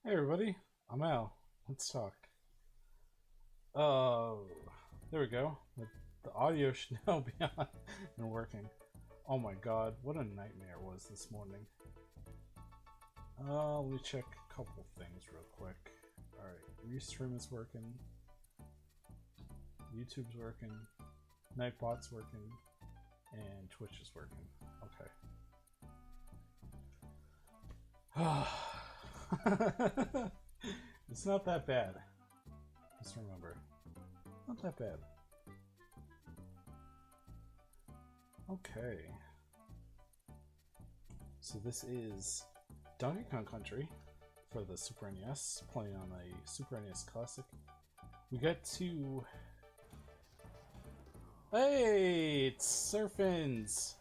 Hey everybody, I'm Al. Let's talk. Uh, there we go. The audio should now be on and working. Oh my god, what a nightmare it was this morning. Let me check a couple things real quick. Alright, Restream is working. YouTube's working. Nightbot's working. And Twitch is working. Okay. It's not that bad. Just remember. Not that bad. Okay. So this is Donkey Kong Country for the Super NES, playing on a Super NES Classic. We got to... Hey! It's Surfins!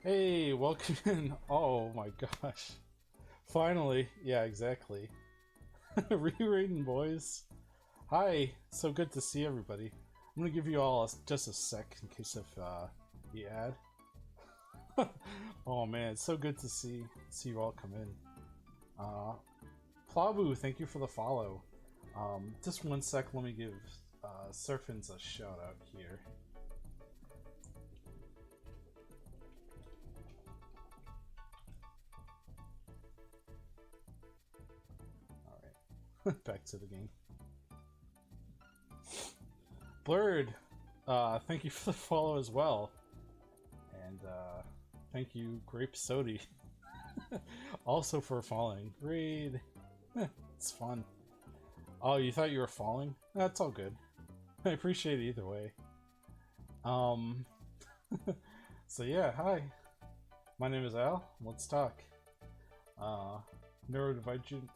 Hey, welcome in! Oh my gosh. Finally! Yeah, exactly. Re-rating, boys. Hi! So good to see everybody. I'm gonna give you all just a sec in case of the ad. Oh man, it's so good to see you all come in. Plabu, thank you for the follow. Just one sec, let me give Surfins a shout out here. Alright, back to the game. Blurred, thank you for the follow as well. And thank you, Grape Sody, also for following. Raid. It's fun. Oh, you thought you were falling? That's all good. I appreciate it either way. So yeah, hi. My name is Al. Let's talk. Neurodivergent,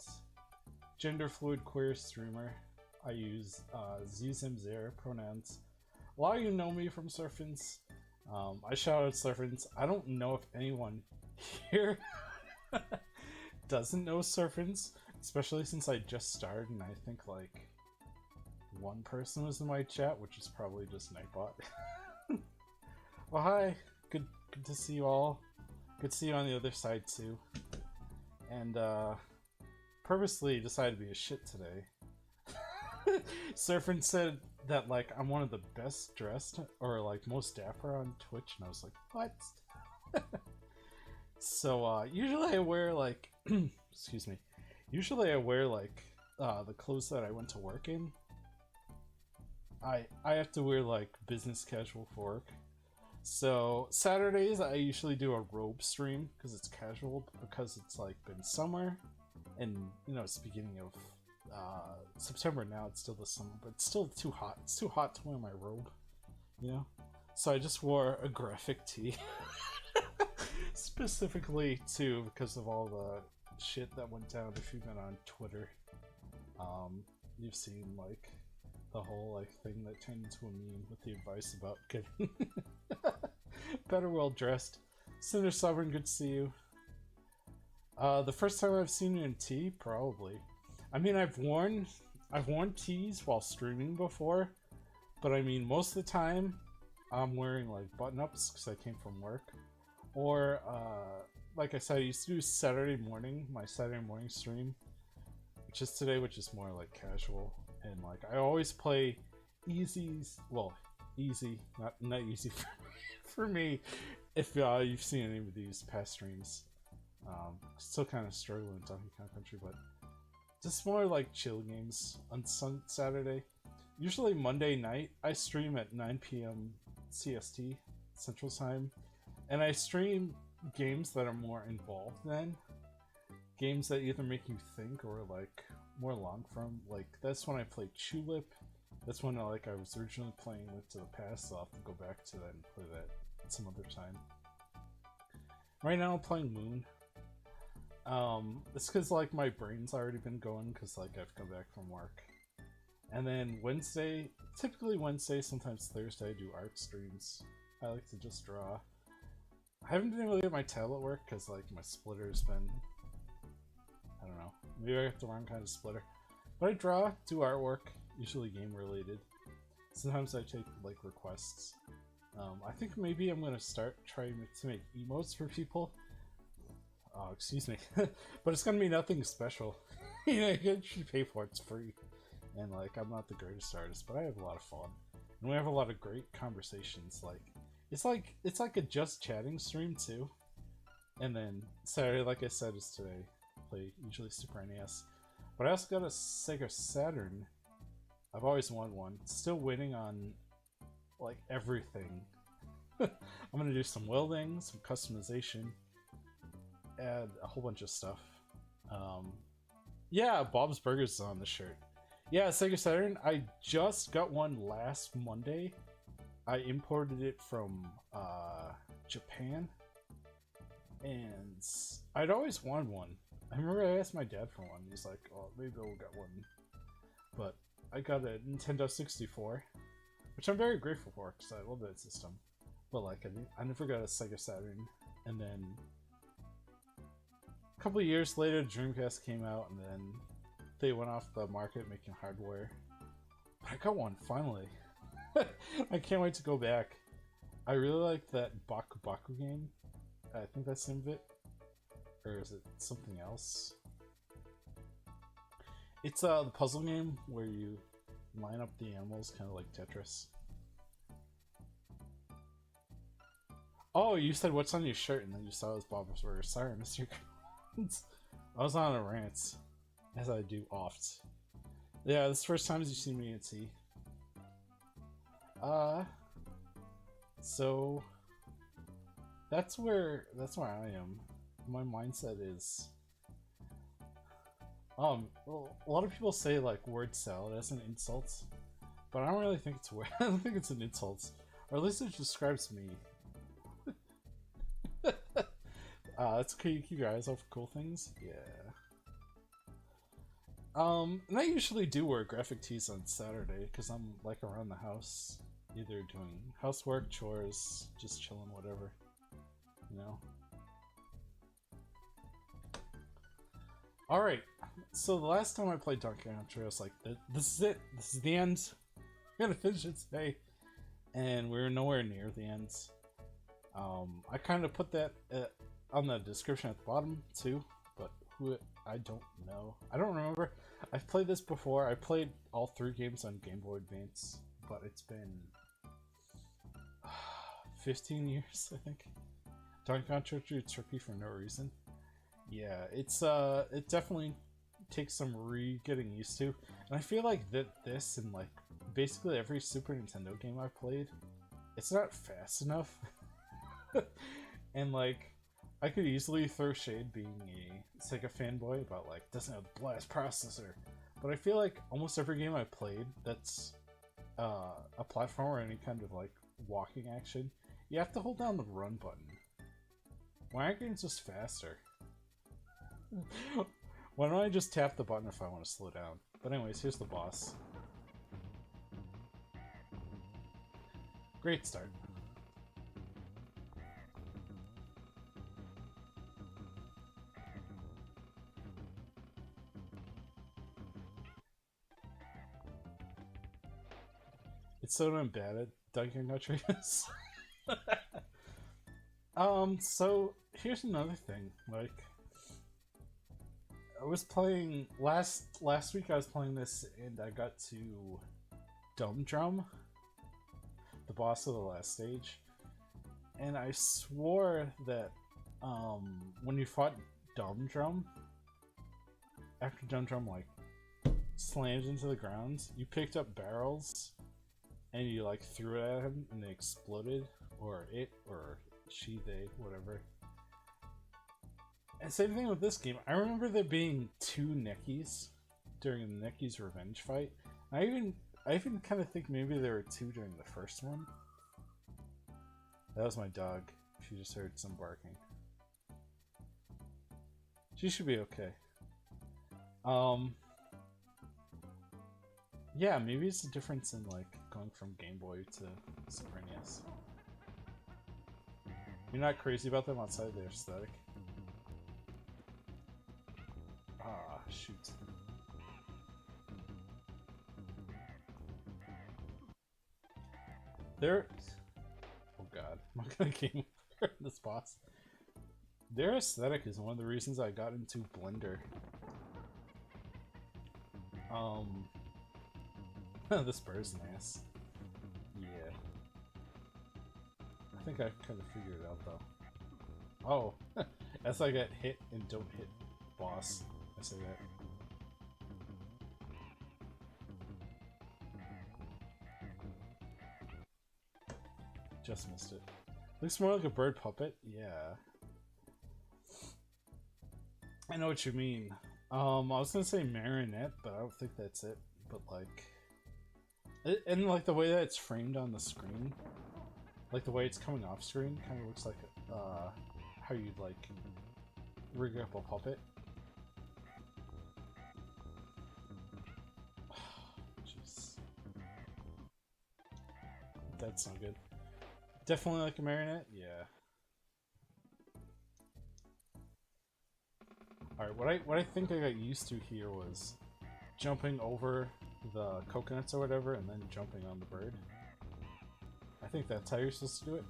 gender fluid queer streamer. I use ZZMZer pronouns. A lot of you know me from Surfins. I shout out Surfins. I don't know if anyone here doesn't know Surfins, especially since I just started and I think like one person was in my chat, which is probably just Nightbot. Well, hi. Good to see you all. Good to see you on the other side too. And purposely decided to be a shit today. Surfin said that like I'm one of the best dressed or like most dapper on Twitch, and I was like, what? So usually I wear like excuse me. Usually I wear like the clothes that I went to work in. I have to wear like business casual for work. So Saturdays I usually do a robe stream because it's casual, because it's like been summer and you know it's beginning of September now. It's still the summer, but it's still too hot. It's too hot to wear my robe, you know? So I just wore a graphic tee. Specifically too because of all the shit that went down. If you've been on Twitter, you've seen like the whole like thing that turned into a meme with the advice about getting better well dressed. Cinder Sovereign, good to see you. The first time I've seen you in tee, probably. I mean, I've worn tees while streaming before, but I mean, most of the time, I'm wearing like button-ups because I came from work, or like I said, I used to do my Saturday morning stream, which is today, which is more like casual, and like I always play easies. Well, easy, not easy for me. If you've seen any of these past streams, still kind of struggling in Donkey Kong Country, but. Just more like chill games on Saturday. Usually Monday night, I stream at 9 p.m. CST, Central Time. And I stream games that are more involved then. Games that either make you think or like more long from. Like that's when I played Tulip. That's when I was originally playing Link to the Past, so I'll have to go back to that and play that some other time. Right now I'm playing Moon. It's because like my brain's already been going because like I've come back from work, and then typically Wednesday, sometimes Thursday, I do art streams. I like to just draw. I haven't been able to get my tablet work because like my splitter's been, I don't know, maybe I have the wrong kind of splitter. But I draw, do artwork, usually game related. Sometimes I take like requests. I think maybe I'm gonna start trying to make emotes for people. Oh, excuse me. But it's gonna be nothing special. You know, you should pay for it, it's free. And like, I'm not the greatest artist, but I have a lot of fun. And we have a lot of great conversations. It's like a just chatting stream too. And then Saturday, like I said, is today. Play usually Super NES. But I also got a Sega Saturn. I've always wanted one. Still waiting on like everything. I'm gonna do some welding, some customization, add a whole bunch of stuff. Yeah, Bob's Burgers is on the shirt. Yeah, Sega Saturn. I just got one last Monday. I imported it from Japan, and I'd always wanted one. I remember I asked my dad for one. He's like, "Oh, maybe we'll get one." But I got a Nintendo 64, which I'm very grateful for because I love that system. But like, I never got a Sega Saturn, and then a couple of years later, Dreamcast came out, and then they went off the market making hardware. But I got one finally. I can't wait to go back. I really like that Baku Baku game. I think that's the name of it. Or is it something else? It's the puzzle game where you line up the animals, kind of like Tetris. Oh, you said what's on your shirt, and then you saw it was Bob's Burgers. Sorry, Mr. Collins. I was on a rant, as I do oft. Yeah, this is the first time you've seen me at tea. So that's where I am. My mindset is well, a lot of people say like word salad as an insult, but I don't really think it's word. I don't think it's an insult, or at least it describes me. That's cool. You keep your eyes out for cool things. Yeah. And I usually do wear graphic tees on Saturday because I'm like around the house, either doing housework, chores, just chilling, whatever, you know. Alright, so the last time I played Donkey Kong Country, I was like, this is it, this is the end, I'm gonna finish it today, and we're nowhere near the end. I kind of put that on the description at the bottom too, but I don't know. I don't remember. I've played this before. I played all 3 games on Game Boy Advance, but it's been 15 years, I think. Donkey Kong Country tricky for no reason. Yeah, it definitely takes some getting used to, and I feel like this and like basically every Super Nintendo game I've played, it's not fast enough. And like, I could easily throw shade being a Sega fanboy about like doesn't have the blast processor, but I feel like almost every game I've played that's a platform or any kind of like walking action, you have to hold down the run button. Why aren't games just faster? Why don't I just tap the button if I want to slow down? But anyways, here's the boss. Great start. It's so damn bad at Donkey Kong Country. So here's another thing. Like, I was playing last week. I was playing this, and I got to Dum Drum, the boss of the last stage, and I swore that when you fought Dum Drum, after Dum Drum like slammed into the ground, you picked up barrels and you like threw it at him and they exploded, or it, or she, they, whatever. And same thing with this game. I remember there being 2 Neckies during the Neckies revenge fight. I even kind of think maybe there were 2 during the first one. That was my dog. She just heard some barking. She should be okay. Yeah, maybe it's the difference in like going from Game Boy to Super NES. You're not crazy about them outside their aesthetic? Ah, shoot. They're... Oh god, I'm not gonna game over this boss. Their aesthetic is one of the reasons I got into Blender. This bird's nice. Yeah. I think I kind of figured it out though. Oh, as I get hit and don't hit boss. I say that. Just missed it. Looks more like a bird puppet. Yeah. I know what you mean. I was gonna say marionette, but I don't think that's it. But like, and like the way that it's framed on the screen, like the way it's coming off screen, kind of looks like how you'd like rig up a puppet. Jeez, that's not good. Definitely like a marionette. Yeah. Alright, what I think I got used to here was jumping over the coconuts or whatever and then jumping on the bird. I think that's how you're supposed to do it.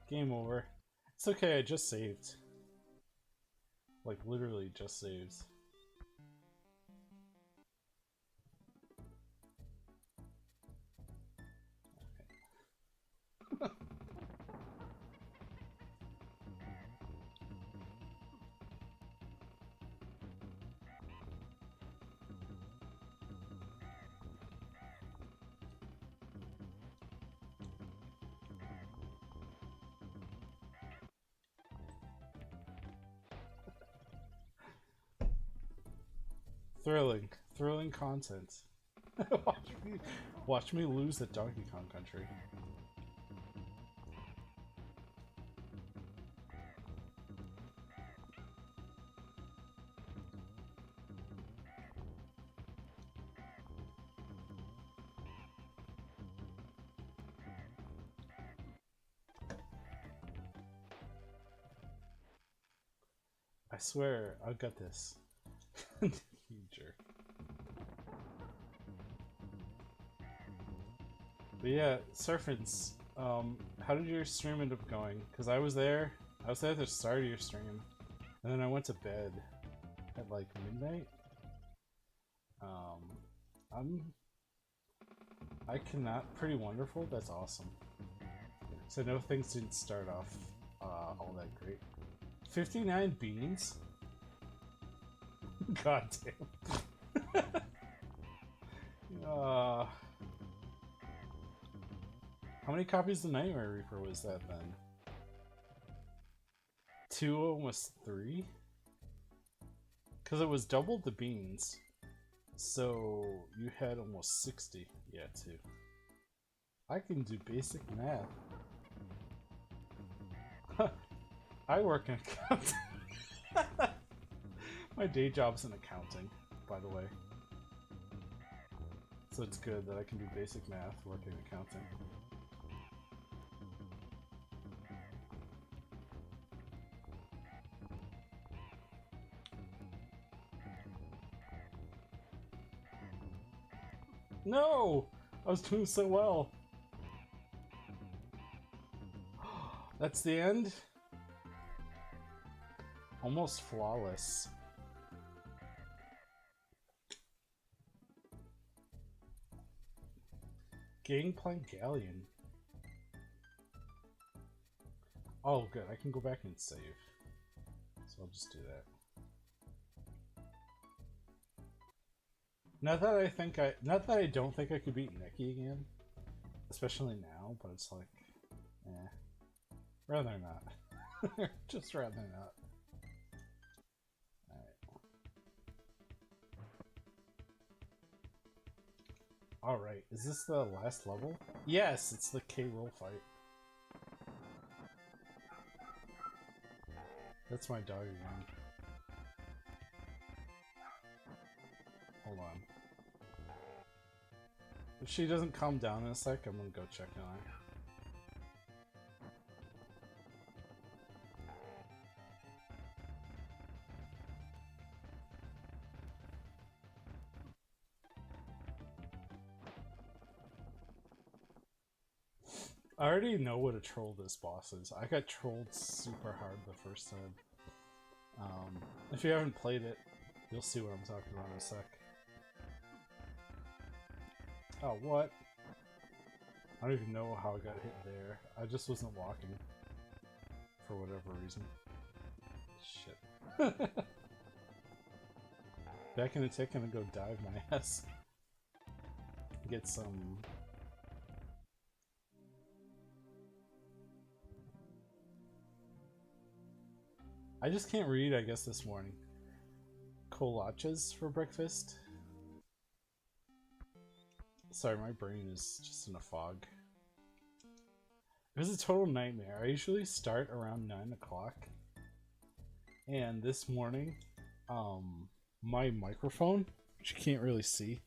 Game over. It's okay, I just saved. Like, literally just saves. Thrilling content. watch me lose at Donkey Kong Country. I swear, I've got this. You jerk. But yeah, Surfins, how did your stream end up going? Because I was there at the start of your stream, and then I went to bed at like midnight. I cannot. Pretty wonderful. That's awesome. So no, things didn't start off all that great. 59 beans? God damn. How many copies of Nightmare Reaper was that then? 2, almost 3? Because it was double the beans. So you had almost 60. Yeah, 2. I can do basic math. I work in accounting. My day job's in accounting, by the way. So it's good that I can do basic math working in accounting. No! I was doing so well. That's the end? Almost flawless. Gangplank Galleon. Oh, good. I can go back and save. So I'll just do that. Not that I don't think I could beat Nikki again. Especially now, but it's like, rather not. Just rather not. Alright, is this the last level? Yes, it's the K-roll fight. That's my dog again. Hold on. If she doesn't calm down in a sec, I'm gonna go check on her. I already know what a troll this boss is. I got trolled super hard the first time. If you haven't played it, you'll see what I'm talking about in a sec. Oh, what? I don't even know how I got hit there. I just wasn't walking. For whatever reason. Shit. Back in a tick, I'm gonna go dive my ass. Get some... I just can't read, I guess, this morning. Kolaches for breakfast. Sorry, my brain is just in a fog. It was a total nightmare. I usually start around 9 o'clock. And this morning, my microphone, which you can't really see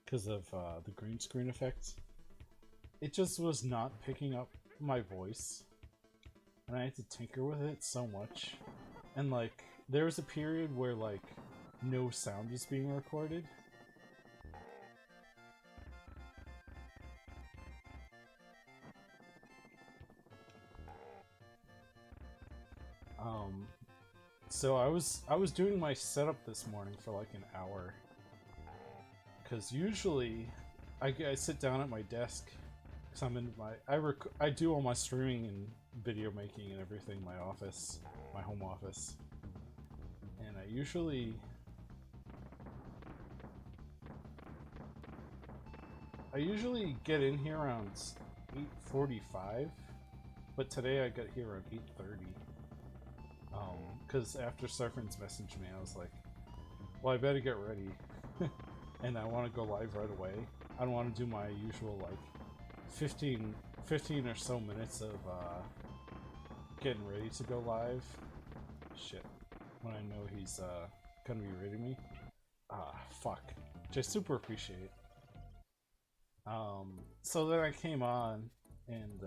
because of the green screen effect, it just was not picking up my voice. And I had to tinker with it so much. And like, there was a period where like, no sound was being recorded. So I was doing my setup this morning for like an hour. Cause usually, I sit down at my desk. Cause I'm in my, I do all my streaming and video making and everything in my office. My home office, and I usually get in here around 8:45, but today I got here around 8:30. Because after Surfins messaged me, I was like, well, I better get ready, and I want to go live right away. I don't want to do my usual like 15 or so minutes of getting ready to go live. Shit. When I know he's gonna be raiding me. Fuck. Which I super appreciate. So then I came on and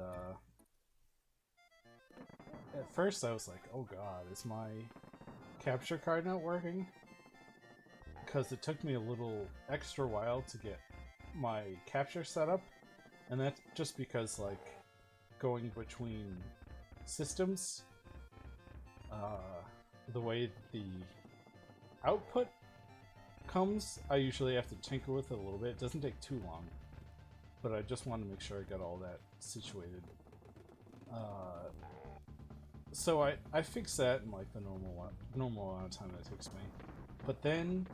at first I was like, oh god, is my capture card not working? Because it took me a little extra while to get my capture set up, and that's just because like going between systems, the way the output comes, I usually have to tinker with it a little bit. It doesn't take too long, but I just want to make sure I got all that situated. So I fixed that in like the normal amount of time that it takes me. But then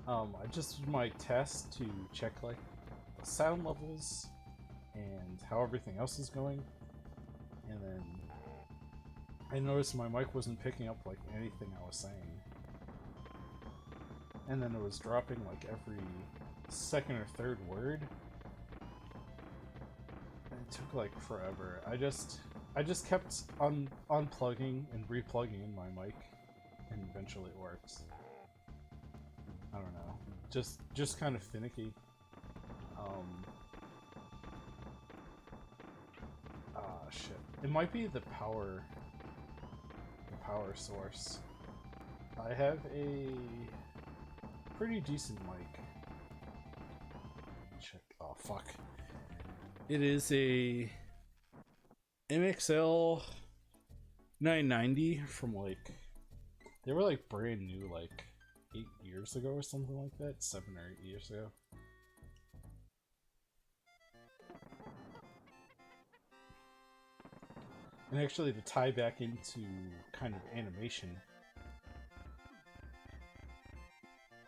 I just did my test to check like the sound levels and how everything else is going, and then I noticed my mic wasn't picking up like anything I was saying, and then it was dropping like every second or third word, and it took like forever. I just kept unplugging and replugging in my mic, and eventually it works. I don't know, just kind of finicky. Shit. It might be the power source. I have a pretty decent mic. Check. Oh fuck. It is a MXL 990 from like, they were like brand new like 8 years ago or something like that. 7 or 8 years ago. And actually, to tie back into kind of animation,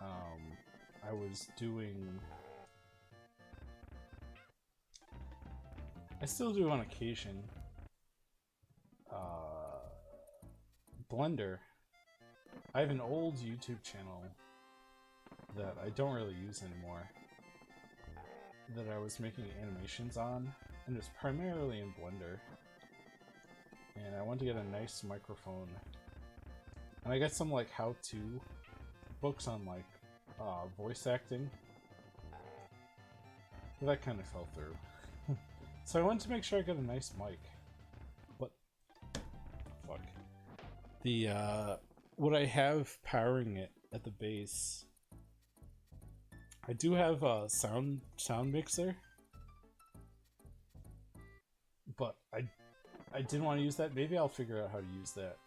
I was doing... I still do on occasion Blender. I have an old YouTube channel that I don't really use anymore that I was making animations on, and it's primarily in Blender. And I wanted to get a nice microphone, and I got some like how-to books on like voice acting, but that kind of fell through. So I wanted to make sure I got a nice mic. What? Fuck. The what I have powering it at the base, I do have a sound mixer. but I didn't want to use that. Maybe I'll figure out how to use that.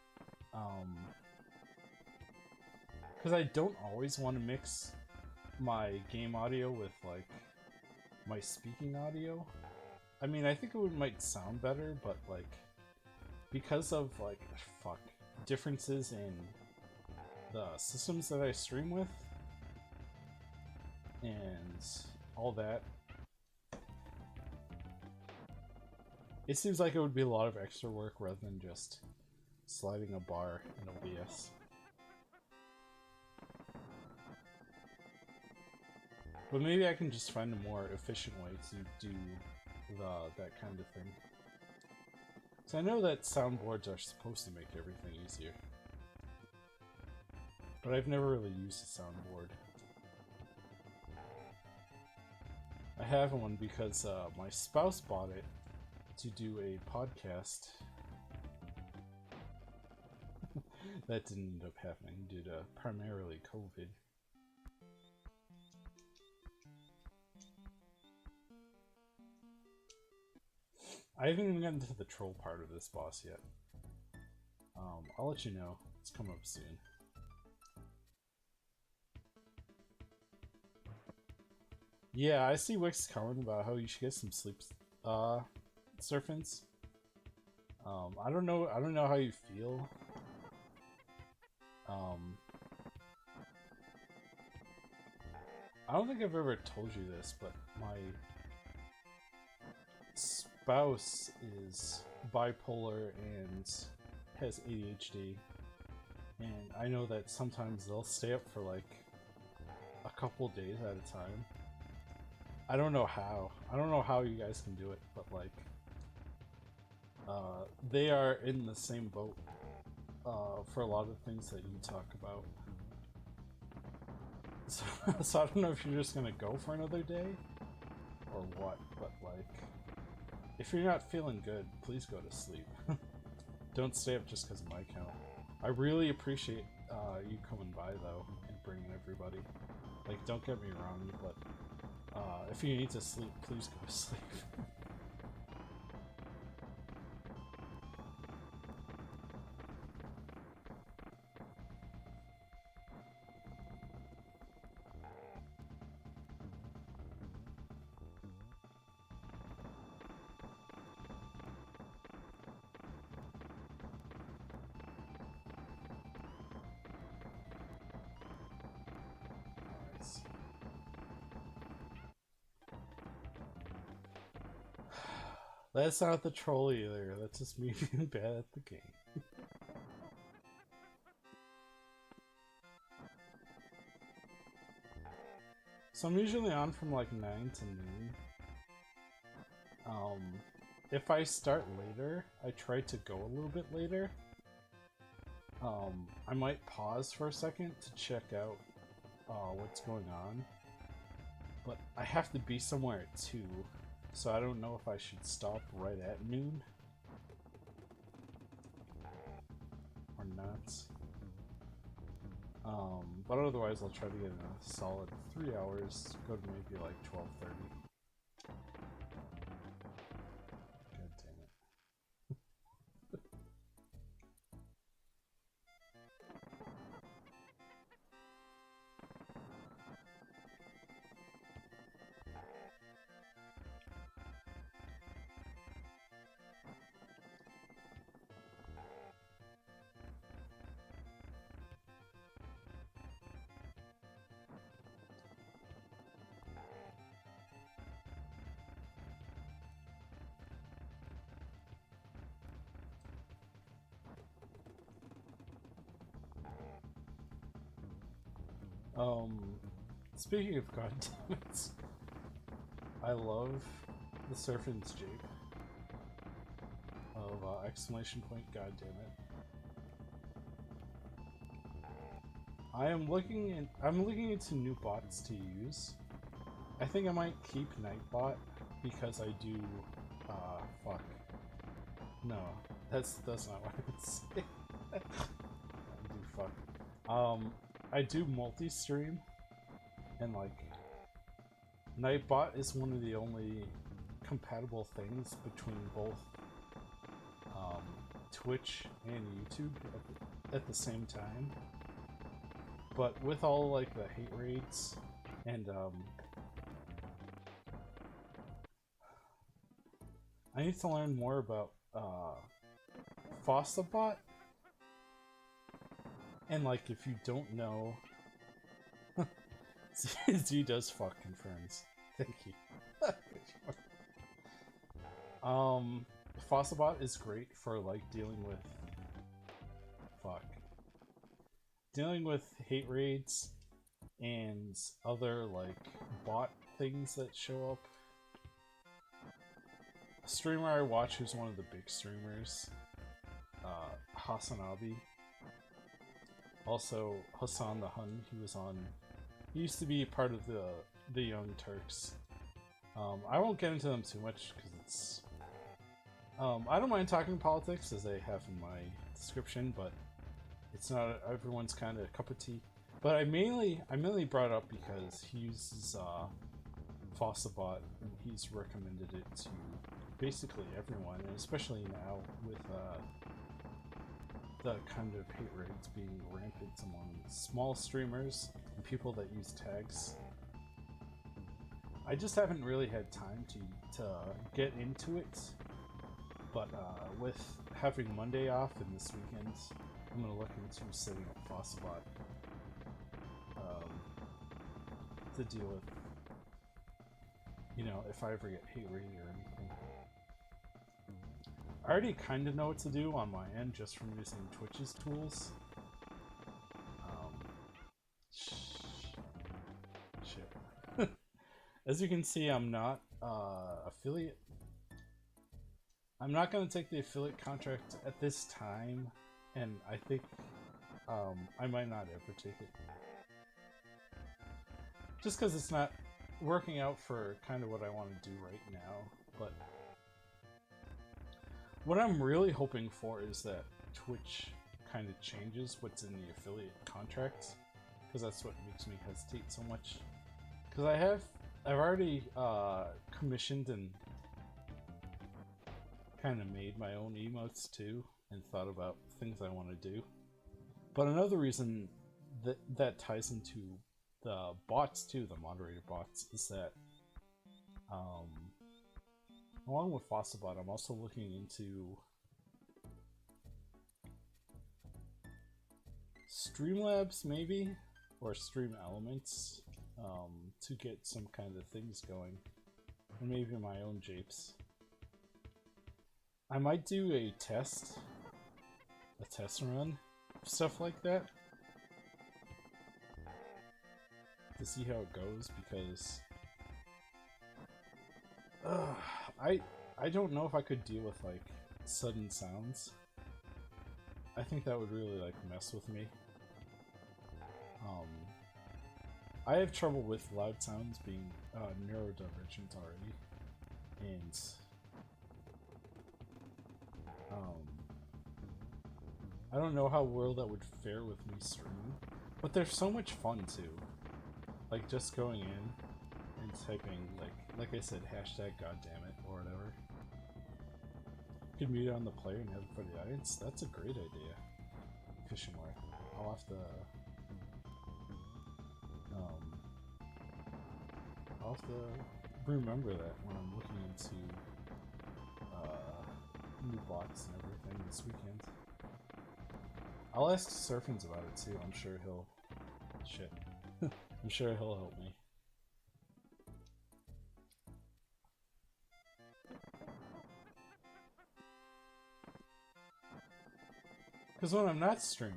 Because I don't always want to mix my game audio with like my speaking audio. I mean, I think it might sound better, but like because of like differences in the systems that I stream with and all that, it seems like it would be a lot of extra work rather than just sliding a bar in OBS. But maybe I can just find a more efficient way to do that kind of thing. So I know that soundboards are supposed to make everything easier, but I've never really used a soundboard. I have one because my spouse bought it to do a podcast. That didn't end up happening due to primarily COVID. I haven't even gotten to the troll part of this boss yet. I'll let you know. It's coming up soon. Yeah, I see Wick's comment about how you should get some sleep, Surfins. I don't know how you feel. I don't think I've ever told you this, but my spouse is bipolar and has ADHD, and I know that sometimes they'll stay up for like a couple days at a time. I don't know how. I don't know how you guys can do it, but like they are in the same boat for a lot of things that you talk about. So I don't know if you're just gonna go for another day or what, but like if you're not feeling good, please go to sleep. Don't stay up just because of my count. I really appreciate you coming by though and bringing everybody. Like, don't get me wrong, but if you need to sleep, please go to sleep. That's not the troll either. That's just me being bad at the game. So I'm usually on from like 9 to noon. If I start later, I try to go a little bit later. I might pause for a second to check out what's going on. But I have to be somewhere at 2. So I don't know if I should stop right at noon or not. But otherwise I'll try to get in a solid 3 hours, go to maybe like 12:30. God damn it. Speaking of goddammits, I love the Surfin's Jake of exclamation point goddammit. I'm looking into new bots to use. I think I might keep Nightbot because I do fuck. No, that's not what I would say. I do fuck. I do multi-stream, and like Nightbot is one of the only compatible things between both Twitch and YouTube at the same time. But with all like the hate raids and I need to learn more about Fossabot. And like if you don't know Z does fuck confirms. Thank you. Fossabot is great for like dealing with hate raids and other like bot things that show up. A streamer I watch who's one of the big streamers, Hasanabi. Also Hassan the Hun, he used to be part of the Young Turks. I won't get into them too much because it's I don't mind talking politics as I have in my description, but it's not everyone's kind of cup of tea. But I mainly brought it up because he uses Fossabot and he's recommended it to basically everyone, and especially now with the kind of hate raids being rampant among small streamers and people that use tags. I just haven't really had time to get into it, but with having Monday off and this weekend, I'm going to look into setting up Fossabot to deal with, you know, if I ever get hate raided or anything. I already kind of know what to do on my end just from using Twitch's tools. Shit. As you can see, I'm not affiliate. I'm not going to take the affiliate contract at this time, and I think I might not ever take it. Just because it's not working out for kind of what I want to do right now, but what I'm really hoping for is that Twitch kind of changes what's in the affiliate contracts, because that's what makes me hesitate so much. Because I've already commissioned and kind of made my own emotes too, and thought about things I want to do. But another reason that ties into the bots too, the moderator bots, is that along with Fossabot, I'm also looking into Streamlabs maybe, or Stream Elements, to get some kind of things going, and maybe my own japes. I might do a test run, stuff like that, to see how it goes, because I don't know if I could deal with like sudden sounds. I think that would really like mess with me. I have trouble with loud sounds being neurodivergent already, and I don't know how well that would fare with me streaming, but they're so much fun too. Like just going in and typing like I said, hashtag goddammit or whatever. You could mute it on the player and have it for the audience. That's a great idea. Fishing wire. I'll have to remember that when I'm looking into new bots and everything this weekend. I'll ask Surfins about it too. I'm sure he'll I'm sure he'll help me. Because when I'm not streaming,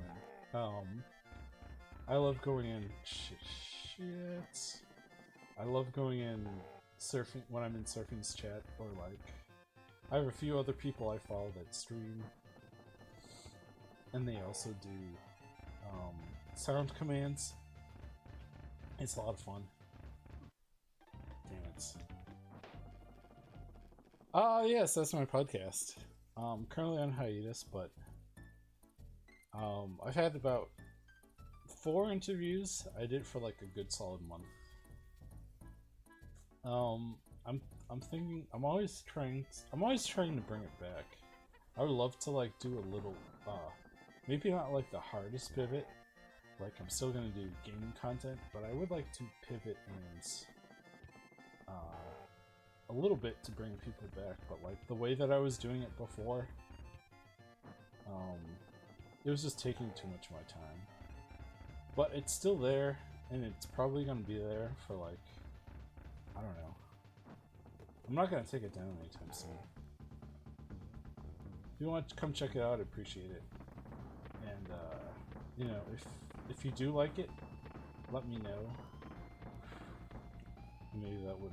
I love going in shit. I love going in surfing when I'm in Surfing's chat, or like I have a few other people I follow that stream, and they also do sound commands. It's a lot of fun. Damn it. Yes, that's my podcast. Currently on hiatus, but I've had about 4 interviews. I did for like a good solid month. I'm thinking I'm always trying to bring it back. I would love to like do a little, maybe not like the hardest pivot. Like I'm still gonna do gaming content, but I would like to pivot and a little bit to bring people back. But like the way that I was doing it before, it was just taking too much of my time. But it's still there, and it's probably gonna be there for like, I don't know. I'm not gonna take it down anytime soon. If you want to come check it out, I appreciate it. And you know, if you do like it, let me know. Maybe that would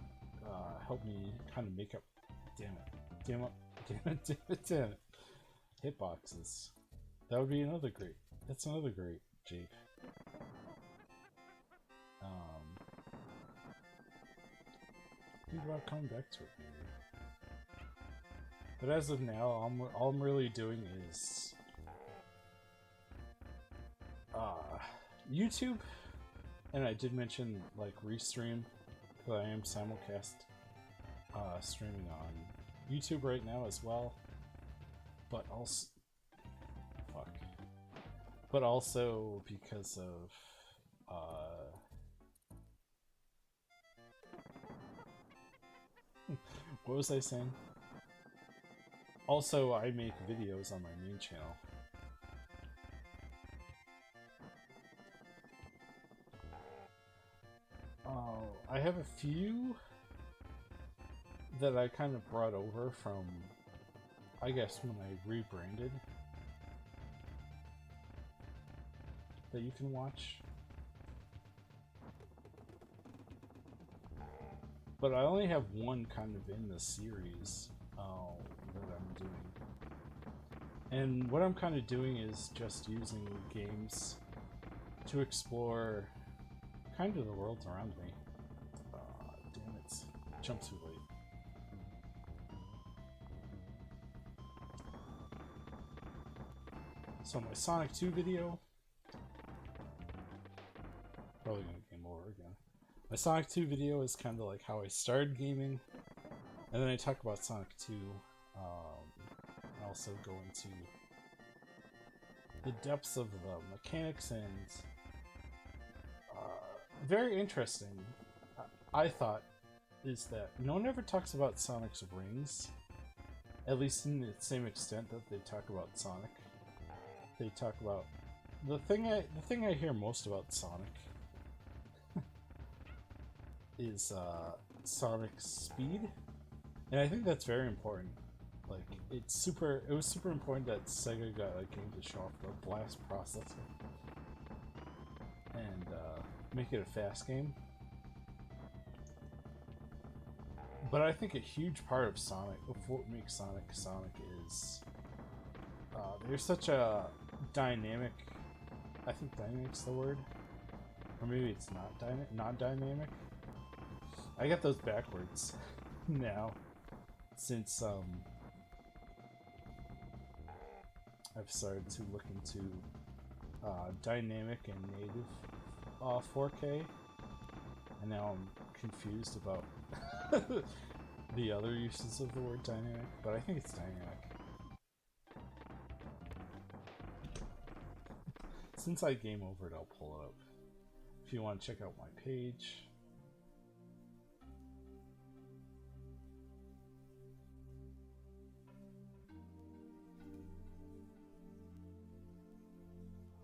help me kind of make up. Damn it! Damn it! Damn it! Damn it! Damn it! Hitboxes. That would be another great. That's another great Jake. Think about coming back to it maybe. But as of now, all I'm really doing is YouTube, and I did mention like restream because I am simulcast streaming on YouTube right now as well. But also, but also because of what was I saying? Also, I make videos on my main channel. I have a few that I kind of brought over from, I guess, when I rebranded that you can watch. But I only have one kind of in the series that I'm doing. And what I'm kind of doing is just using games to explore kind of the world around me. Damn it. Jump too late. So my Sonic 2 video, probably gonna game over again. My Sonic 2 video is kind of like how I started gaming, and then I talk about Sonic 2. I also go into the depths of the mechanics, and very interesting, I thought, is that no one ever talks about Sonic's rings, at least in the same extent that they talk about Sonic. They talk about the thing I hear most about Sonic is Sonic's speed, and I think that's very important. Like it was super important that Sega got a game to show off the blast processor and make it a fast game. But I think a huge part of Sonic, of what makes Sonic Sonic, is there's such a dynamic. I think dynamic's the word, or maybe it's not dynamic. I get those backwards now, since I've started to look into dynamic and native 4K, and now I'm confused about the other uses of the word dynamic, but I think it's dynamic. Since I game over it, I'll pull it up. If you want to check out my page.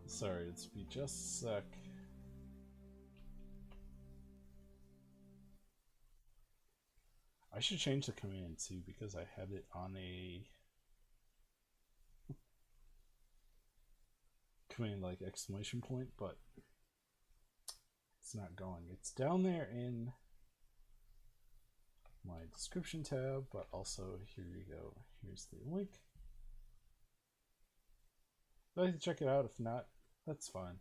Sorry, it's be just a sec. I should change the command too, because I had it on a command like exclamation point, but it's not going. It's down there in my description tab, but also here you go. Here's the link. If you'd like to check it out, if not, that's fine.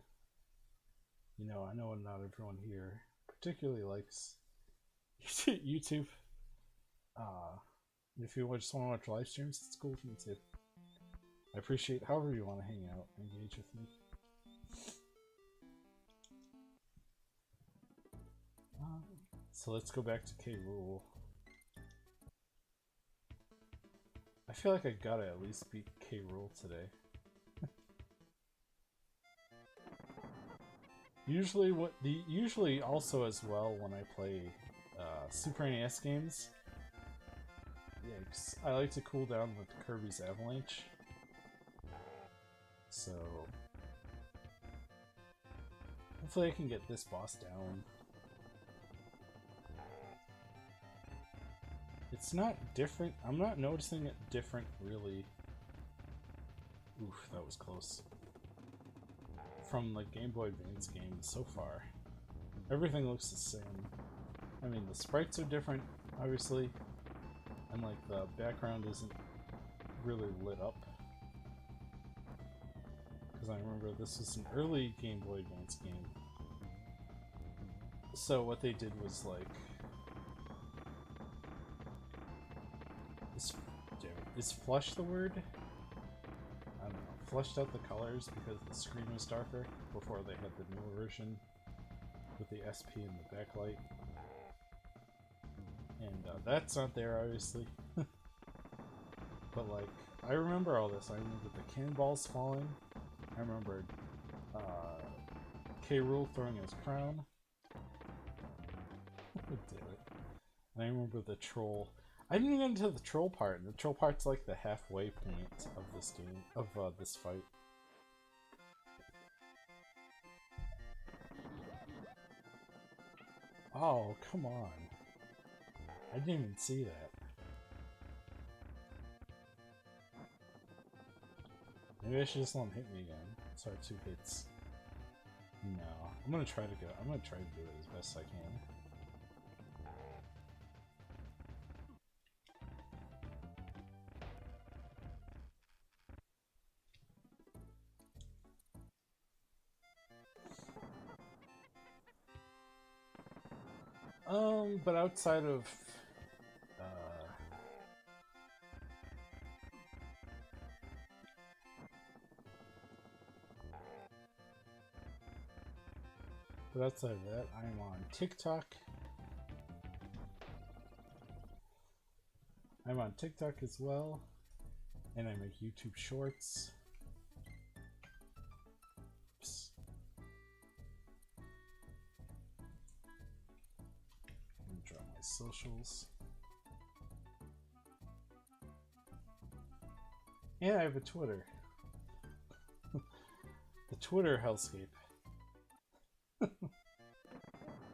You know, I know not everyone here particularly likes YouTube. If you just want to watch live streams, it's cool with me too. I appreciate however you want to hang out, engage with me. So let's go back to K. Rool. I feel like I gotta at least beat K. Rool today. Usually also as well when I play Super NES games. Yikes. I like to cool down with Kirby's Avalanche. So hopefully I can get this boss down. It's not different. I'm not noticing it different really. Oof, that was close. From the Game Boy Advance games so far. Everything looks the same. I mean, the sprites are different, obviously, and like the background isn't really lit up. Because I remember this was an early Game Boy Advance game. So what they did was like... Is flush the word? I don't know. Flushed out the colors because the screen was darker before they had the newer version with the SP and the backlight. And that's not there, obviously. But like, I remember all this. I remember the cannonballs falling. I remember K. Rool throwing his crown. Damn it. And I remember the troll. I didn't even get into the troll part. And the troll part's like the halfway point of this game, of this fight. Oh, come on. I didn't even see that. Maybe I should just let him hit me again. Sorry, 2 hits. No. I'm gonna try to do it as best I can. But outside of that, I'm on TikTok. I'm on TikTok as well, and I make YouTube shorts. Oops. Let me drop my socials. And I have a Twitter. The Twitter hellscape.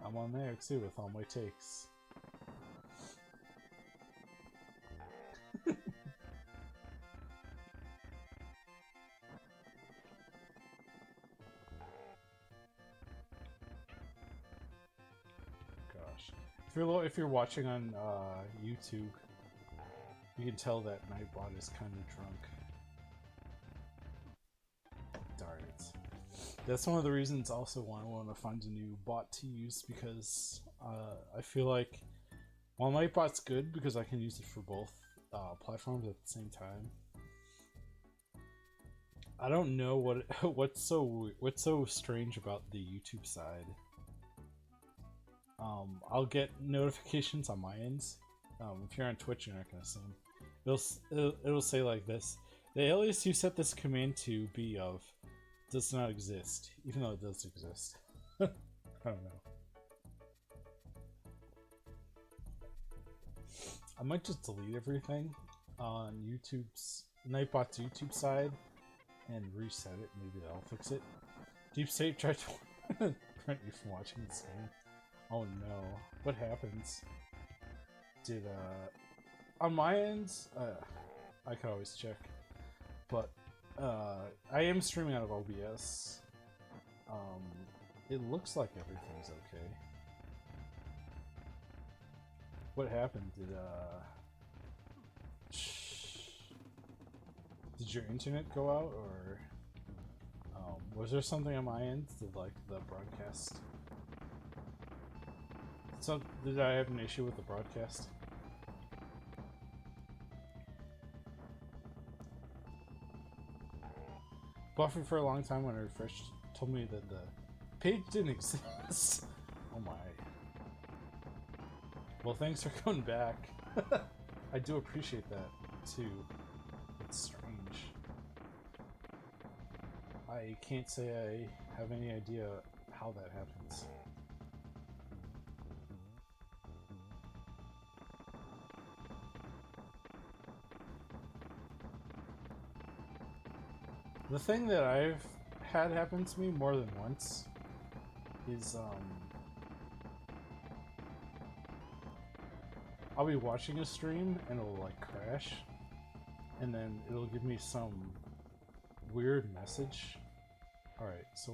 I'm on there too with all my takes. Gosh, if you're watching on YouTube, you can tell that Nightbot is kind of drunk. Darn it. That's one of the reasons also why I want to find a new bot to use, because I feel like while Nightbot's good because I can use it for both platforms at the same time, I don't know what's so strange about the YouTube side. I'll get notifications on my ends. If you're on Twitch, you're not gonna see them. It'll say like this: the alias you set this command to be of does not exist, even though it does exist. I don't know. I might just delete everything on Nightbot's YouTube side and reset it. Maybe that'll fix it. Deep State tried to prevent you from watching this game. Oh no. What happens? Did, on my end, I could always check, but I am streaming out of OBS. It looks like everything's okay. What happened? Did your internet go out, or was there something on my end? Did like the broadcast? So did I have an issue with the broadcast? Buffering for a long time when I refreshed told me that the page didn't exist. Oh my. Well, thanks for coming back. I do appreciate that too. It's strange. I can't say I have any idea how that happens. The thing that I've had happen to me more than once is I'll be watching a stream and it'll like crash, and then it'll give me some weird message. Alright, so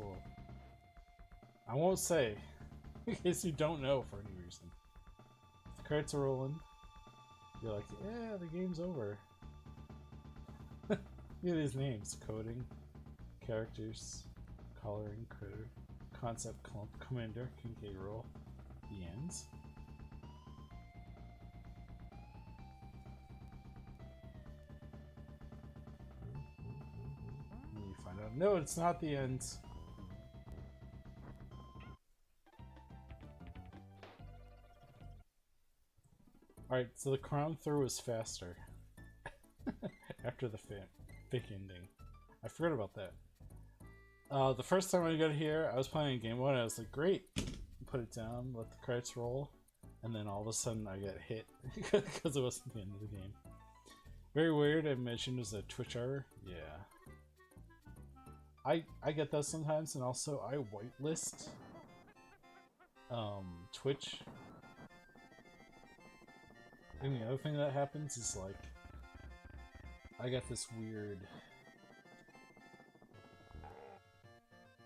I won't say in case you don't know for any reason. If the credits are rolling, you're like, yeah, the game's over. Look at these names: coding, characters, coloring, critter, concept, clump, commander, Kincaid roll, the ends. And you find out, no, it's not the ends. Alright, so the crown throw is faster after the fake ending. I forgot about that. The first time I got here, I was playing game 1, I was like, great! Put it down, let the credits roll, and then all of a sudden I got hit because it wasn't the end of the game. Very weird. I mentioned it was a Twitch error. Yeah. I get that sometimes, and also I whitelist Twitch. And the other thing that happens is like I got this weird.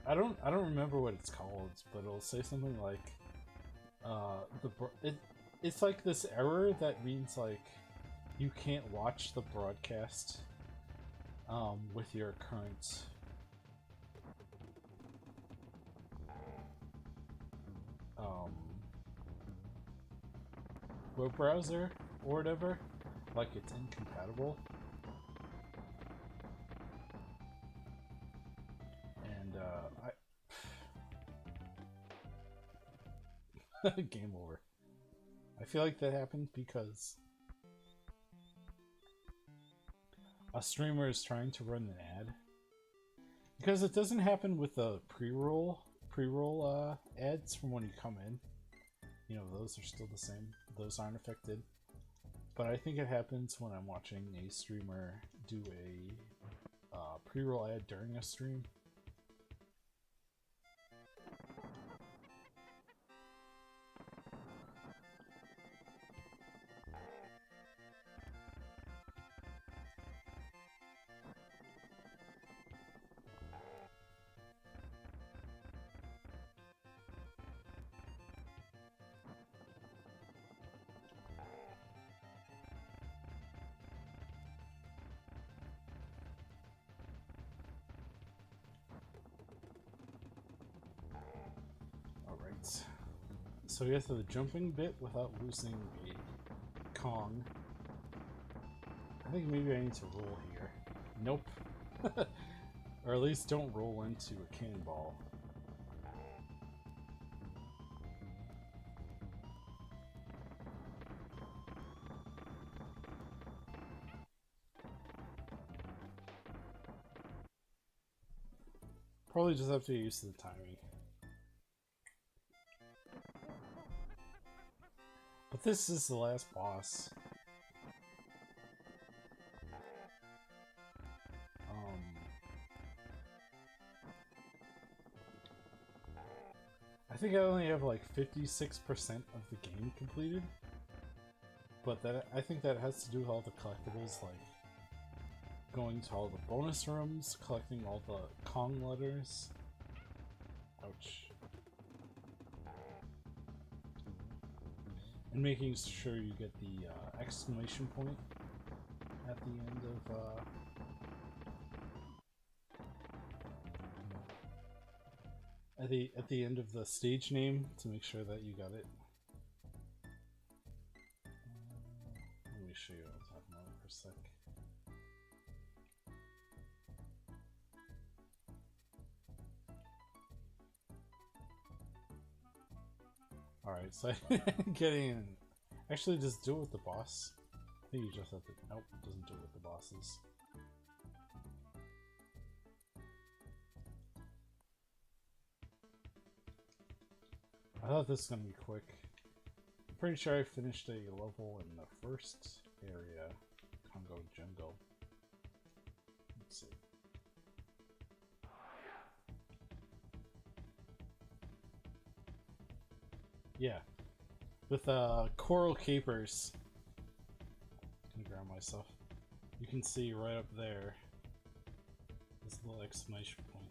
I don't remember what it's called, but it'll say something like it's like this error that means like you can't watch the broadcast with your current web browser or whatever, like it's incompatible. And game over. I feel like that happened because a streamer is trying to run an ad. Because it doesn't happen with the pre-roll ads from when you come in. You know, those are still the same. Those aren't affected. But I think it happens when I'm watching a streamer do a pre-roll ad during a stream. So we get to the jumping bit without losing a Kong. I think maybe I need to roll here. Nope. Or at least don't roll into a cannonball. Probably just have to get used to the timing. But this is the last boss. I think I only have like 56% of the game completed. But I think that has to do with all the collectibles, like going to all the bonus rooms, collecting all the Kong letters. Ouch. And making sure you get the exclamation point at the end of at the end of the stage name to make sure that you got it. Let me show you what I'm talking about for a sec. Alright, so getting... Actually, just do it with the boss. I think you just have to... Nope, it doesn't do it with the bosses. I thought this was gonna be quick. I'm pretty sure I finished a level in the first area, Congo Jungle. Let's see. Yeah, with coral capers. I'm gonna grab myself. You can see right up there this little exclamation point.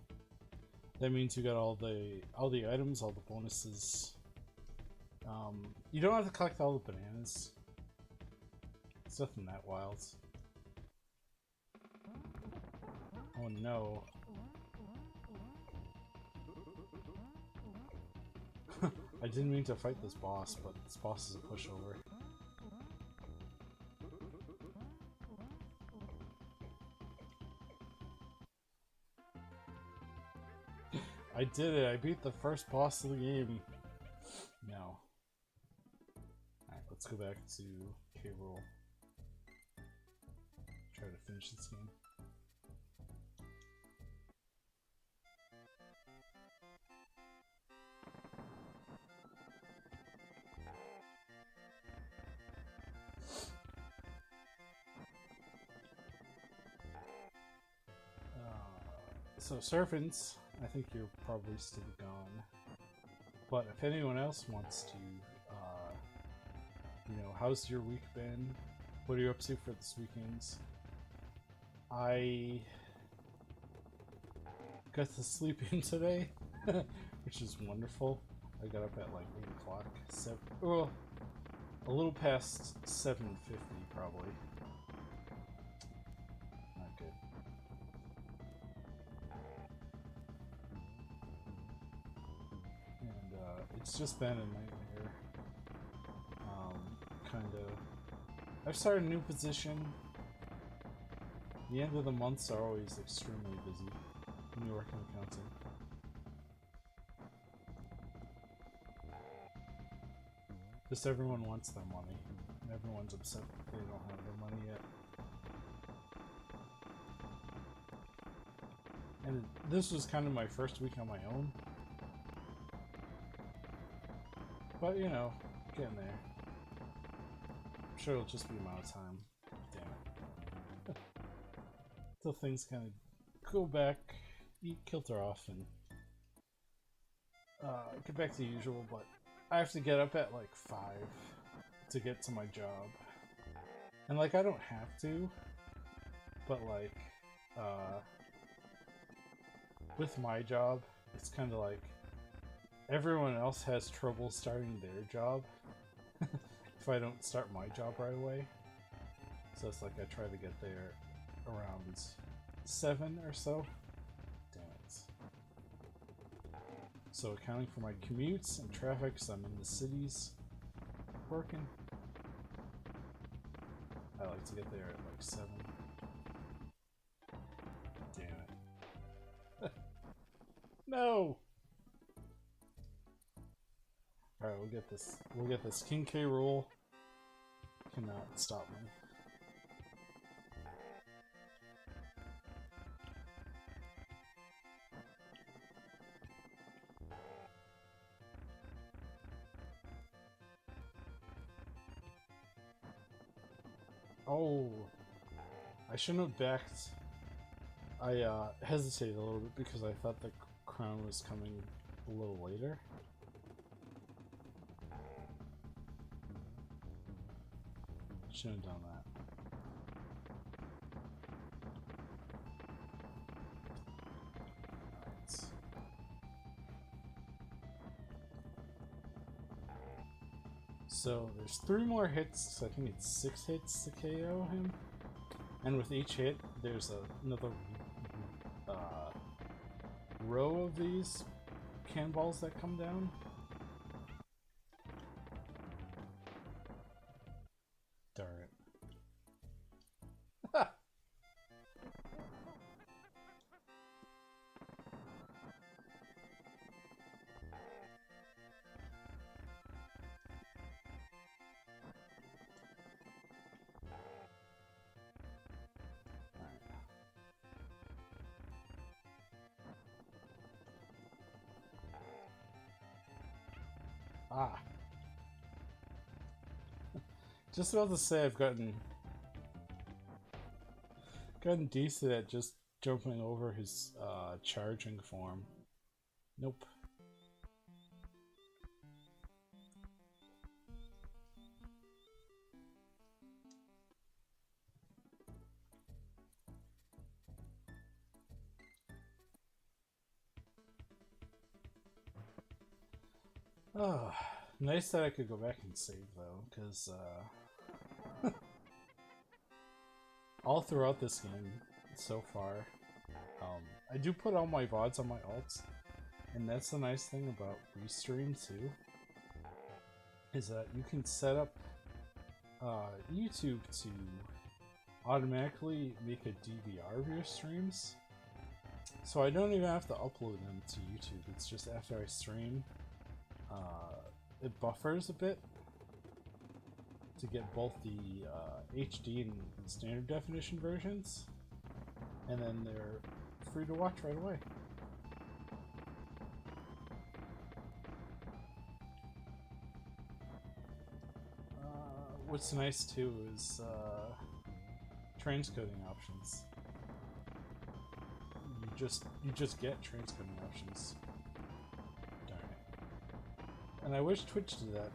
That means you got all the items, all the bonuses. You don't have to collect all the bananas. It's nothing that wild. Oh no. I didn't mean to fight this boss, but this boss is a pushover. I did it! I beat the first boss of the game! No. Alright, let's go back to K-Roll. Try to finish this game. So servants, I think you're probably still gone. But if anyone else wants to, you know, how's your week been? What are you up to for this weekend? I got to sleep in today, which is wonderful. I got up at like 8 o'clock, well, a little past 7:50 probably. Not good. And it's just been a nightmare. I've started a new position. The end of the months are always extremely busy when you work in accounting. Just everyone wants their money, and everyone's upset that they don't have their money yet. And this was kind of my first week on my own. But, you know, getting there. I'm sure it'll just be a matter of time. Damn it. Till things kind of go back, kilter off, and get back to usual, but I have to get up at like 5 to get to my job. And like, I don't have to, but like, with my job, it's kind of like everyone else has trouble starting their job if I don't start my job right away. So it's like I try to get there around 7 or so. Damn it. So accounting for my commutes and traffic, so I'm in the cities working. I like to get there at like 7. Damn it. No! Alright, we'll get this. We'll get this. King K. Rool cannot stop me. Oh, I shouldn't have backed. I hesitated a little bit because I thought the crown was coming a little later. Shouldn't have done that. Right. So there's 3 more hits, so I think it's 6 hits to KO him. And with each hit, there's another row of these cannonballs that come down. Darn it. Ah. Just about to say I've gotten decent at just jumping over his charging form. Nope. Oh, nice that I could go back and save though, because all throughout this game so far, I do put all my VODs on my alts, and that's the nice thing about Restream too, is that you can set up YouTube to automatically make a DVR of your streams, so I don't even have to upload them to YouTube. It's just after I stream, it buffers a bit to get both the HD and standard definition versions, and then they're free to watch right away. What's nice too is transcoding options. You just get transcoding options. Darn it. And I wish Twitch did that.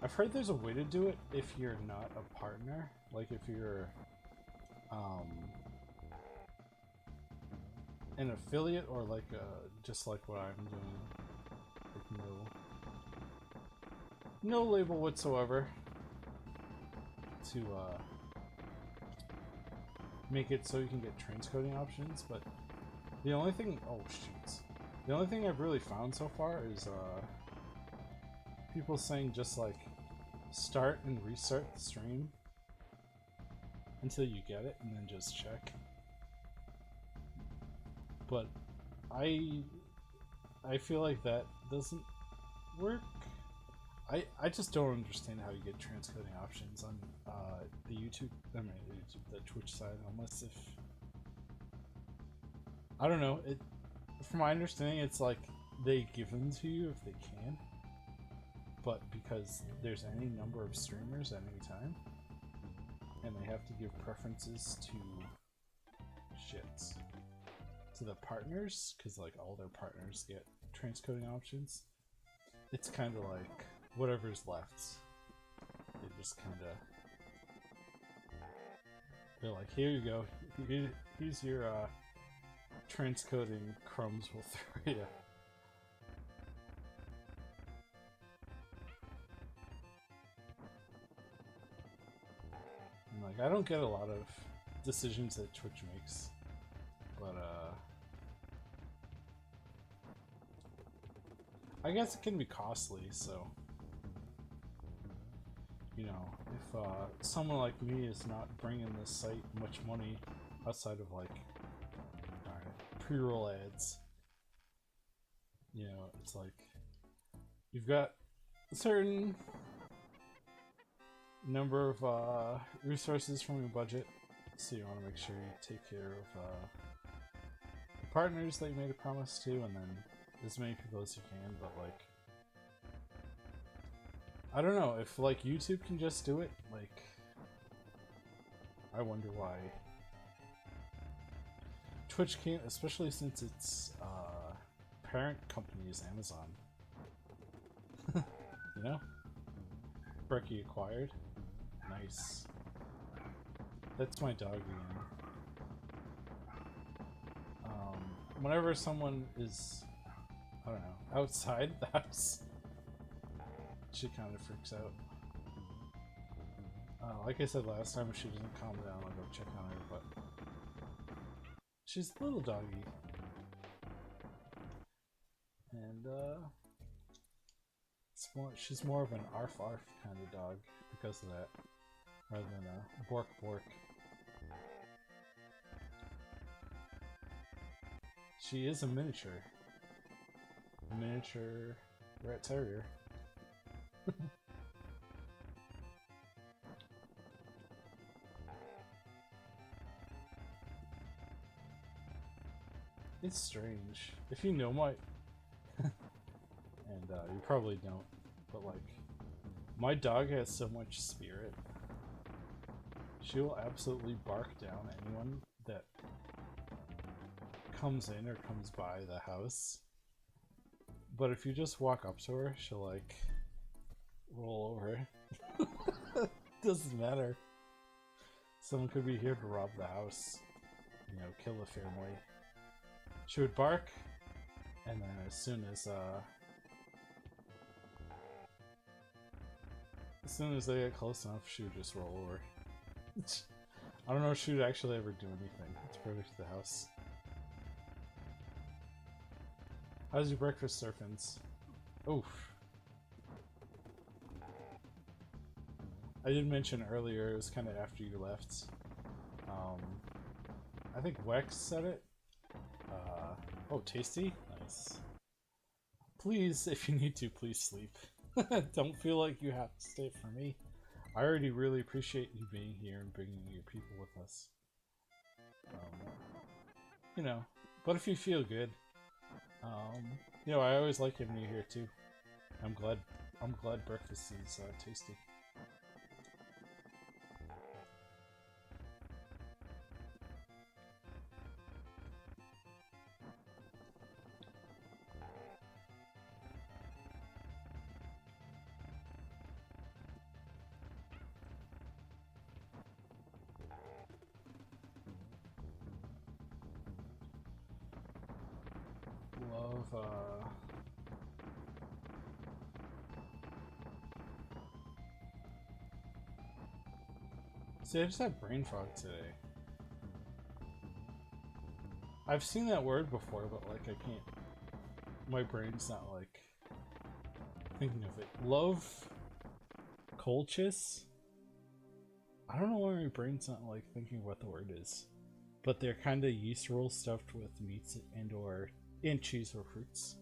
I've heard there's a way to do it if you're not a partner. Like if you're an affiliate, or like just like what I'm doing, like no label whatsoever to make it so you can get transcoding options. But the only thing, oh shit, the only thing I've really found so far is people saying just like start and restart the stream until you get it, and then just check. But I feel like that doesn't work. I just don't understand how you get transcoding options on the YouTube, the Twitch side, unless if, I don't know, from my understanding it's like they give them to you if they can, but because there's any number of streamers at any time, and they have to give preferences to the partners, because like all their partners get transcoding options, it's kind of like whatever's left, they just kind of, they're like, here you go, here's your transcoding crumbs we'll throw you. And like, I don't get a lot of decisions that Twitch makes, but I guess it can be costly, so you know, if someone like me is not bringing this site much money outside of like pre-roll ads, you know, it's like you've got a certain number of resources from your budget, so you want to make sure you take care of the partners that you made a promise to, and then as many people as you can. But like, I don't know, if like YouTube can just do it, like, I wonder why Twitch can't, especially since its parent company is Amazon. You know? Brecky acquired. Nice. That's my dog again. Whenever someone is, I don't know, outside the house, she kind of freaks out. Like I said last time, if she doesn't calm down, I'll go check on her, but she's a little doggy. And, she's more of an arf arf kind of dog because of that, rather than a bork bork. She is a miniature rat terrier. It's strange. If you know my and you probably don't, but like, my dog has so much spirit. She will absolutely bark down anyone that comes in or comes by the house. But if you just walk up to her, she'll like roll over. Doesn't matter. Someone could be here to rob the house, you know, kill the family. She would bark, and then as soon as they get close enough, she would just roll over. I don't know if she would actually ever do anything to protect the house. How's your breakfast, Surfins? Oof. I did mention earlier, it was kind of after you left. I think Wex said it. Oh, tasty? Nice. Please, if you need to, please sleep. Don't feel like you have to stay for me. I already really appreciate you being here and bringing your people with us. You know, but if you feel good, you know, I always like having you here too. I'm glad breakfast is tasty. See, I just had brain fog today. I've seen that word before, but like I can't. My brain's not like thinking of it. Love colchis. I don't know why my brain's not like thinking what the word is, but they're kind of yeast rolls stuffed with meats and cheese or fruits.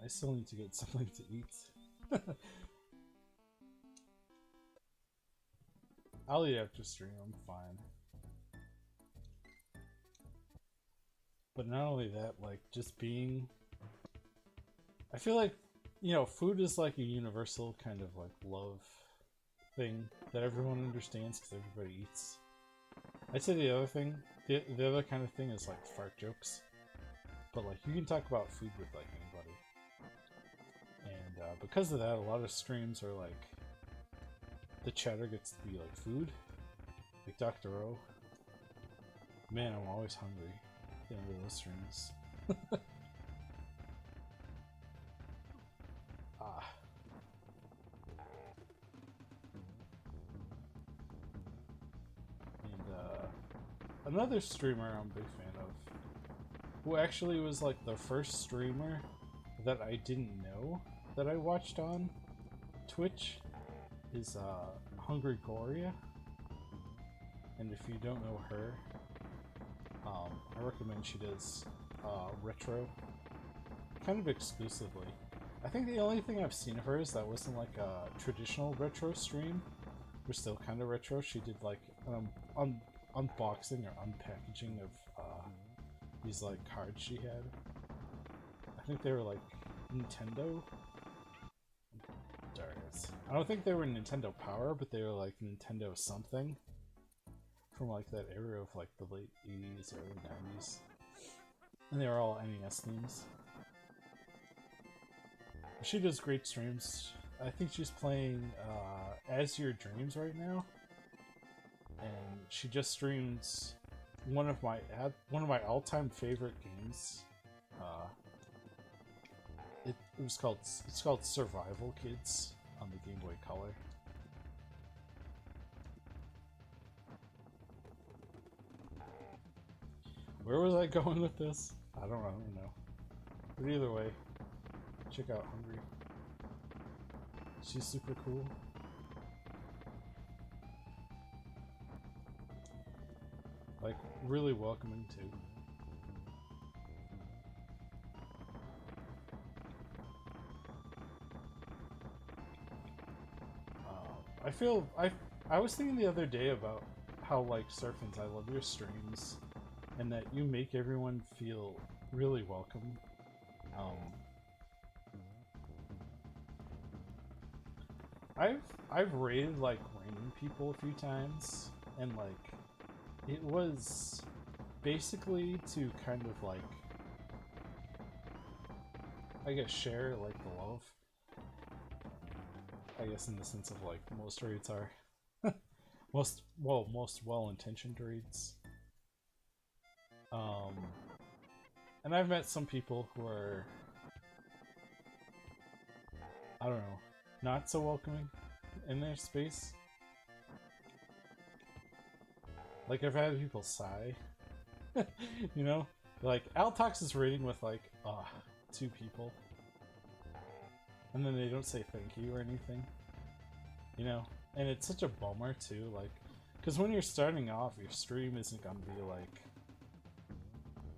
I still need to get something to eat. I'll eat after stream, I'm fine. But not only that, like, just being... I feel like, you know, food is like a universal kind of like love thing that everyone understands because everybody eats. I'd say the other thing, the other kind of thing is like fart jokes. But like, you can talk about food with like anybody. And because of that, a lot of streams are like, the chatter gets to be like food. Like Dr. O. Man, I'm always hungry at the end of those streams. And another streamer I'm a big fan of, who actually was like the first streamer that I didn't know that I watched on Twitch, is Hungry Gloria. And if you don't know her, I recommend she does retro kind of exclusively. I think the only thing I've seen of hers that wasn't like a traditional retro stream, was still kind of retro. She did like unboxing or unpackaging of these like cards she had. I think they were like Nintendo. Darn it. I don't think they were Nintendo Power, but they were like Nintendo something from like that era of like the late 80s, early 90s. And they were all NES themes. She does great streams. I think she's playing As Your Dreams right now. And she just streams one of my all-time favorite games. It's called Survival Kids on the Game Boy Color. Where was I going with this? I don't know. But either way, check out Hungry. She's super cool. Like, really welcoming too. I was thinking the other day about how, like, Surfins, I love your streams. and that you make everyone feel really welcome. I've raided like random people a few times, and like it was basically to kind of like, I guess, share like the love. I guess in the sense of like most raids are most well-intentioned raids. And I've met some people who are, I don't know, not so welcoming in their space. Like I've had people sigh, you know, like Altox is raiding with like 2 people, and then they don't say thank you or anything, you know. And it's such a bummer too, like, because when you're starting off, your stream isn't gonna be like,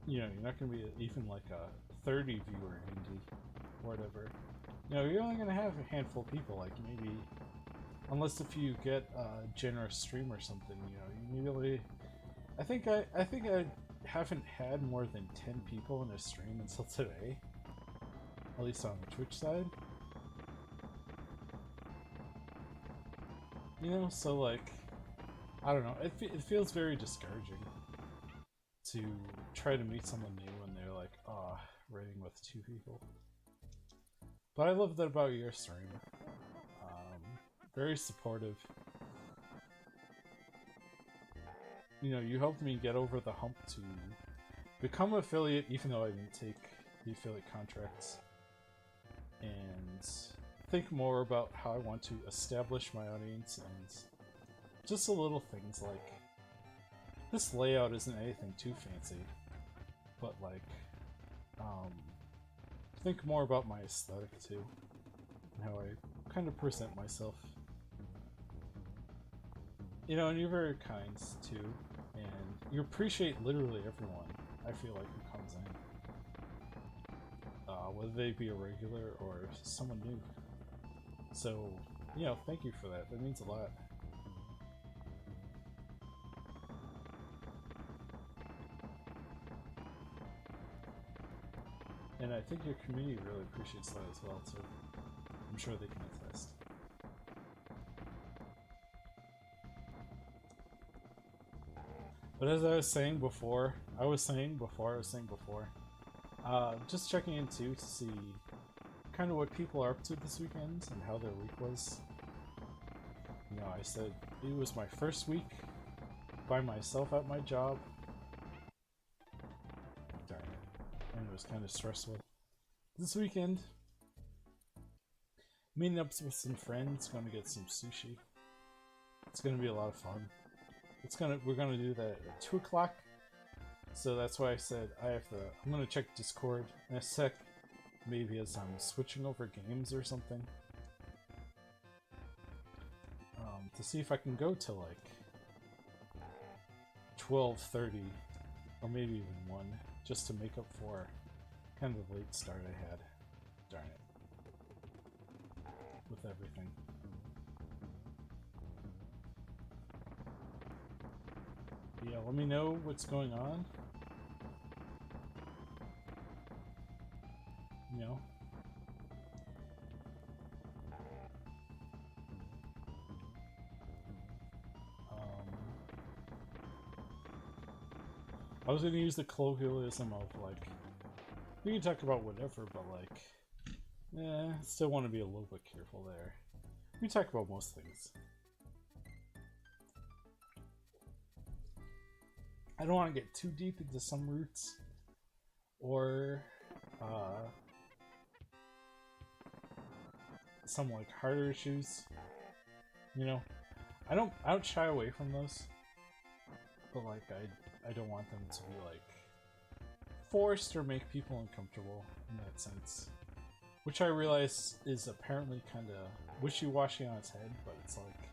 you know, you're not gonna be even like a 30 viewer indie or whatever. You know, you're only gonna have a handful of people, like maybe, unless if you get a generous stream or something, you know, you really. I think I haven't had more than 10 people in a stream until today, at least on the Twitch side. You know, so like, I don't know, it feels very discouraging to try to meet someone new and they're like, raiding with 2 people. But I love that about your stream. Very supportive. You know, you helped me get over the hump to become an affiliate, even though I didn't take the affiliate contracts, and think more about how I want to establish my audience, and just the little things like, this layout isn't anything too fancy, but like, think more about my aesthetic too, and how I kind of present myself. You know, and you're very kind too, and you appreciate literally everyone, I feel like, who comes in. Whether they be a regular or someone new. So, you know, thank you for that. That means a lot. And I think your community really appreciates that as well, too. I'm sure they can attest. But as I was saying before, just checking in too to see kind of what people are up to this weekend and how their week was. You know, I said it was my first week by myself at my job. Darn it. And it was kind of stressful. This weekend, meeting up with some friends, going to get some sushi. It's going to be a lot of fun. We're gonna do that at 2 o'clock. So that's why I said I'm gonna check Discord in a sec, maybe as I'm switching over games or something, to see if I can go to like 12:30 or maybe even 1, just to make up for kind of the late start I had. Darn it. With everything. Yeah, let me know what's going on. You know. I was gonna use the colloquialism of like, we can talk about whatever, but like, still want to be a little bit careful there. We talk about most things. I don't want to get too deep into some roots or some like harder issues. You know, I don't shy away from those, but like I don't want them to be like forced or make people uncomfortable in that sense, which I realize is apparently kind of wishy-washy on its head. But it's like,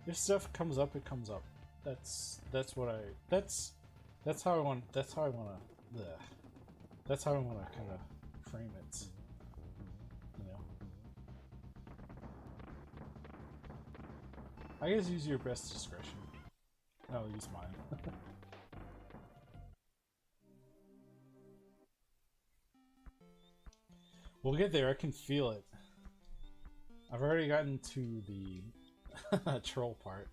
if stuff comes up, it comes up. That's how I want to that's how I want to kind of frame it, you know. I guess use your best discretion. I'll use mine. We'll get there, I can feel it. I've already gotten to the troll part.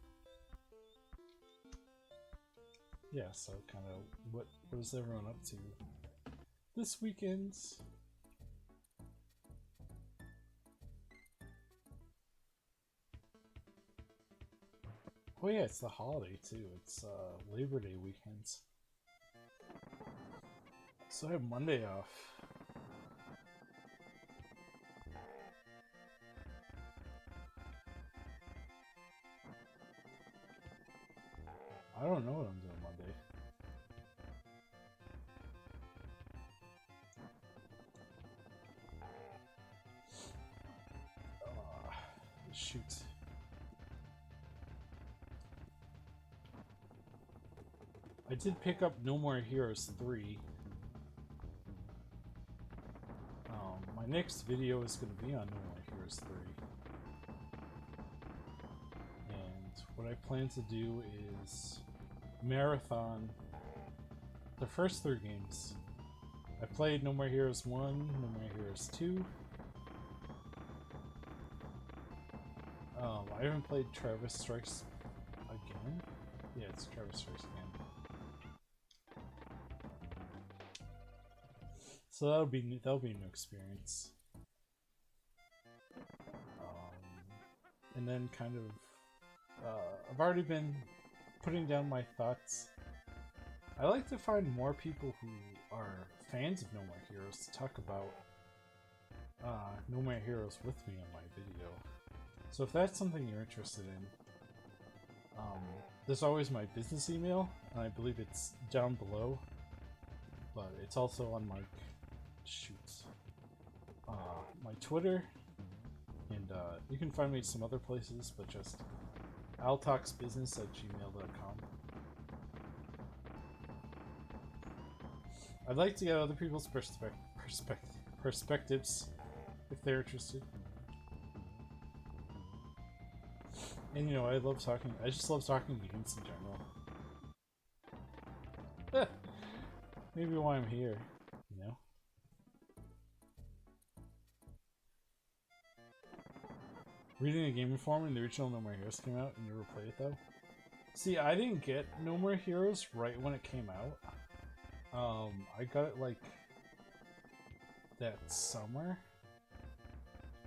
Yeah, so kind of what is everyone up to this weekend? Oh yeah, it's the holiday too. It's Labor Day weekend. So I have Monday off. I don't know what I'm doing Monday. Shoot. I did pick up No More Heroes 3. My next video is going to be on No More Heroes 3. And what I plan to do is marathon the first 3 games. I played No More Heroes 1, No More Heroes 2. I haven't played Travis Strikes Again. Yeah, it's Travis Strikes Again. So that'll be a new experience. And then kind of, I've already been putting down my thoughts. I like to find more people who are fans of No More Heroes to talk about No More Heroes with me on my video. So if that's something you're interested in, there's always my business email, and I believe it's down below, but it's also on my my Twitter, and you can find me some other places, but just altalksbusiness@gmail.com. I'd like to get other people's perspectives if they're interested. And you know, I just love talking games in general. Maybe why I'm here, you know? Reading the Game Informer and the original No More Heroes came out, and you never played it though? See, I didn't get No More Heroes right when it came out. I got it like that summer,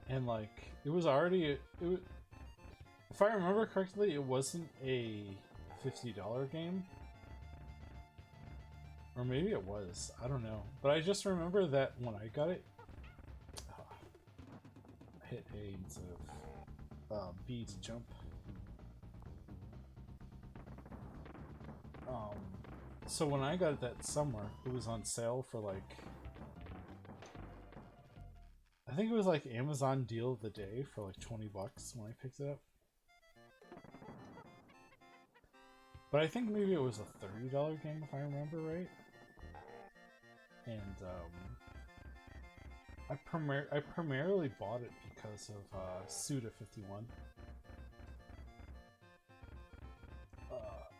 and like it was already if I remember correctly, it wasn't a $50 game, or maybe it was. I don't know, but I just remember that when I got it, I hit A instead of B to jump. So when I got it that summer, it was on sale for like, I think it was like Amazon deal of the day for like 20 bucks when I picked it up. But I think maybe it was a $30 game if I remember right. And I primarily bought it because of Suda51.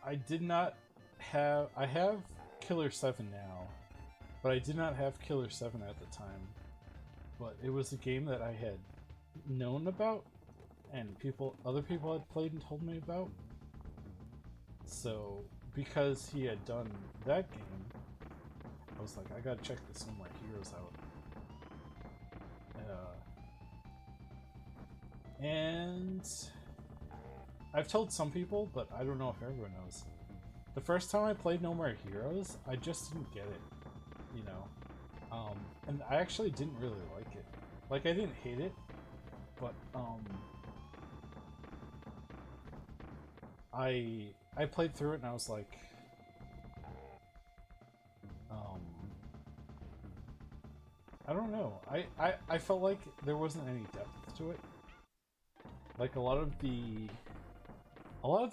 I did not have... I have Killer 7 now, but I did not have Killer 7 at the time. But it was a game that I had known about, and other people had played and told me about. So, because he had done that game, I was like, I gotta check this No More Heroes out. And I've told some people, but I don't know if everyone knows. The first time I played No More Heroes, I just didn't get it, you know. And I actually didn't really like it. Like, I didn't hate it, but I played through it and I was like, I don't know. I felt like there wasn't any depth to it. Like a lot of the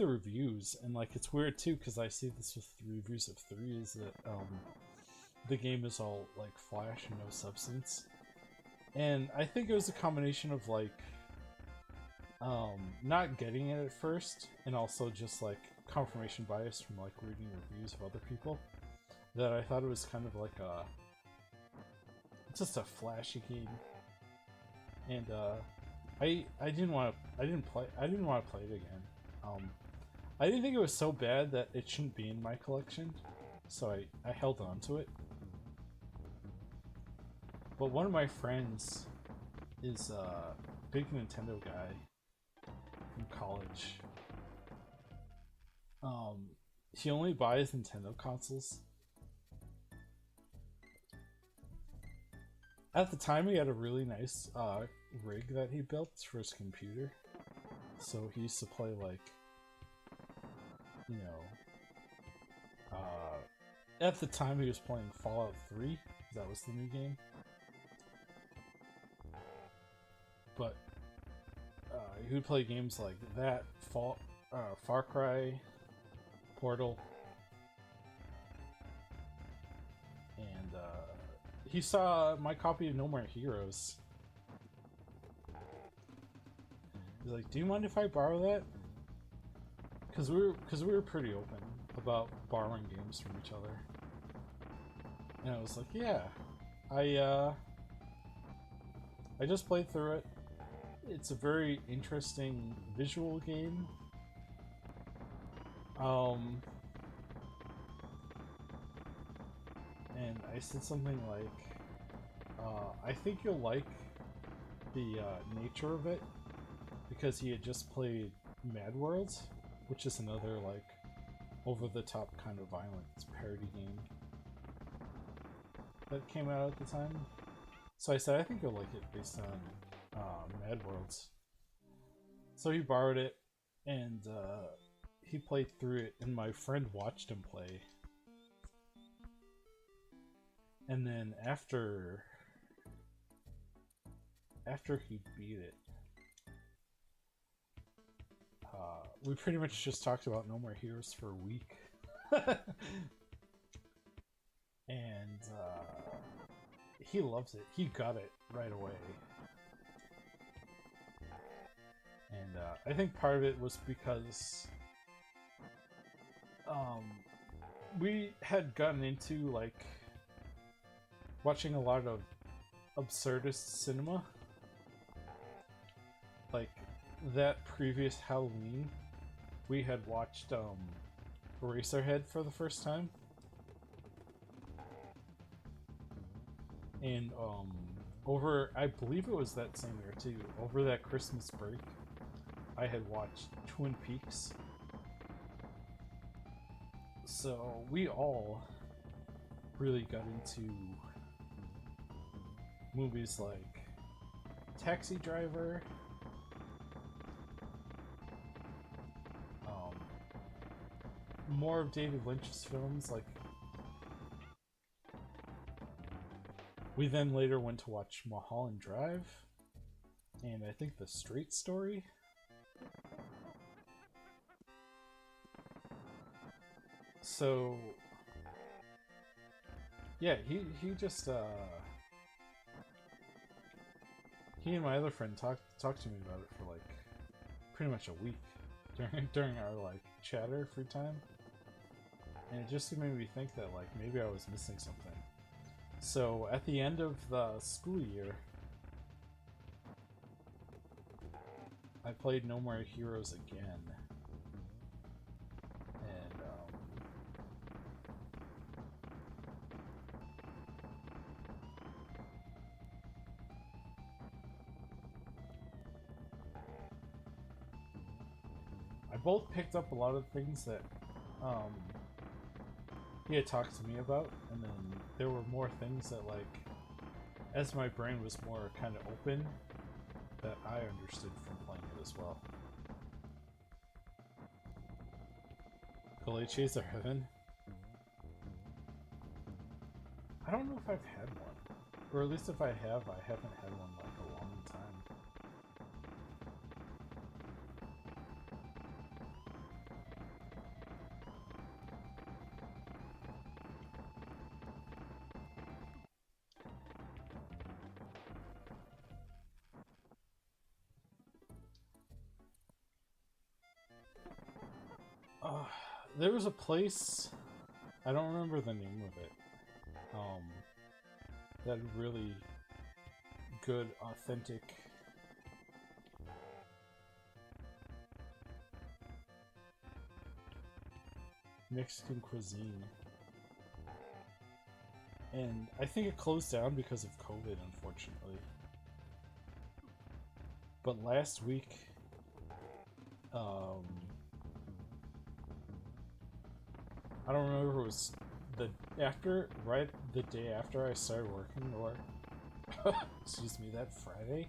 reviews, and like it's weird too because I see this with the reviews of 3, is that the game is all like flash and no substance. And I think it was a combination of like not getting it at first, and also just like confirmation bias from like reading reviews of other people, that I thought it was kind of like just a flashy game. and I didn't want to I didn't want to play it again. I didn't think it was so bad that it shouldn't be in my collection, so I held on to it. But one of my friends is a big Nintendo guy from college. He only buys Nintendo consoles. At the time, he had a really nice rig that he built for his computer. So he used to play, like, you know, at the time he was playing Fallout 3. That was the new game. But he would play games like that, Far Cry, Portal, and he saw my copy of No More Heroes. He's like, "Do you mind if I borrow that?" Because we were pretty open about borrowing games from each other, and I was like, "Yeah, I just played through it. It's a very interesting visual game." And I said something like, I think you'll like the nature of it, because he had just played Mad World, which is another, like, over-the-top kind of violence parody game that came out at the time. So I said, I think you'll like it based on Mad Worlds. So he borrowed it, and he played through it, and my friend watched him play. And then after he beat it, we pretty much just talked about No More Heroes for a week. And he loves it. He got it right away. And I think part of it was because we had gotten into, like, watching a lot of absurdist cinema. Like, that previous Halloween, we had watched Eraserhead for the first time. And over, I believe it was that same year too, over that Christmas break, I had watched Twin Peaks. So we all really got into movies like Taxi Driver, more of David Lynch's films. Like, we then later went to watch Mulholland Drive, and I think The Straight Story. So yeah, he just he and my other friend talked to me about it for, like, pretty much a week during our, like, chatter free time, and it just made me think that, like, maybe I was missing something. So at the end of the school year, I played No More Heroes again, and I both picked up a lot of things that he had talked to me about, and then there were more things that, like, as my brain was more kind of open, that I understood from playing it as well. Coliches are heaven? I don't know if I've had one. Or at least if I have, I haven't had one, like, a long time. There was a place, I don't remember the name of it, that had really good, authentic Mexican cuisine. And I think it closed down because of COVID, unfortunately. But last week, I don't remember if it was right the day after I started working, or excuse me, that Friday.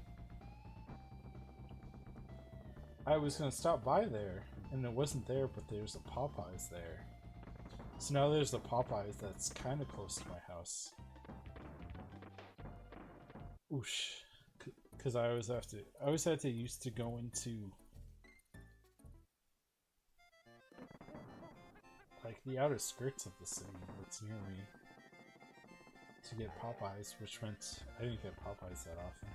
I was gonna stop by there, and it wasn't there, but there's a Popeyes there. So now there's a Popeyes that's kind of close to my house. Oosh, because I always had to used to go into like the outer skirts of the city that's near me to get Popeyes, which meant I didn't get Popeyes that often.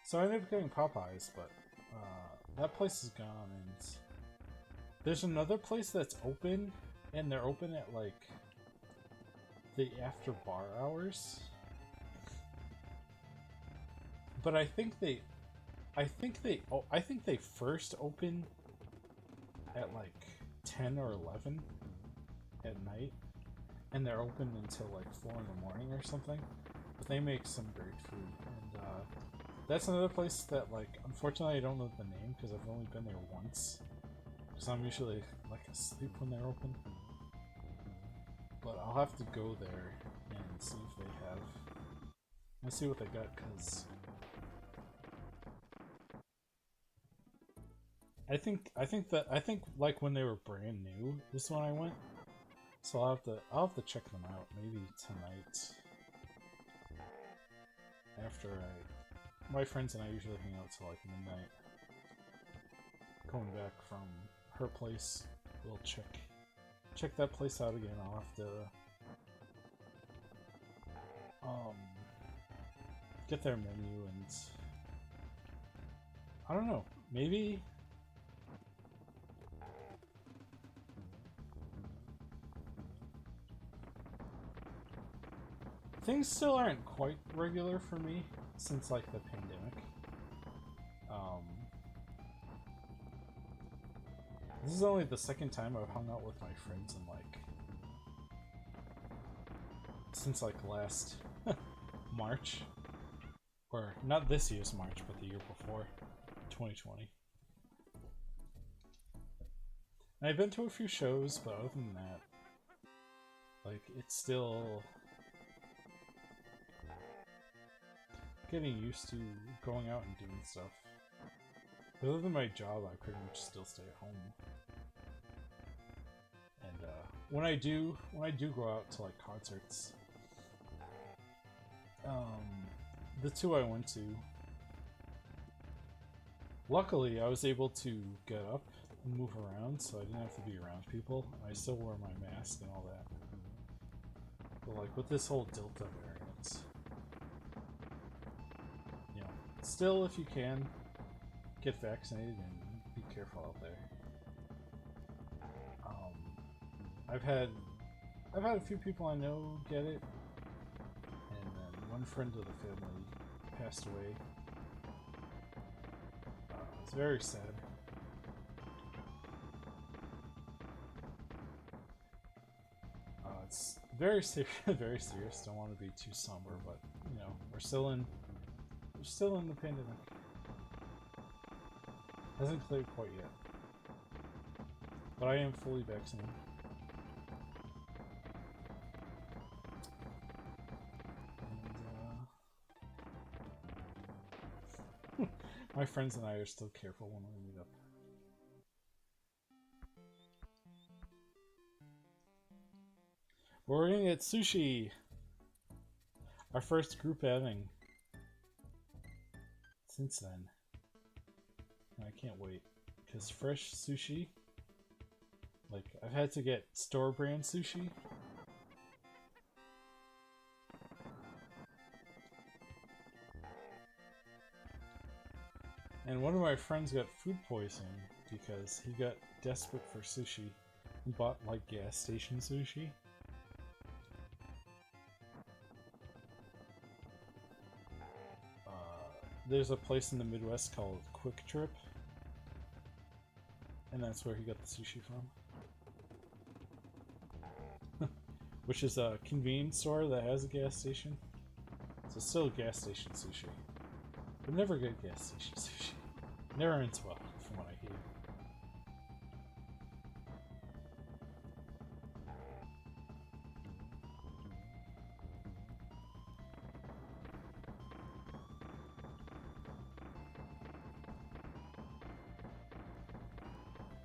So I ended up getting Popeyes, but that place is gone, and there's another place that's open, and they're open at like the after bar hours. But I think they first opened at like 10 or 11 at night, and they're open until like 4 in the morning or something. But they make some great food, and that's another place that, like, unfortunately I don't know the name because I've only been there once. Because I'm usually like asleep when they're open. But I'll have to go there and see if they have. Let's see what they got, because I think like when they were brand new is when I went. So I'll have to check them out maybe tonight. After my friends and I usually hang out till like midnight. Coming back from her place, we'll check that place out again. I'll have to get their menu, and I don't know, maybe things still aren't quite regular for me since like the pandemic. This is only the second time I've hung out with my friends in like since like last March, or not this year's March, but the year before, 2020. And I've been to a few shows, but other than that, like, it's still getting used to going out and doing stuff. Other than my job, I pretty much still stay at home. And when I do go out to like concerts, the two I went to, luckily I was able to get up and move around, so I didn't have to be around people. I still wore my mask and all that. But like with this whole Delta variant, you know, still, if you can, get vaccinated and be careful out there. I've had a few people I know get it, and then one friend of the family passed away. It's very sad. It's very serious. Very serious. Don't want to be too somber, but you know, we're still in the pandemic. Hasn't cleared quite yet, but I am fully vaccinated. And, my friends and I are still careful when we meet up. We're gonna get sushi! Our first group outing since then. I can't wait, because fresh sushi, like, I've had to get store brand sushi. And one of my friends got food poisoning because he got desperate for sushi and bought like gas station sushi. There's a place in the Midwest called Quick Trip, and that's where he got the sushi from. which is a convenience store that has a gas station. So still gas station sushi, but never good gas station sushi. Never ends well, from what I hear.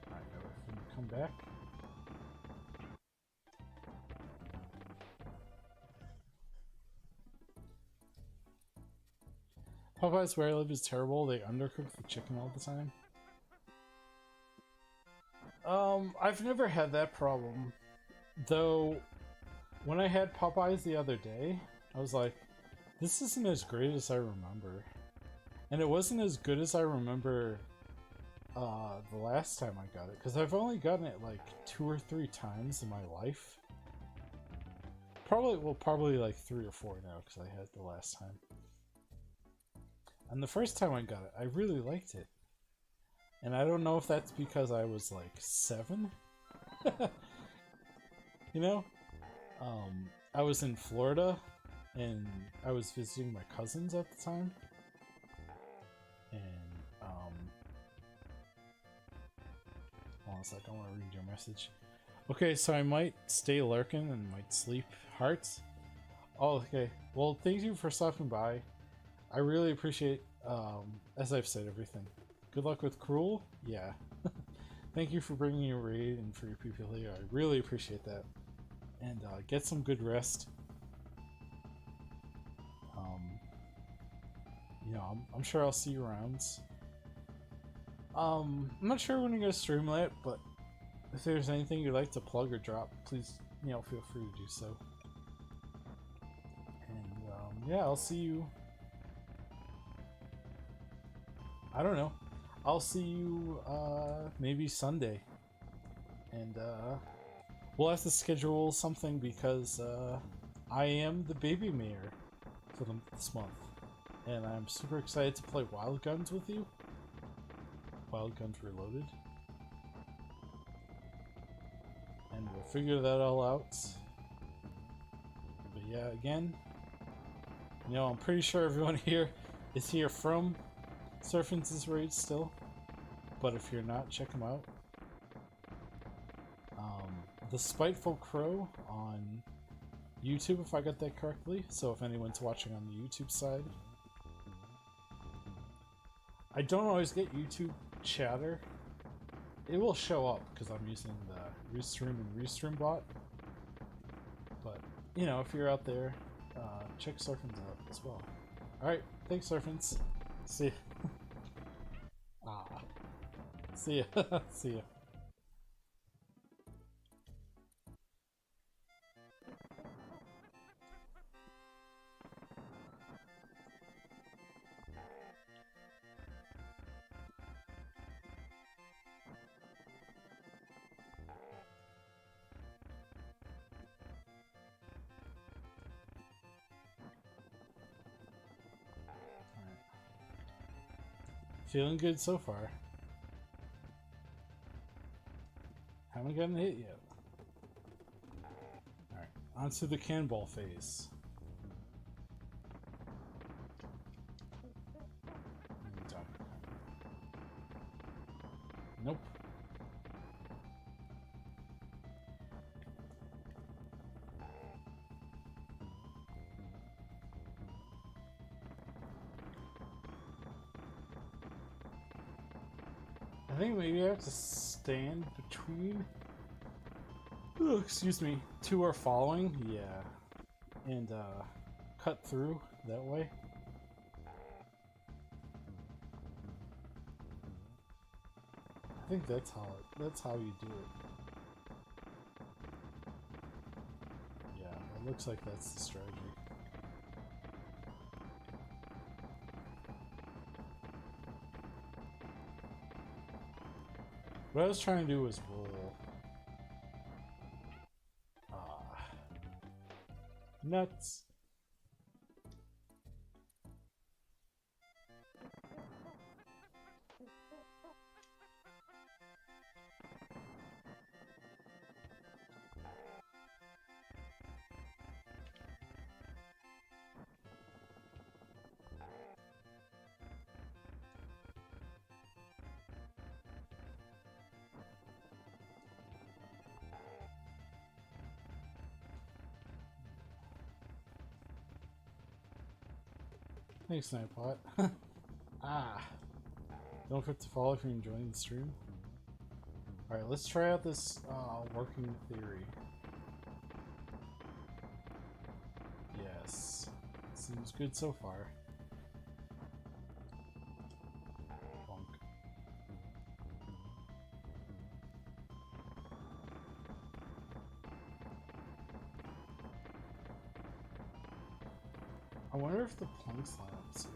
Alright, now come back. Popeyes where I live is terrible. They undercook the chicken all the time. I've never had that problem. Though, when I had Popeyes the other day, I was like, this isn't as great as I remember. And it wasn't as good as I remember the last time I got it. Because I've only gotten it like 2 or 3 times in my life. Probably like 3 or 4 now because I had it the last time. And the first time I got it, I really liked it. And I don't know if that's because I was like 7. You know? I was in Florida and I was visiting my cousins at the time. And, hold on a sec, I want to read your message. Okay, so I might stay lurking and might sleep. Hearts? Oh, okay. Well, thank you for stopping by. I really appreciate, as I've said, everything. Good luck with Cruel? Yeah. Thank you for bringing your raid and for your people here. I really appreciate that. And get some good rest. You know, I'm sure I'll see you around. I'm not sure when you're gonna stream that, but if there's anything you'd like to plug or drop, please, you know, feel free to do so. And yeah, I'll see you. I don't know. I'll see you maybe Sunday. And we'll have to schedule something because I am the baby mayor for this month. And I'm super excited to play Wild Guns with you. Wild Guns Reloaded. And we'll figure that all out. But yeah, again, you know, I'm pretty sure everyone here is here from Surfin's raid still. But if you're not, check them out. The Spiteful Crow on YouTube, if I got that correctly. So if anyone's watching on the YouTube side. I don't always get YouTube chatter. It will show up because I'm using the Restream and Restream bot. But, you know, if you're out there, check Surfins out as well. Alright, thanks Surfins. See ya. See ya. See ya. Feeling good so far. Haven't gotten hit yet. Alright, on to the cannonball phase. Nope. I think maybe I have to stand between, excuse me, 2 are following, yeah, and cut through that way. I think that's how you do it. Yeah, it looks like that's the strategy. What I was trying to do was roll. Nuts. Thanks, Nightbot. Ah. Don't forget to follow if you're enjoying the stream. Alright, let's try out this working theory. Yes. Seems good so far. Bonk. I wonder if the planks line up too.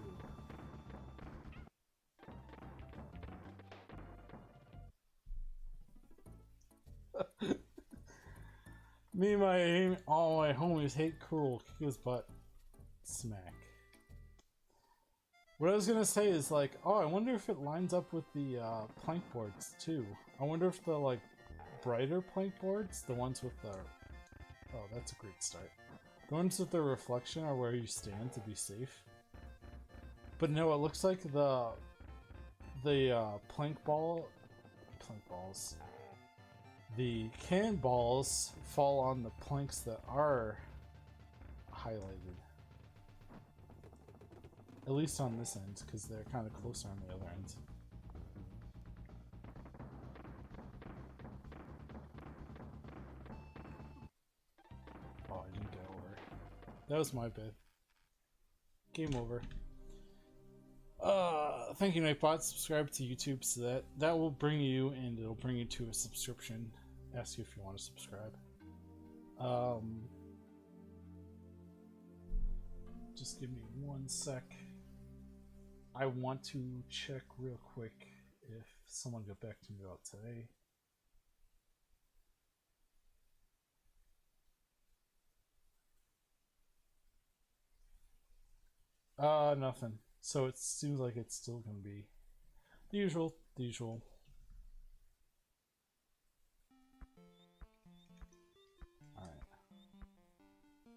Me and all my homies hate Cruel. Kick his butt. Smack. What I was gonna say is like, oh, I wonder if it lines up with the plank boards too. I wonder if the like brighter plank boards, the ones with the, oh, that's a great start. The ones with the reflection are where you stand to be safe. But no, it looks like the plank balls, the cannonballs fall on the planks that are highlighted. At least on this end, because they're kind of closer on the other end. Oh, I didn't get over. That was my bad. Game over. Thank you, Nightbot. Subscribe to YouTube so that will bring you, and it'll bring you to a subscription. Ask you if you want to subscribe. Just give me 1 sec. I want to check real quick if someone got back to me about today. Nothing. So it seems like it's still gonna be the usual. Alright.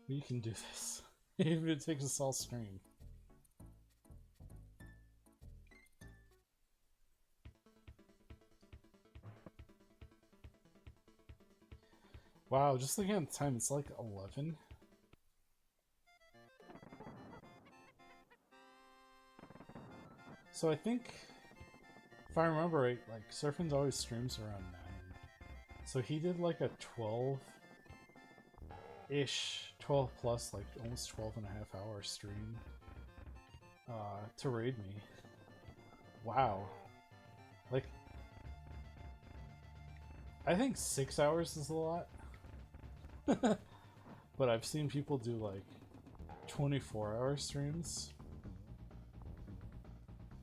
We can do this. Even if it takes us all stream. Wow, just looking at the time, it's like 11. So I think, if I remember right, like, Surfin's always streams around 9. So he did like a 12-ish, 12 plus, like almost 12.5 hour stream to raid me. Wow. Like, I think 6 hours is a lot. But I've seen people do like 24-hour streams.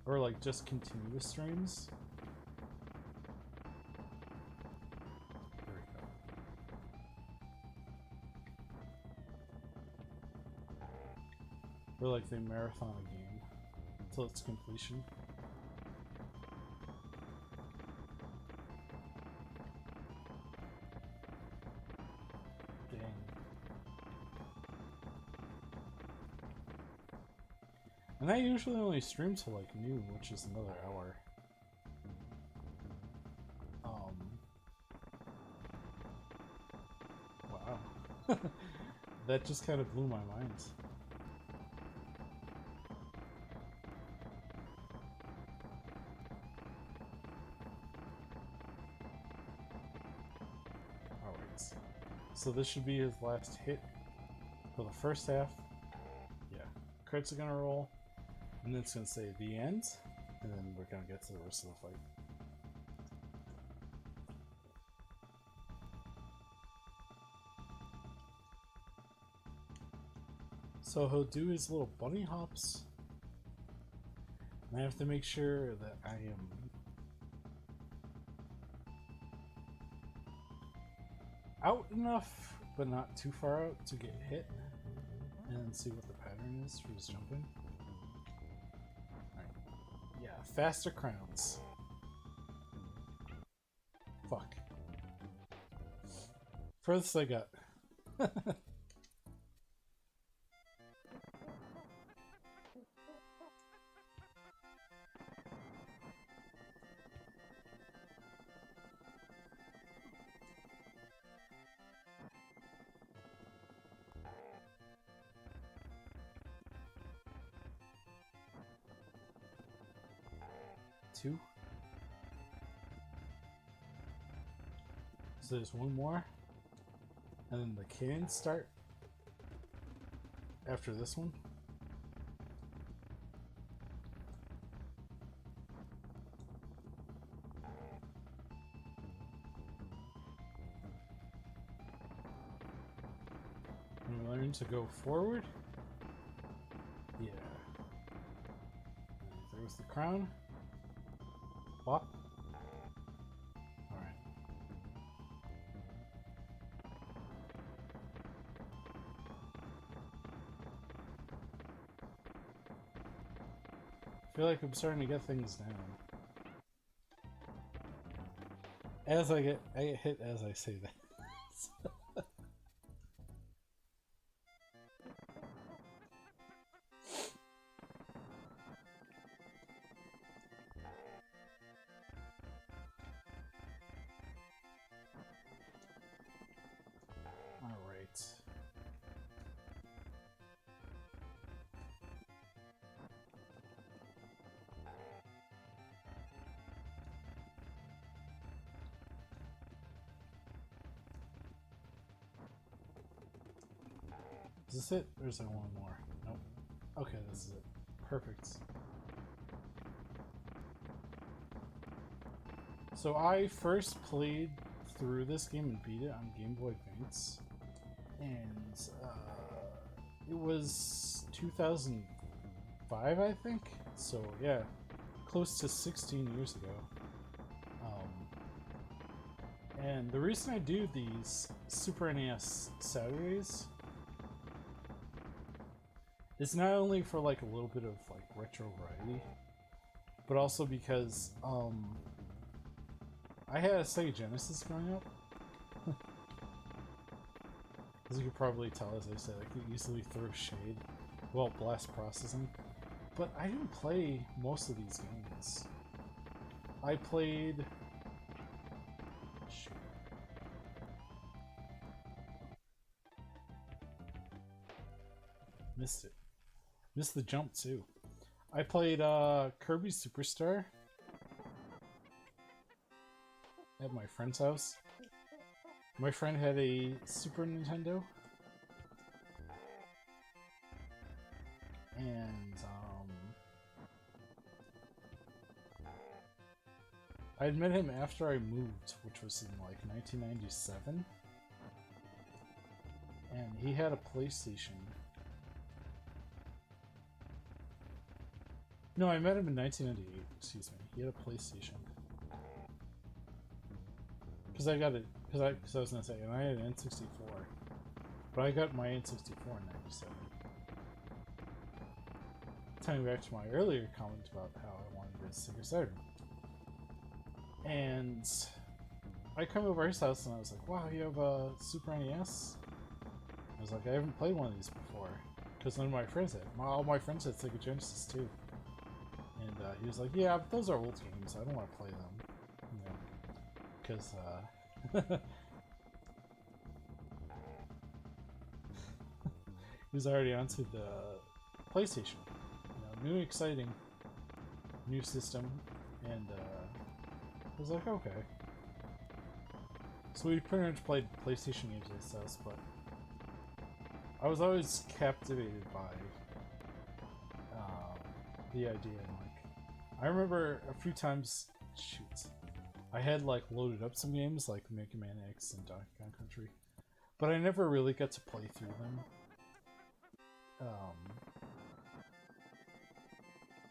Or like just continuous streams. There we go. Or like they marathon a game until its completion. And I usually only stream till like noon, which is another hour. Wow. That just kind of blew my mind. Alright. So this should be his last hit for the first half. Yeah. Crits are gonna roll. And then it's going to say the end, and then we're going to get to the rest of the fight. So he'll do his little bunny hops. And I have to make sure that I am out enough, but not too far out to get hit. And then see what the pattern is for his jumping. Yeah, faster crowns. Fuck. Furthest I got. 2. So there's one more. And then the cannons start after this one. And we learn to go forward. Yeah. There's the crown. Bop. Alright. I feel like I'm starting to get things down. I get hit as I say that. Alright. Is this it? Or is there one more? Nope. Okay, this is it. Perfect. So I first played through this game and beat it on Game Boy Advance. And it was 2005, I think? So yeah, close to 16 years ago. And the reason I do these Super NES Saturdays it's not only for like a little bit of like retro variety, but also because I had a Sega Genesis growing up. As you could probably tell, as I said, I could easily throw shade, well, blast processing, but I didn't play most of these games. I played. Shoot. Missed it. Missed the jump too. I played Kirby Superstar at my friend's house. My friend had a Super Nintendo, and I had met him after I moved, which was in like 1997, and he had a PlayStation. No, I met him in 1998, excuse me. He had a PlayStation. Because I got it, because I was going to say, and I had an N64. But I got my N64 in 97. Coming back to my earlier comment about how I wanted a Sega Saturn. And I come over his house and I was like, wow, you have a Super NES? I was like, I haven't played one of these before. Because none of my friends had. All my friends had Sega Genesis too. And he was like, yeah, but those are old games. I don't want to play them. You know, because, he was already onto the PlayStation. You know, new, exciting, new system. And, I was like, okay. So we pretty much played PlayStation games at his house, but I was always captivated by the idea. I remember a few times, shoot, I had like loaded up some games like Mega Man X and Donkey Kong Country, but I never really got to play through them.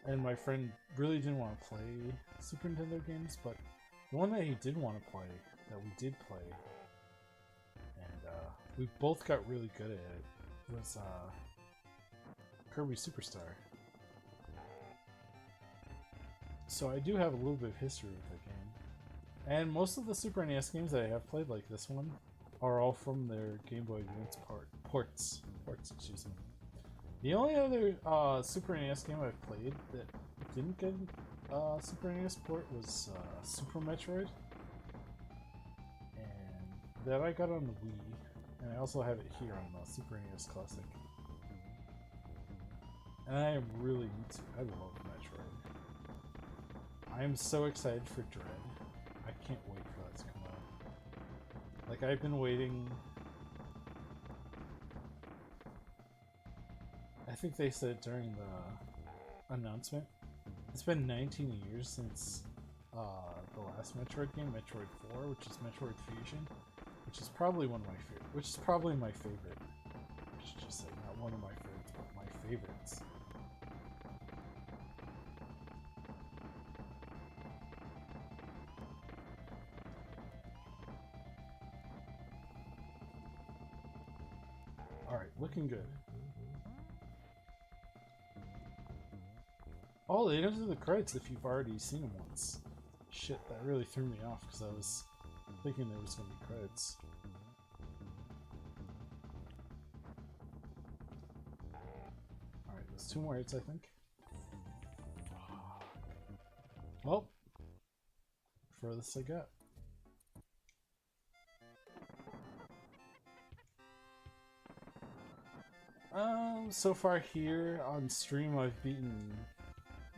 And my friend really didn't want to play Super Nintendo games, but the one that he did want to play, that we did play, and we both got really good at it, was Kirby Superstar. So I do have a little bit of history with that game. And most of the Super NES games that I have played, like this one, are all from their Game Boy Advance ports, excuse me. The only other Super NES game I've played that didn't get a Super NES port was Super Metroid. And that I got on the Wii. And I also have it here on the Super NES Classic. And I am really into it. I love Metroid. I'm so excited for Dread. I can't wait for that to come out. Like, I've been waiting. I think they said during the announcement, it's been 19 years since the last Metroid game, Metroid 4, which is Metroid Fusion, which is probably one of my favorite. Which is probably my favorite. I should just say not one of my favorites, but my favorites. All right, looking good. Oh, they don't do the credits if you've already seen them once. Shit, that really threw me off because I was thinking there was going to be credits. Alright, there's 2 more hits, I think. Well, furthest I got. So far here on stream I've beaten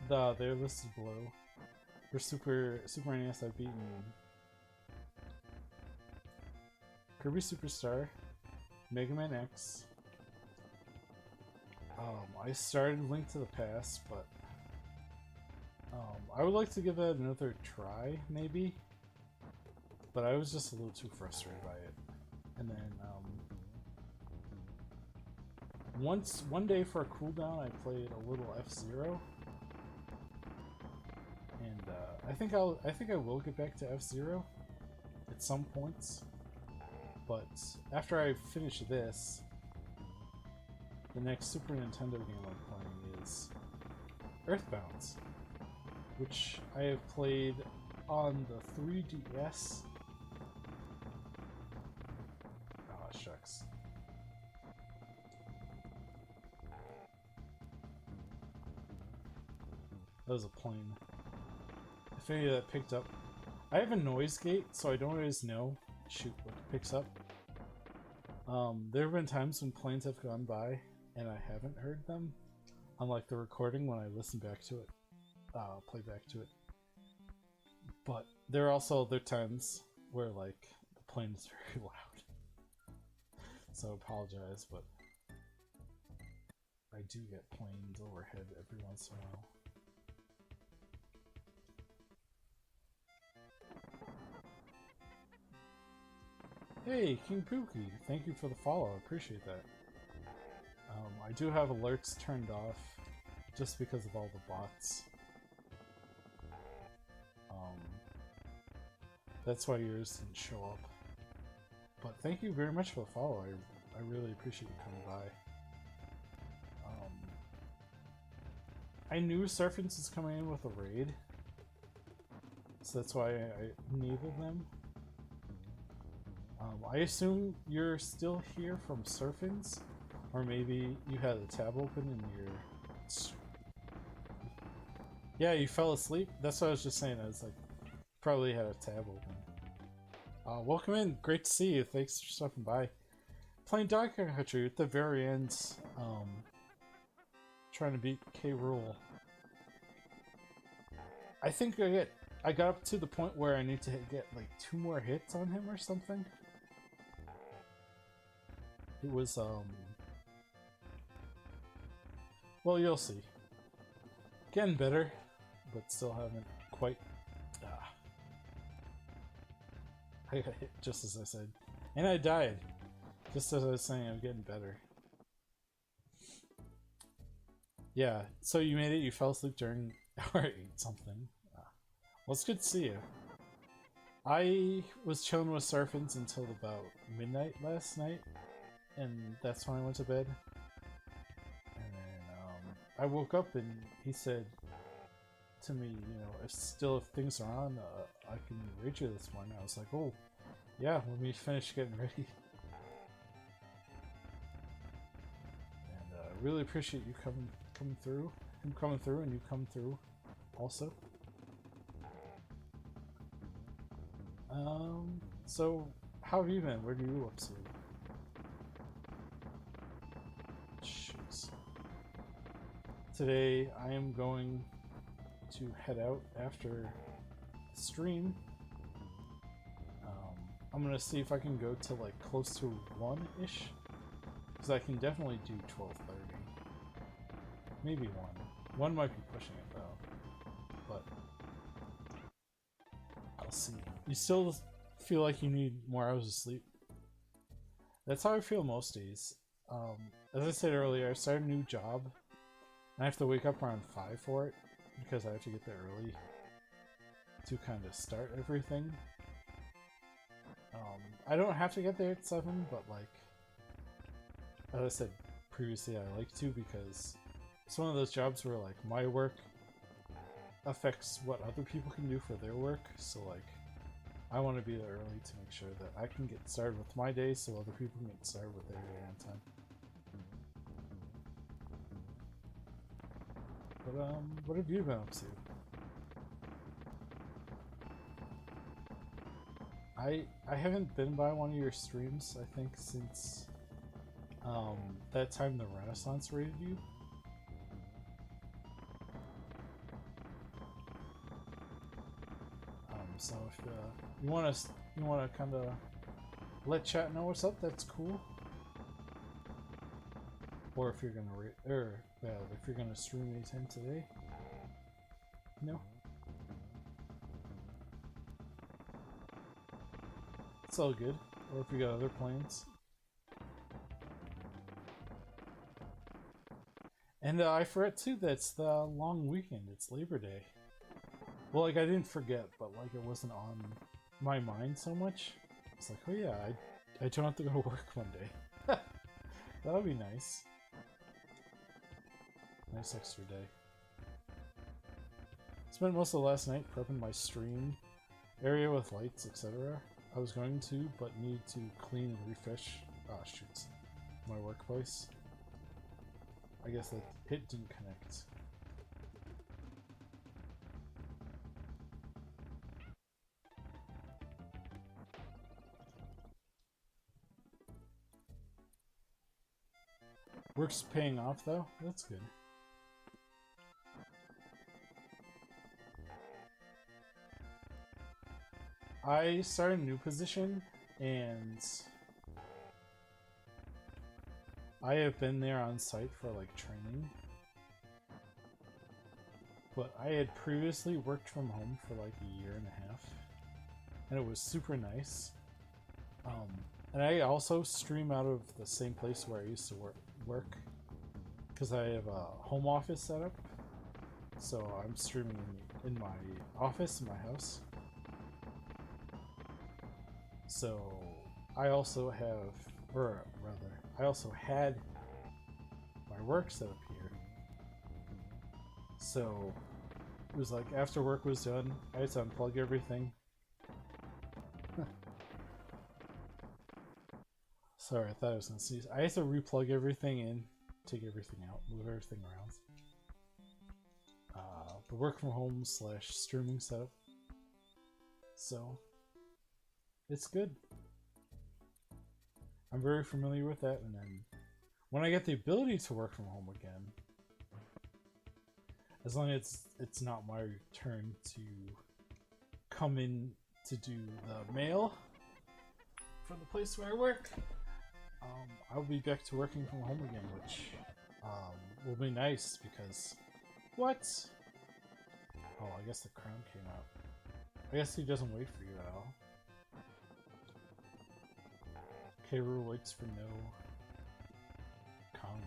they're listed below. For Super NES I've beaten Kirby Superstar, Mega Man X. I started Link to the Past, but I would like to give that another try, maybe. But I was just a little too frustrated by it. And then one day for a cooldown, I played a little F-Zero. And I think I will get back to F-Zero at some points. But after I finish this, the next Super Nintendo game I'm playing is Earthbound, which I have played on the 3DS. Oh, shucks. That was a plane. If any of that picked up. I have a noise gate, so I don't always know what picks up. There have been times when planes have gone by and I haven't heard them. Unlike the recording when I listen back to it. Play back to it. But there are also other times where like the plane is very loud. So I apologize, but I do get planes overhead every once in a while. Hey, King Pookie, thank you for the follow, I appreciate that. I do have alerts turned off just because of all the bots. That's why yours didn't show up. But thank you very much for the follow, I really appreciate you coming by. I knew Surfins is coming in with a raid, so that's why I enabled them. I assume you're still here from Surfins, or maybe you had a tab open in your... Yeah, you fell asleep? That's what I was just saying, I was like, probably had a tab open. Welcome in, great to see you, thanks for stopping by. Playing Donkey Kong Country at the very end, trying to beat K. Rool. I think I got up to the point where I need to get like 2 more hits on him or something. It was, well, you'll see. Getting better, but still haven't quite... I got hit just as I said. And I died. Just as I was saying, I'm getting better. Yeah, so you made it, you fell asleep during or ate something. Well, it's good to see you. I was chilling with Surfins until about midnight last night, and that's when I went to bed. And then I woke up and he said to me, you know, if things are on, I can raid you this morning. I was like, oh, yeah, let me finish getting ready. And I really appreciate you coming through, him coming through, and you come through also. So how have you been? What are you up to? Jeez. Today I am going to head out after the stream. I'm gonna see if I can go to like close to 1-ish, because I can definitely do 12:30. Maybe 1. 1 might be pushing it though, but I'll see. You still feel like you need more hours of sleep? That's how I feel most days. As I said earlier, I started a new job, and I have to wake up around 5 for it, because I have to get there early to kind of start everything. I don't have to get there at 7, but like, as I said previously, I like to, because it's one of those jobs where like my work affects what other people can do for their work, so like I want to be there early to make sure that I can get started with my day so other people can get started with their day on time. But what have you been up to? I haven't been by one of your streams, I think, since that time the Renaissance raided you. So if you want to kind of let chat know what's up, that's cool. Or if you're gonna if you're gonna stream anytime today. No. It's all good. Or if you got other plans. And I forgot too, that's the long weekend. It's Labor Day. Well, like, I didn't forget, but like it wasn't on my mind so much. It's like, oh yeah, I don't have to go to work one day. That would be nice. Nice extra day. Spent most of the last night prepping my stream area with lights, etc. I was going to, but need to clean and refresh. Ah, shoots. My workplace. I guess that it didn't connect. Work's paying off though. That's good. I started a new position, and I have been there on site for like training, but I had previously worked from home for like a year and a half, and it was super nice. And I also stream out of the same place where I used to work, because I have a home office set up, so I'm streaming in my office in my house. So I also have, or rather, I also had my work set up here. So it was like after work was done, I had to unplug everything. Sorry, I thought I was gonna sneeze. I had to replug everything in, take everything out, move everything around. The work from home / streaming setup. So it's good. I'm very familiar with that, and then when I get the ability to work from home again, as long as it's not my turn to come in to do the mail for the place where I work, I'll be back to working from home again, which will be nice because what? Oh, I guess the crown came out. I guess he doesn't wait for you at all. K-Rool waits for no Kong.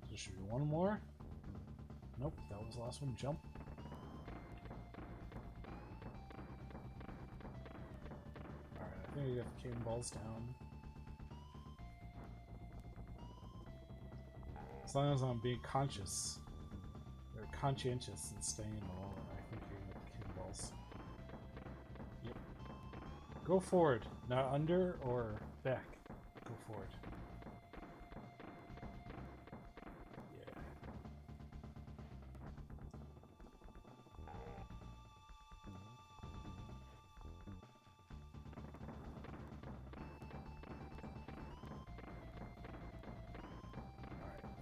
So should be one more? Nope, that was the last one. Jump. Alright, I think we got the cannonballs down. As long as I'm being conscious, or conscientious and staying in the lane, I think you're gonna get the cannonballs. Yep. Go forward, not under or back. Go forward. Yeah.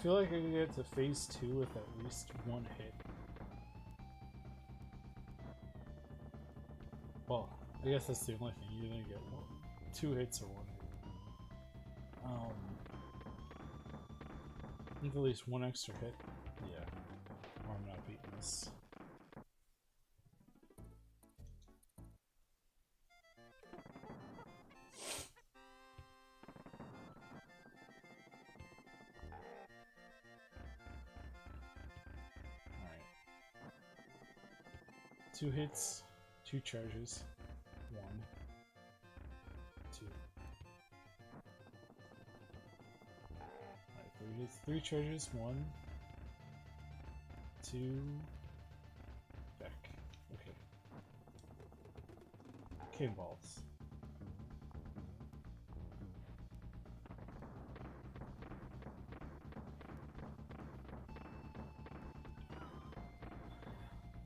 feel like I can get to phase 2 with at least one hit. Well, I guess that's the only thing. You're gonna get 2 hits or 1 hit. I think at least 1 extra hit. Yeah. Or I'm not beating this. Alright. 2 hits, 2 charges. 1, 2. Alright, 3 hits, 3 charges. 1, 2. Back. Okay. Cannonballs.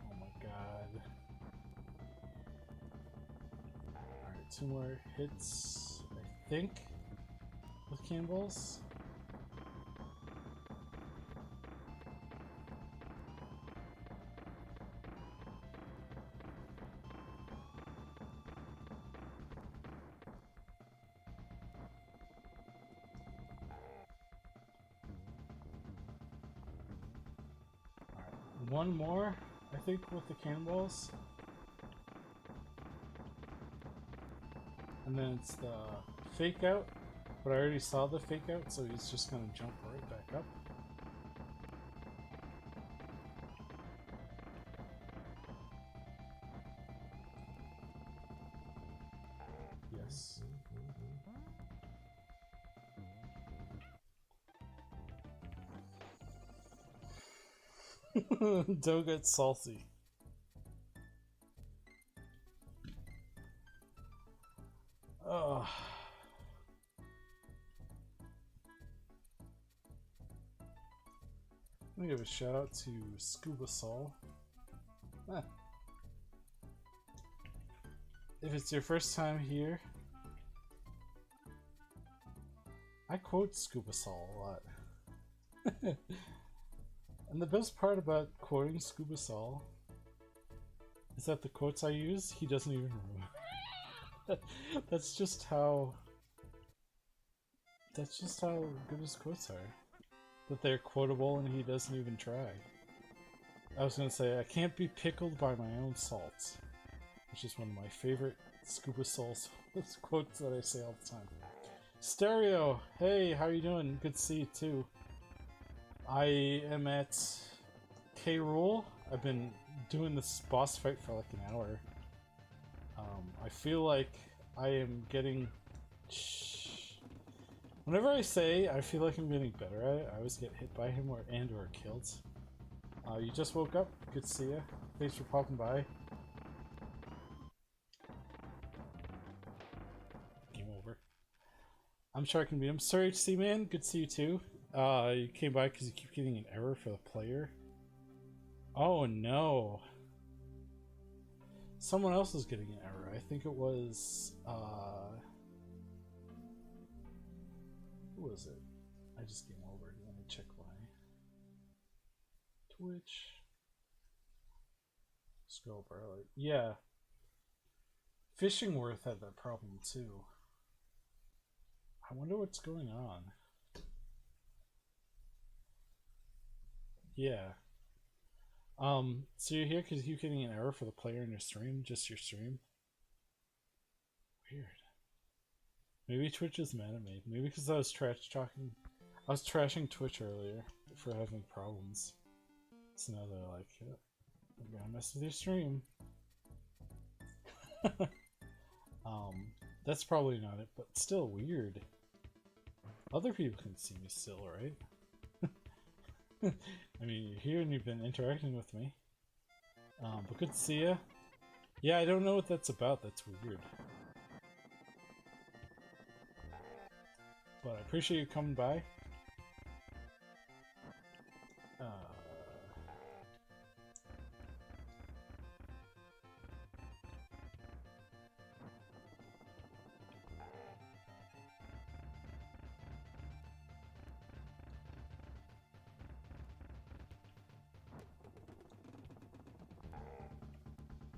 Oh my god. Alright, 2 more hits, I think, with cannonballs. One more, I think, with the cannonballs. And then it's the fake out, but I already saw the fake out, so he's just gonna jump right back up. Yes. Don't get salty. Oh. I'm gonna give a shout out to Scuba Sol. If it's your first time here, I quote Scuba Sol a lot. And the best part about quoting Scuba Sol is that the quotes I use, he doesn't even remember. That's just how good his quotes are. That they're quotable and he doesn't even try. I was gonna say, I can't be pickled by my own salt, which is one of my favorite Scuba Sol's quotes that I say all the time. Stereo, hey, how you doing? Good to see you too. I am at K. Rool. I've been doing this boss fight for like an hour. I feel like I am getting... Whenever I say I feel like I'm getting better at it, I always get hit by him or killed. You just woke up? Good to see you. Thanks for popping by. Game over. I'm sure I can beat him. Sorry, HC man. Good to see you too. You came by because you keep getting an error for the player. Oh no. Someone else is getting an error. I think it was, who was it? I just came over. Let me check my Twitch. Scroll bar. Yeah. Fishingworth had that problem too. I wonder what's going on. Yeah. So you're here because you're getting an error for the player in your stream? Just your stream? Weird. Maybe Twitch is mad at me. Maybe because I was trashing Twitch earlier for having problems. So now they're like, yeah, I'm gonna mess with your stream. That's probably not it, but still weird. Other people can see me still, right? I mean, you're here and you've been interacting with me. But good to see ya. Yeah, I don't know what that's about. That's weird. But I appreciate you coming by.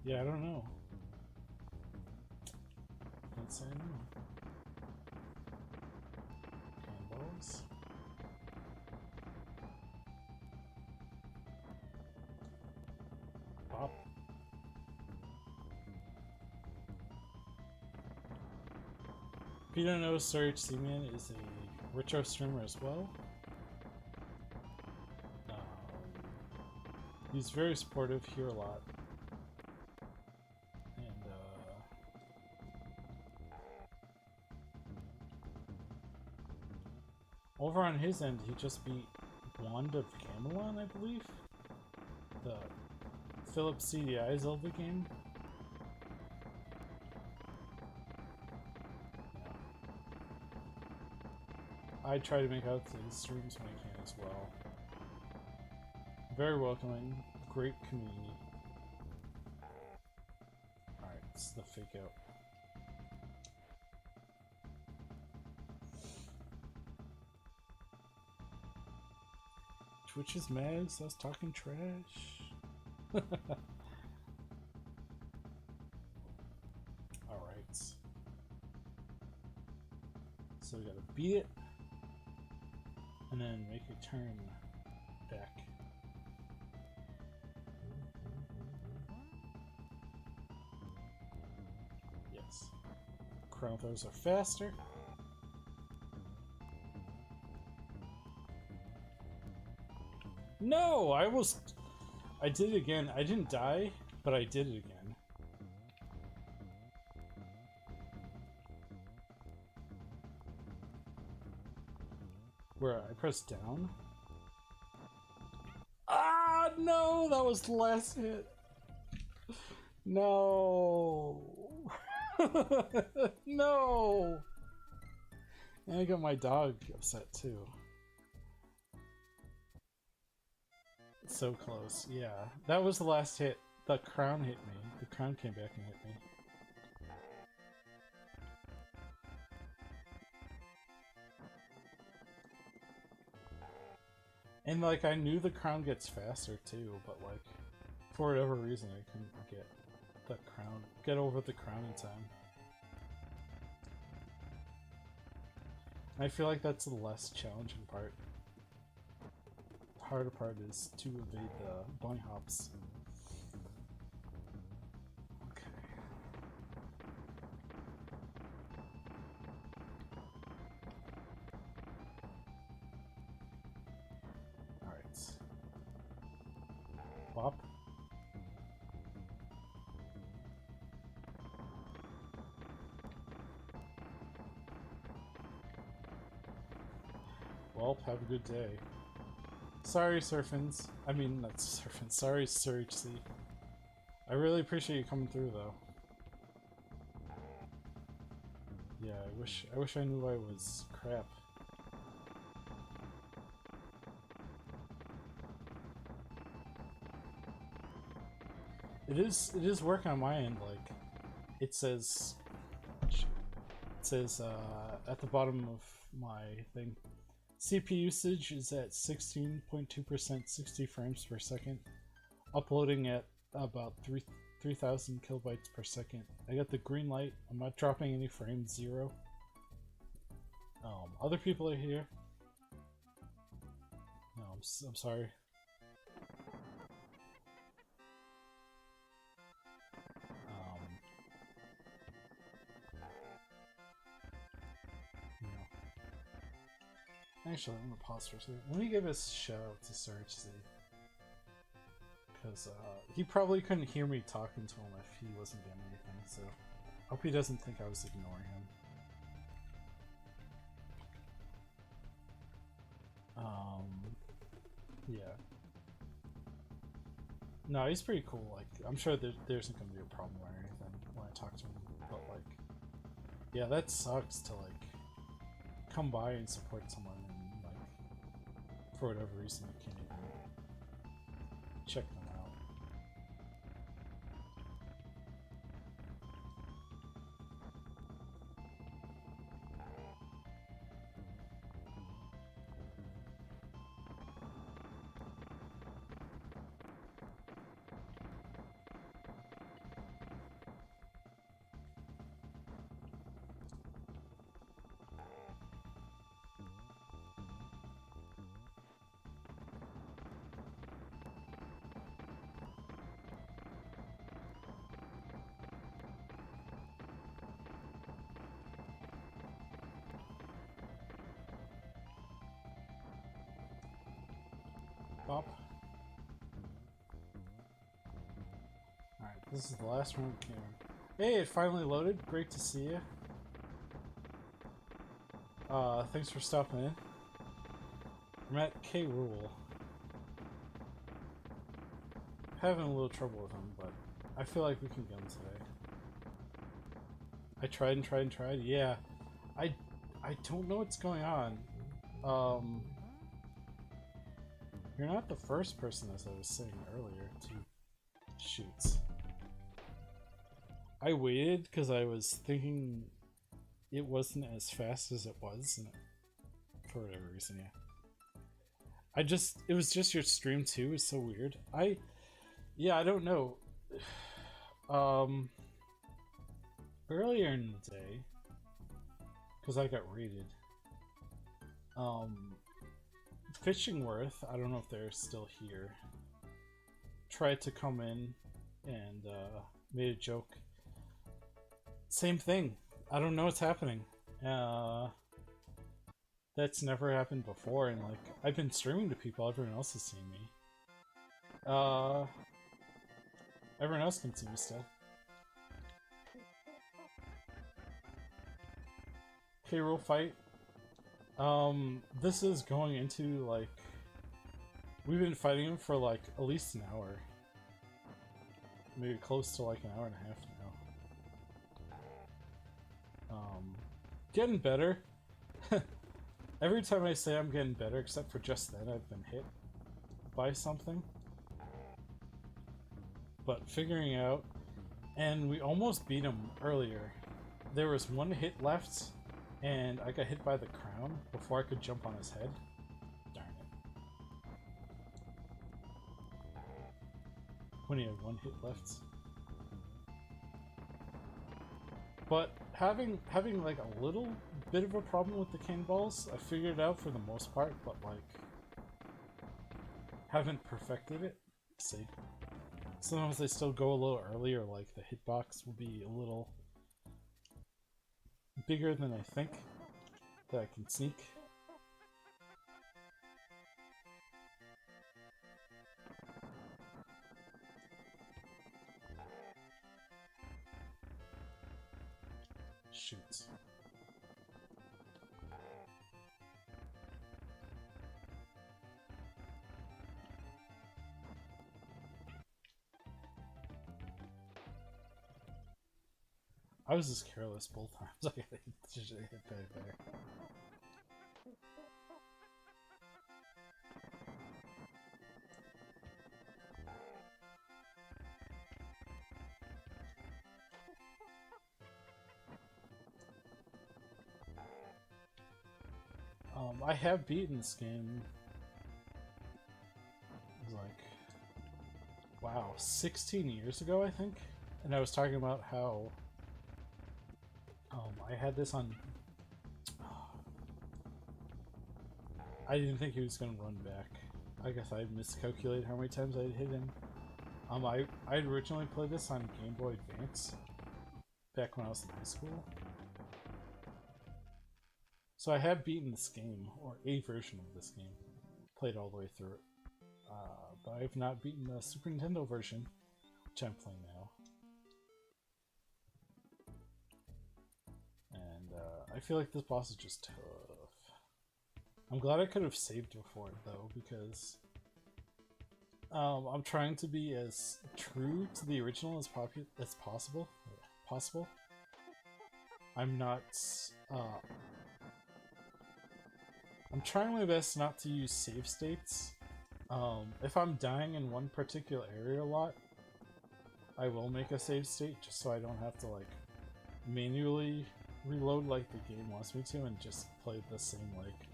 Yeah, I don't know. Can't say no. Cannonballs. Pop. If you don't know, Surge C-Man is a retro streamer as well. He's very supportive here a lot. And, over on his end, he just beat Wand of Camelon, I believe? The Philips CDI Zelda game. Yeah. I try to make out to his streams when I can as well. Very welcoming, great community. Alright, it's the fake out. Twitch is mad, so I was talking trash. Alright. So we gotta beat it, and then make a turn back. Yes. Crown throws are faster. No! I did it again. I didn't die, but I did it again. Where I pressed down. Ah, no! That was the last hit. No! No! And I got my dog upset too. So close, yeah. That was the last hit. The crown hit me. The crown came back and hit me. And like, I knew the crown gets faster too, but like, for whatever reason I couldn't get over the crown in time. I feel like that's the less challenging part. The harder part is to evade the bunny hops. Okay. Alright. Bop. Well, have a good day. Sorry, Surfins. I mean, not Surfins. Sorry, Surge C. I really appreciate you coming through, though. Yeah, I wish I knew I was crap. It is working on my end. Like, it says at the bottom of my thing. CPU usage is at 16.2%, 60 frames per second. Uploading at about 3,000 kilobytes per second. I got the green light. I'm not dropping any frames, 0. Other people are here. No, I'm sorry. Actually, I'm gonna pause for a second. Let me give a shout out to Surge C. Because he probably couldn't hear me talking to him if he wasn't getting anything, so I hope he doesn't think I was ignoring him. Yeah. No, he's pretty cool. Like, I'm sure there isn't gonna be a problem or anything when I talk to him, but like, yeah, that sucks to like come by and support someone and like for whatever reason you can't even check them out. pop. Alright, this is the last one we came in. Hey, it finally loaded. Great to see you. Thanks for stopping in. I'm at K. Rule. Having a little trouble with him, but I feel like we can get him today. I tried and tried and tried. Yeah, I don't know what's going on. You're not the first person, as I was saying earlier, to shoot. I waited because I was thinking it wasn't as fast as it was, and for whatever reason, yeah. It was just your stream too. It's so weird. Yeah, I don't know. Earlier in the day, because I got raided, Fishingworth, I don't know if they're still here, tried to come in and made a joke. Same thing. I don't know what's happening. That's never happened before, and like I've been streaming to people, everyone else has seen me. Everyone else can see me still. Payroll fight. This is going into like we've been fighting him for like at least an hour, maybe close to like an hour and a half now. Getting better. Every time I say I'm getting better, except for just then, I've been hit by something. But figuring out, and we almost beat him earlier. There was one hit left, and I got hit by the crown before I could jump on his head. Darn it. When he had one hit left. But having like a little bit of a problem with the cannonballs, I figured it out for the most part, but like haven't perfected it. Let's see. Sometimes they still go a little earlier, like the hitbox will be a little bigger than I think that I can sneak. Shoots. I was just careless both times. I got hit there. I have beaten this game. It was like, wow, 16 years ago, I think. And I was talking about how I had this on. I didn't think he was gonna run back. I guess I miscalculated how many times I'd hit him. I originally played this on Game Boy Advance back when I was in high school. So I have beaten this game, or a version of this game. Played all the way through it. But I have not beaten the Super Nintendo version, which I'm playing now. And I feel like this boss is just tough. I'm glad I could have saved before it, though, because I'm trying to be as true to the original as possible. I'm not... I'm trying my best not to use save states. If I'm dying in one particular area a lot, I will make a save state just so I don't have to like manually reload like the game wants me to and just play the same like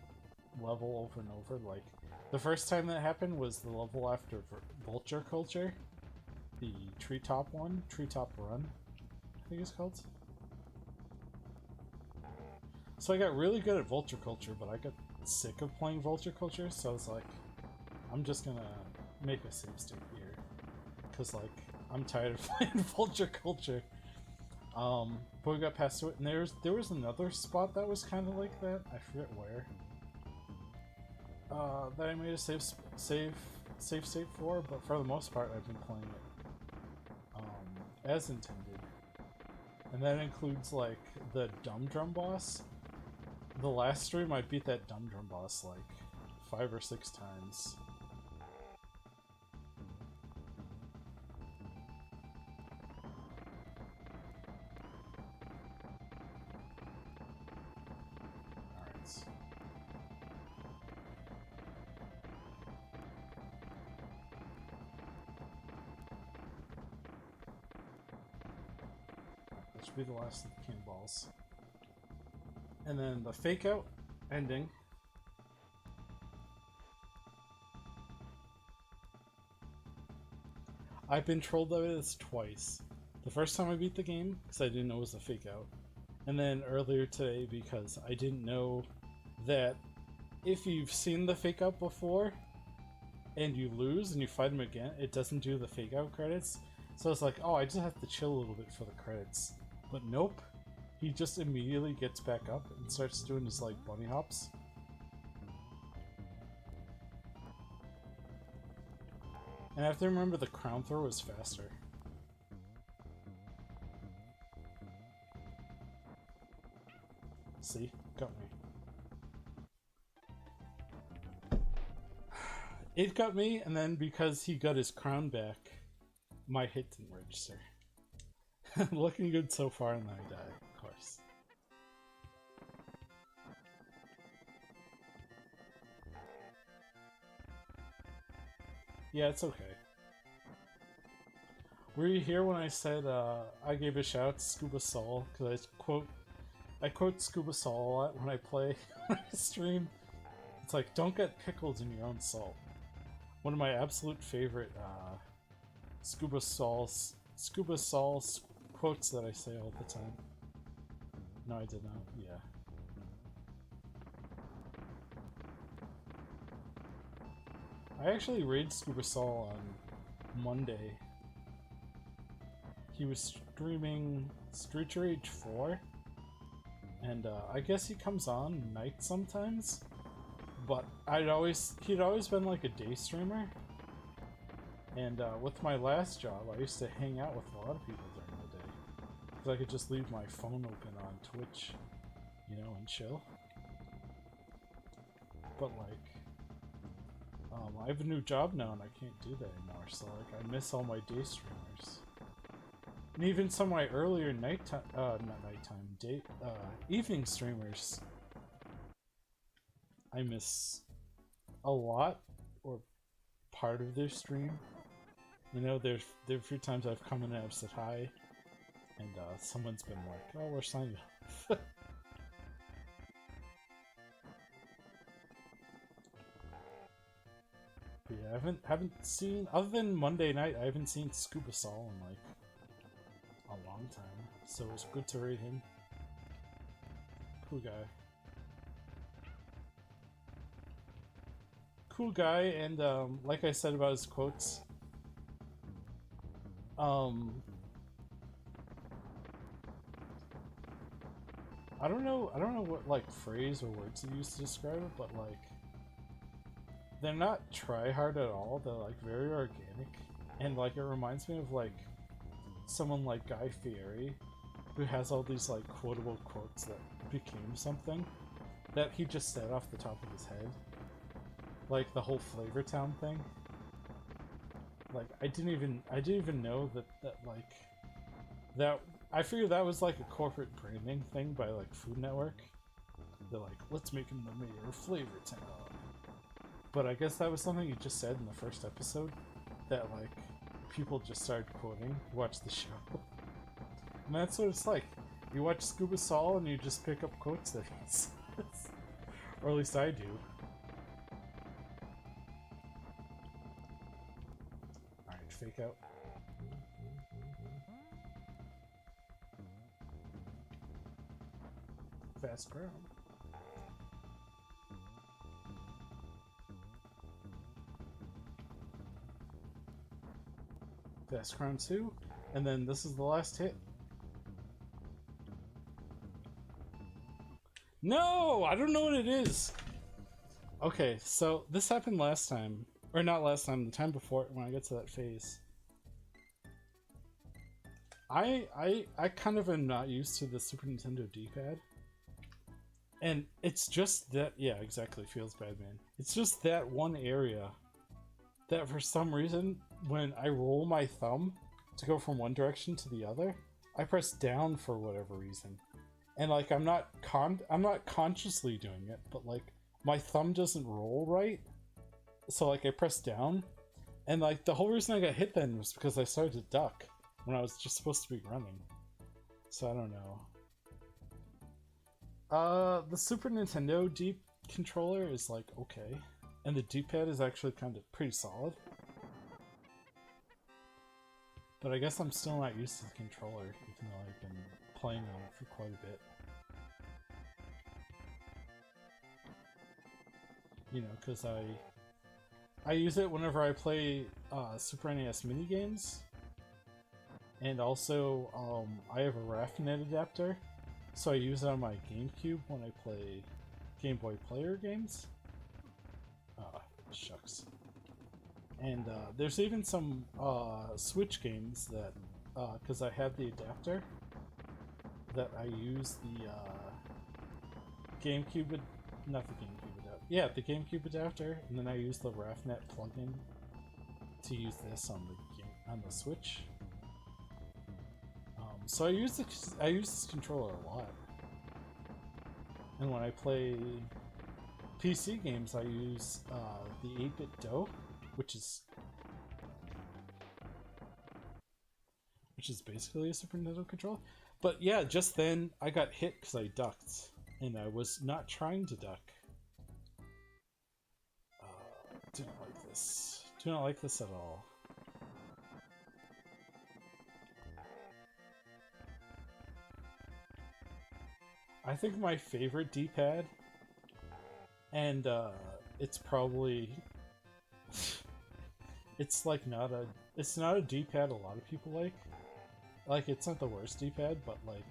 level over and over. Like the first time that happened was the level after Vulture Culture, the treetop one, Treetop Run, I think it's called. So I got really good at Vulture Culture, but I got sick of playing Vulture Culture, so I was like, I'm just gonna make a save state here, because like I'm tired of playing Vulture Culture. But we got past it, and there was another spot that was kind of like that. I forget where. That I made a save save state for, but for the most part I've been playing it as intended. And that includes like the Dumb Drum boss. The last stream I beat that Dumb Drum boss like 5 or 6 times. Be the last of the cannonballs. And then the fake out ending. I've been trolled by this twice. The first time I beat the game, because I didn't know it was a fake out. And then earlier today, because I didn't know that if you've seen the fake out before, and you lose and you fight him again, it doesn't do the fake out credits. So it's like, oh, I just have to chill a little bit for the credits. But nope, he just immediately gets back up and starts doing his like bunny hops. And I have to remember the crown throw is faster. See? Got me. It got me, and then because he got his crown back, my hit didn't register. Looking good so far, and then I die, of course. Yeah, it's okay. Were you here when I said I gave a shout to Scuba Soul? Because I quote Scuba Soul a lot when I play when I stream. It's like, don't get pickled in your own salt. One of my absolute favorite Scuba Soul quotes that I say all the time. No, I did not. Yeah. I actually raided Scuba Soul on Monday. He was streaming Street Rage 4, and I guess he comes on night sometimes. But he'd always been like a day streamer. And with my last job, I used to hang out with a lot of people during the day. Because I could just leave my phone open on Twitch, you know, and chill. But like, I have a new job now and I can't do that anymore, so like I miss all my day streamers. And even some of my earlier evening streamers, I miss a lot, or part of their stream. You know, there are a few times I've come in and I've said hi, and someone's been like, oh, we're signing up. But yeah, I haven't seen, other than Monday night, I haven't seen Scuba Soul in like a long time, so it was good to raid him. Cool guy. Cool guy, and like I said about his quotes, I don't know what like phrase or words he used to describe it, but like they're not try hard at all. They're like very organic, and like it reminds me of like someone like Guy Fieri, who has all these like quotable quotes that became something that he just said off the top of his head. Like the whole Flavor Town thing. Like I didn't even know that I figured that was like a corporate branding thing by like Food Network. They're like, let's make him the mayor of Flavor Town. But I guess that was something he just said in the first episode that like people just started quoting. Watch the show. And that's what it's like. You watch Scuba Soul and you just pick up quotes that he says. Or at least I do. Alright, fake out. Fast ground. Fast crown 2, and then this is the last hit. No! I don't know what it is! Okay, so this happened last time. or not last time, the time before when I get to that phase. I kind of am not used to the Super Nintendo D-pad. And it's just that, yeah, exactly, feels bad, man. It's just that one area that for some reason, when I roll my thumb to go from one direction to the other, I press down for whatever reason. And like I'm not consciously doing it, but like my thumb doesn't roll right. So like I press down, and like the whole reason I got hit then was because I started to duck when I was just supposed to be running. So I don't know. The Super Nintendo D controller is like okay, and the D-pad is actually kind of pretty solid. But I guess I'm still not used to the controller, even though I've been playing on it for quite a bit. You know, because I use it whenever I play Super NES mini games, and also I have a RAFnet adapter, so I use it on my GameCube when I play Game Boy Player games. Shucks. And there's even some Switch games that, because I have the adapter, that I use the GameCube, not the GameCube adapter, yeah, the GameCube adapter, and then I use the RAFnet plugin to use this on the Switch. So I use this controller a lot, and when I play PC games, I use the 8-bit DOE, which is basically a Super Nintendo controller. But yeah, just then I got hit because I ducked, and I was not trying to duck. Do not like this. Do not like this at all. I think my favorite D-pad, and it's probably it's like not a D-pad a lot of people like. Like, it's not the worst D-pad, but like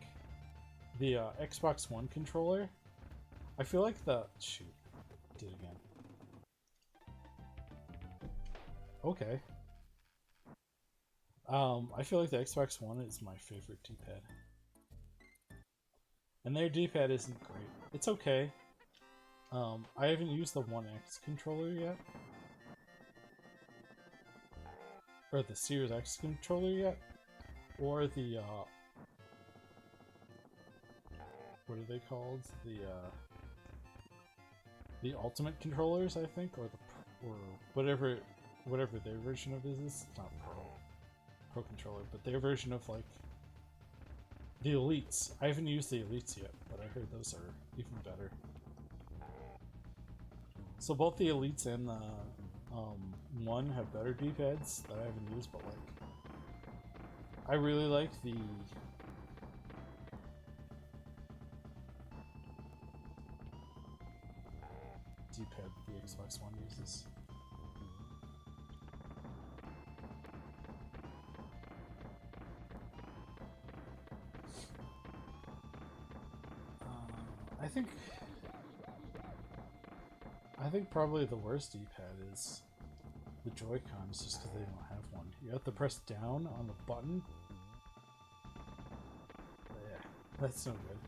the Xbox One controller, I feel like shoot, did it again. Okay. I feel like the Xbox One is my favorite D-pad. And their D-pad isn't great. It's okay. I haven't used the One X controller yet. Or the Series X controller yet. Or the, what are they called? The Ultimate controllers, I think, or whatever their version of it is. It's not Pro controller, but their version of like the Elites. I haven't used the Elites yet, but I heard those are even better. So both the Elites and the One have better D-pads that I haven't used, but like I really like the D-pad the Xbox One uses. I think probably the worst D-pad is the Joy-Cons, just because they don't have one. You have to press down on the button. Yeah, that's no good.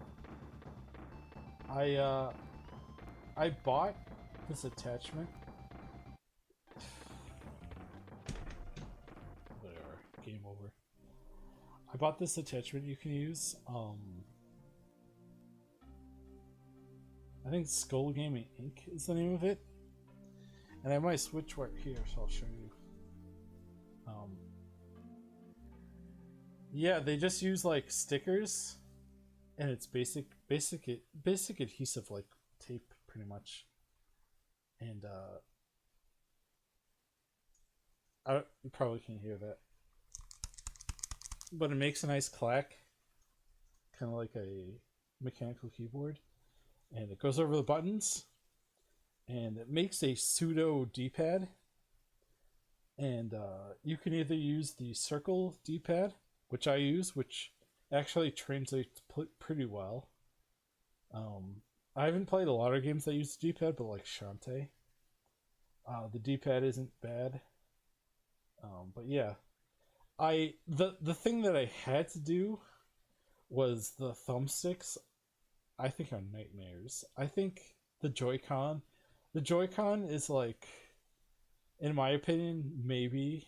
I bought this attachment. Whatever, game over. I bought this attachment you can use. I think Skull Gaming Inc. is the name of it. And I have my Switch right here, so I'll show you. Yeah, they just use like stickers, and it's basic adhesive, like tape, pretty much. And you probably can't hear that, but it makes a nice clack, kind of like a mechanical keyboard. And it goes over the buttons, and it makes a pseudo D-pad. And you can either use the circle D-pad, which I use, which actually translates pretty well. I haven't played a lot of games that use D-pad, but like Shantae. The D-pad isn't bad. But yeah, the thing that I had to do was the thumbsticks. I think are nightmares. I think the Joy-Con, the Joy-Con is like, in my opinion, maybe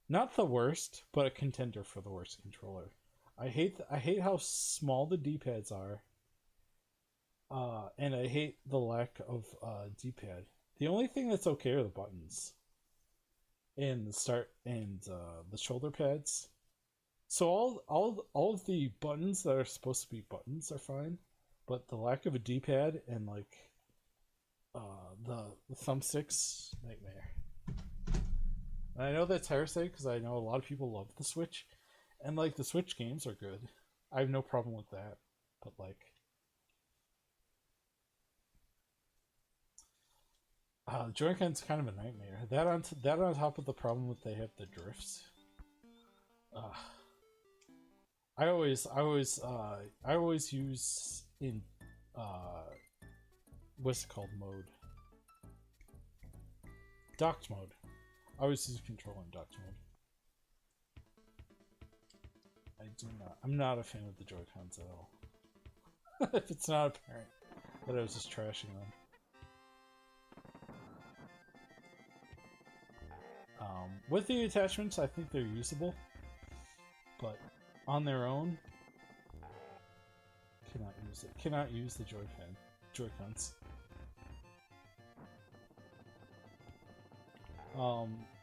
not the worst, but a contender for the worst controller. I hate how small the D-pads are, and I hate the lack of D-pad. The only thing that's okay are the buttons and the start and the shoulder pads. So all of the buttons that are supposed to be buttons are fine, but the lack of a D-pad and like the thumbsticks, nightmare. And I know that's heresy because I know a lot of people love the Switch, and like the Switch games are good. I have no problem with that, but like Joy-Con's kind of a nightmare. That on top of the problem that they have the drifts. Uh, I always use in uh, what's it called mode? Docked mode. I always use control in docked mode. I'm not a fan of the Joy-Cons at all. If it's not apparent that I was just trashing them. With the attachments, I think they're usable, but on their own, cannot use it. Cannot use the Joy-Cons.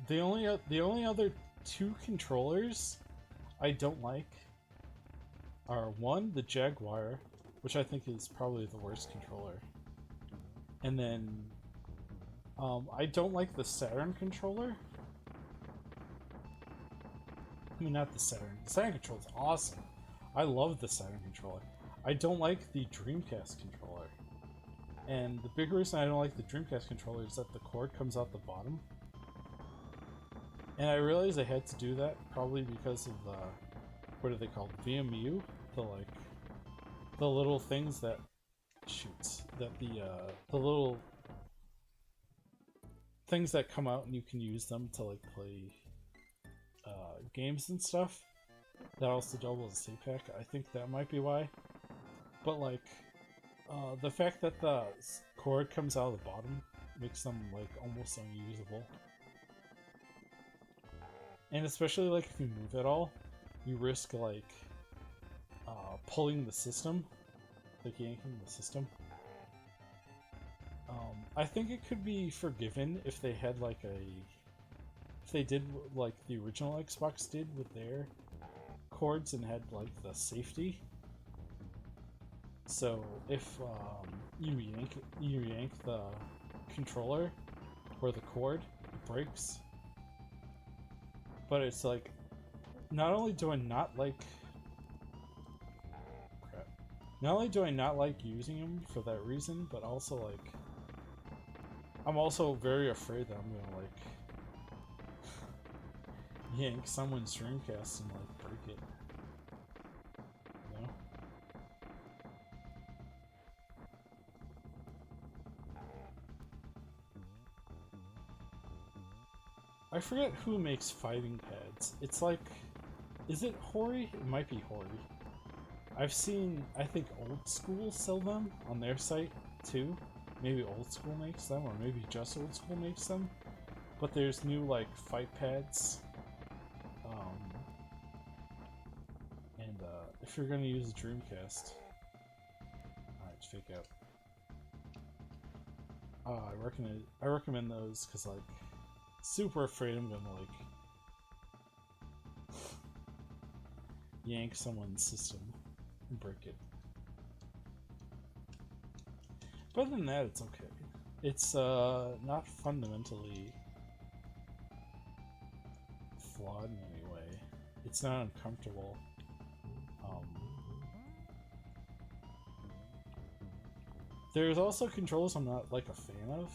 The only other two controllers I don't like are one, the Jaguar, which I think is probably the worst controller, and then I don't like the Saturn controller. I mean, not the Saturn. The Saturn controller is awesome. I love the Saturn controller. I don't like the Dreamcast controller. And the big reason I don't like the Dreamcast controller is that the cord comes out the bottom. And I realized I had to do that probably because of the, what are they called? VMU? The little things that, the little things that come out and you can use them to like play games and stuff. That also doubles as a save pack. I think that might be why. But like, the fact that the cord comes out of the bottom makes them like almost unusable. And especially like if you move at all, you risk like pulling the system, like yanking the system. I think it could be forgiven if they had like if they did like the original Xbox did with their cords and had like the safety. So if you yank the controller or the cord, it breaks. But it's like, not only do I not like using them for that reason, but also like I'm also very afraid that I'm gonna like yank someone's Dreamcast and like break it. You know? I forget who makes fighting pads. It's like, is it Hori? It might be Hori. I've seen, I think Old School sell them on their site too. Maybe Old School makes them, or maybe just Old School makes them. But there's new like fight pads. And if you're gonna use a Dreamcast, alright, fake out. I recommend those because like, super afraid I'm gonna like yank someone's system and break it. But other than that, it's okay. It's not fundamentally flawed in any way. It's not uncomfortable. There's also controls I'm not like a fan of.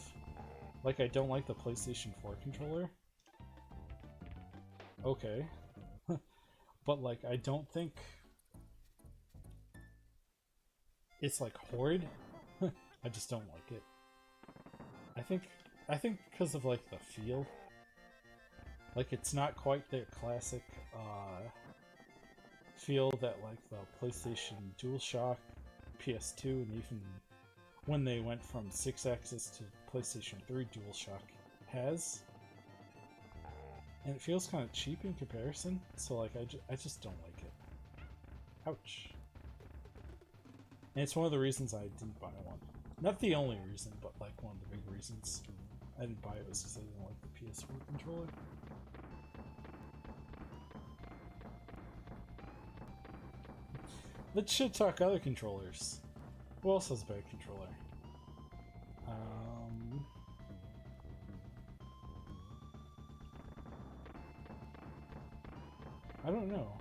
Like I don't like the PlayStation 4 controller. Okay. But like I don't think it's like horrid. I just don't like it. I think I think because of like the feel. Like it's not quite their classic feel that like the PlayStation DualShock, PS2, and even when they went from 6-axis to PlayStation 3 DualShock has. And it feels kind of cheap in comparison, so like I just don't like it. Ouch. And it's one of the reasons I didn't buy one. Not the only reason, but like one of the big reasons I didn't buy it was because I didn't like the PS4 controller. Let's shit talk other controllers. Who else has a bad controller? I don't know.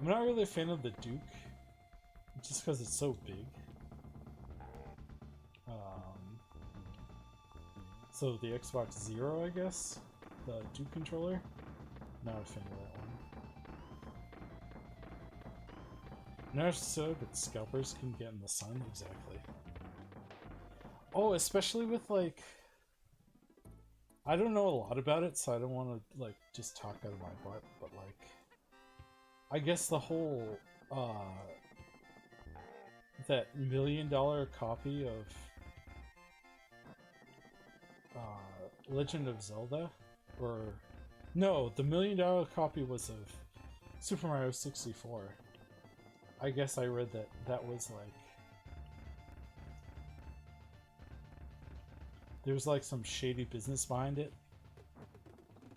I'm not really a fan of the Duke, just because it's so big. So the Xbox Zero, I guess? The Duke controller? Not a fan of that one. Not so that scalpers can get in the sun, exactly. Oh, especially with like... I don't know a lot about it, so I don't want to like just talk out of my butt, but like... I guess the whole, that $1 million copy of Legend of Zelda, or no, the $1 million copy was of Super Mario 64. I guess I read that that was like there's like some shady business behind it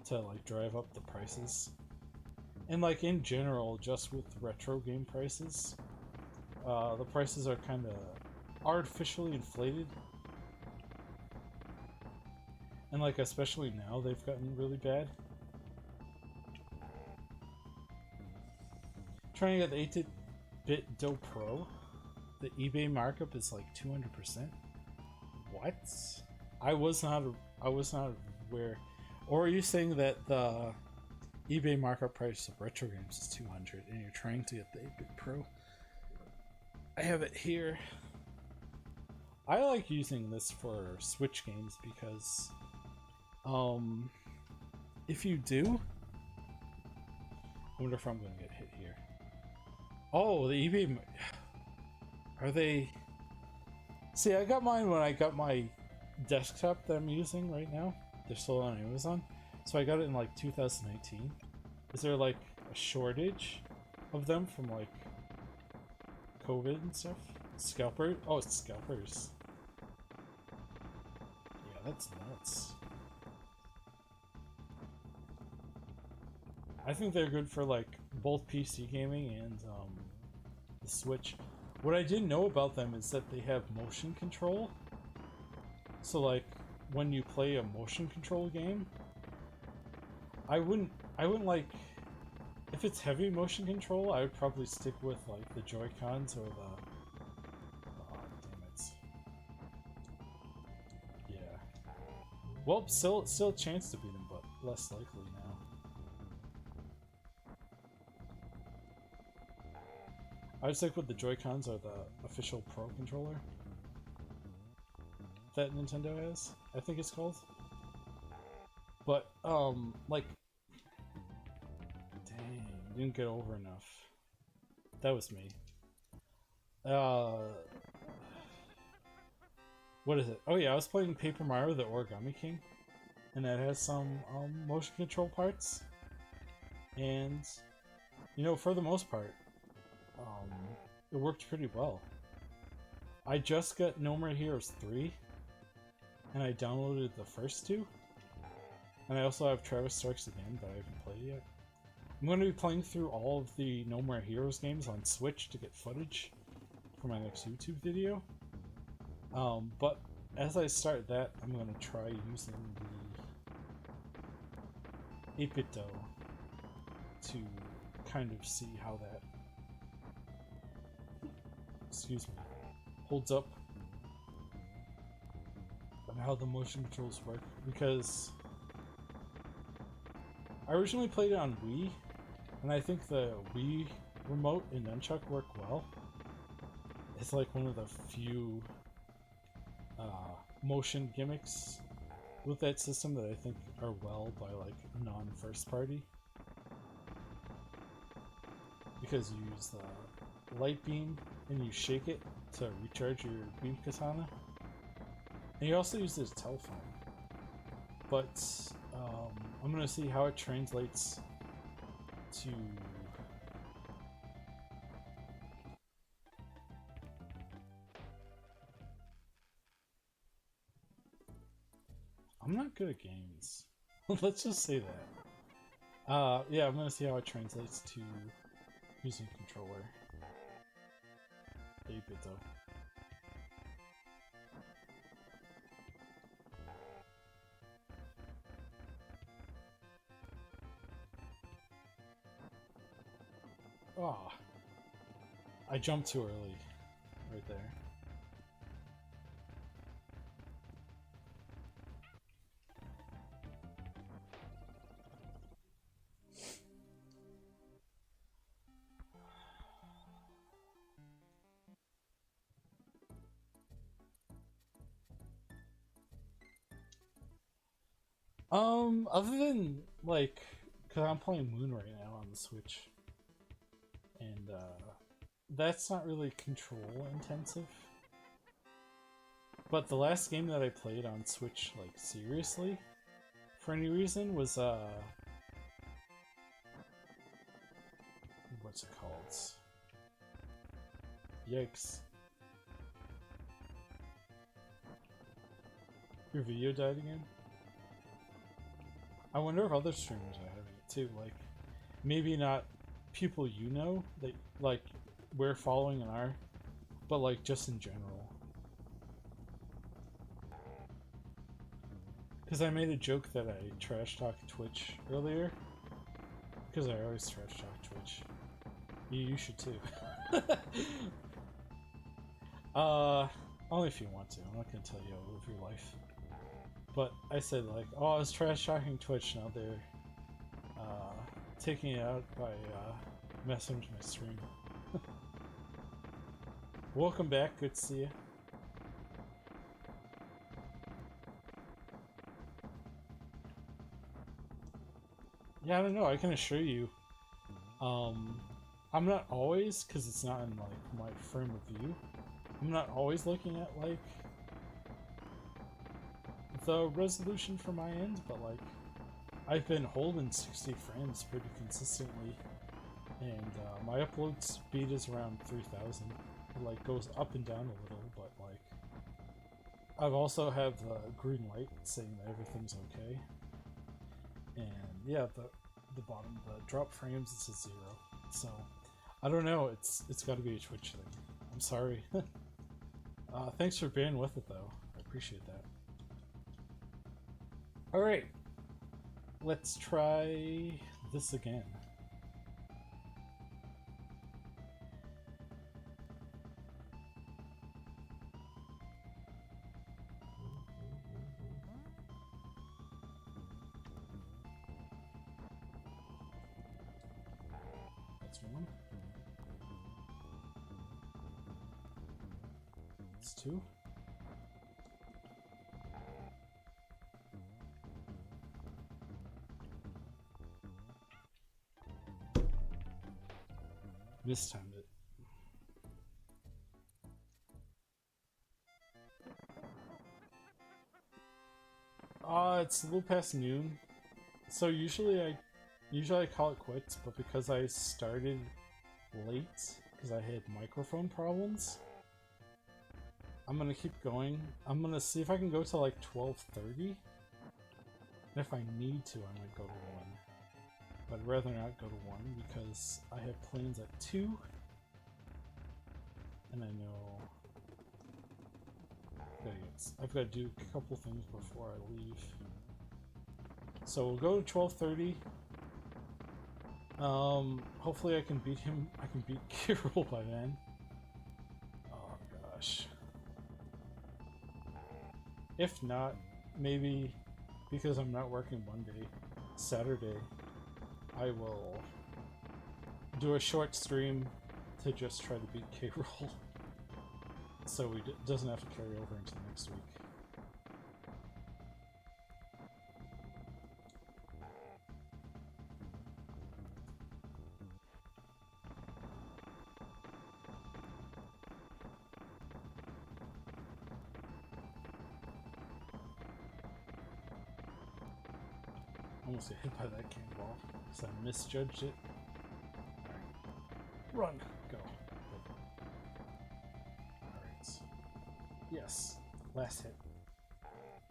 to like drive up the prices. And like in general, just with retro game prices, the prices are kind of artificially inflated. And like especially now, they've gotten really bad. Trying to get the 8-bit Do Pro, the eBay markup is like 200%. What? I was not aware. Or are you saying that the eBay markup price of retro games is 200 and you're trying to get the 8-bit Pro? I have it here. I like using this for Switch games because if you do, I wonder if I'm going to get hit here. Oh, the eBay, are they... See, I got mine when I got my desktop that I'm using right now. They're still on Amazon. So I got it in like 2019. Is there like a shortage of them from like COVID and stuff? Scalper? Oh, it's scalpers. Yeah, that's nuts. I think they're good for like both PC gaming and the Switch. What I didn't know about them is that they have motion control. So like when you play a motion control game, I wouldn't like, if it's heavy motion control, I would probably stick with like the Joy-Cons or the, damn it. Yeah. Well, still a chance to beat them, but less likely now. I would stick with the Joy-Cons or the official Pro controller that Nintendo has, I think it's called. But, like, dang, didn't get over enough. That was me. What is it? Oh yeah, I was playing Paper Mario the Origami King, and that has some motion control parts. And, you know, for the most part, it worked pretty well. I just got No More Heroes 3, and I downloaded the first two. And I also have Travis Strikes Again, but I haven't played yet. I'm going to be playing through all of the No More Heroes games on Switch to get footage for my next YouTube video. But as I start that, I'm going to try using the 8-bit Do to kind of see how that, excuse me, holds up and how the motion controls work, because I originally played it on Wii, and I think the Wii remote and nunchuck work well. It's like one of the few motion gimmicks with that system that I think are well by like non-first party. Because you use the light beam and you shake it to recharge your beam katana. And you also use it as telephone. But I'm gonna see how it translates to I'm not good at games. Let's just say that. Yeah, I'm gonna see how it translates to using controller. 8-bit though. Oh, I jumped too early right there. Other than like, cause I'm playing Moon right now on the Switch, and that's not really control intensive. But the last game that I played on Switch, like seriously, for any reason, was what's it called? Yikes! Your video died again? I wonder if other streamers are having it too. Like, maybe not people you know that like we're following and are, but like just in general. Because I made a joke that I trash talked Twitch earlier. Because I always trash talk Twitch. You should too. Only if you want to. I'm not gonna tell you how to live your life. But I said like, oh, I was trash talking Twitch. Now they're taking it out by messing with my stream. Welcome back. Good to see you. Yeah, I don't know. I can assure you, I'm not always, because it's not in like my frame of view. I'm not always looking at like the resolution from my end, but like I've been holding 60 frames pretty consistently, and my upload speed is around 3000. It like goes up and down a little, but like I've also have the green light saying that everything's okay. And yeah, the bottom, the drop frames, it says 0. So I don't know. It's got to be a Twitch thing. I'm sorry. Thanks for being with it though. I appreciate that. All right, let's try this again. That's one. That's two. Mistimed it. It's a little past noon. So usually I call it quits, but because I started late because I had microphone problems, I'm gonna keep going. I'm gonna see if I can go to like 12:30. And if I need to, I might go to 1. But I'd rather not go to 1 because I have plans at 2. And I know I've got to do a couple things before I leave. So we'll go to 12:30. Hopefully I can beat him. I can beat Kirill by then. Oh gosh. If not, maybe because I'm not working Monday, Saturday, I will do a short stream to just try to beat K-Roll, so it doesn't have to carry over into next week. Almost got hit by that cannonball because I misjudged it. Right. Run! Go. Alright. Yes. Last hit.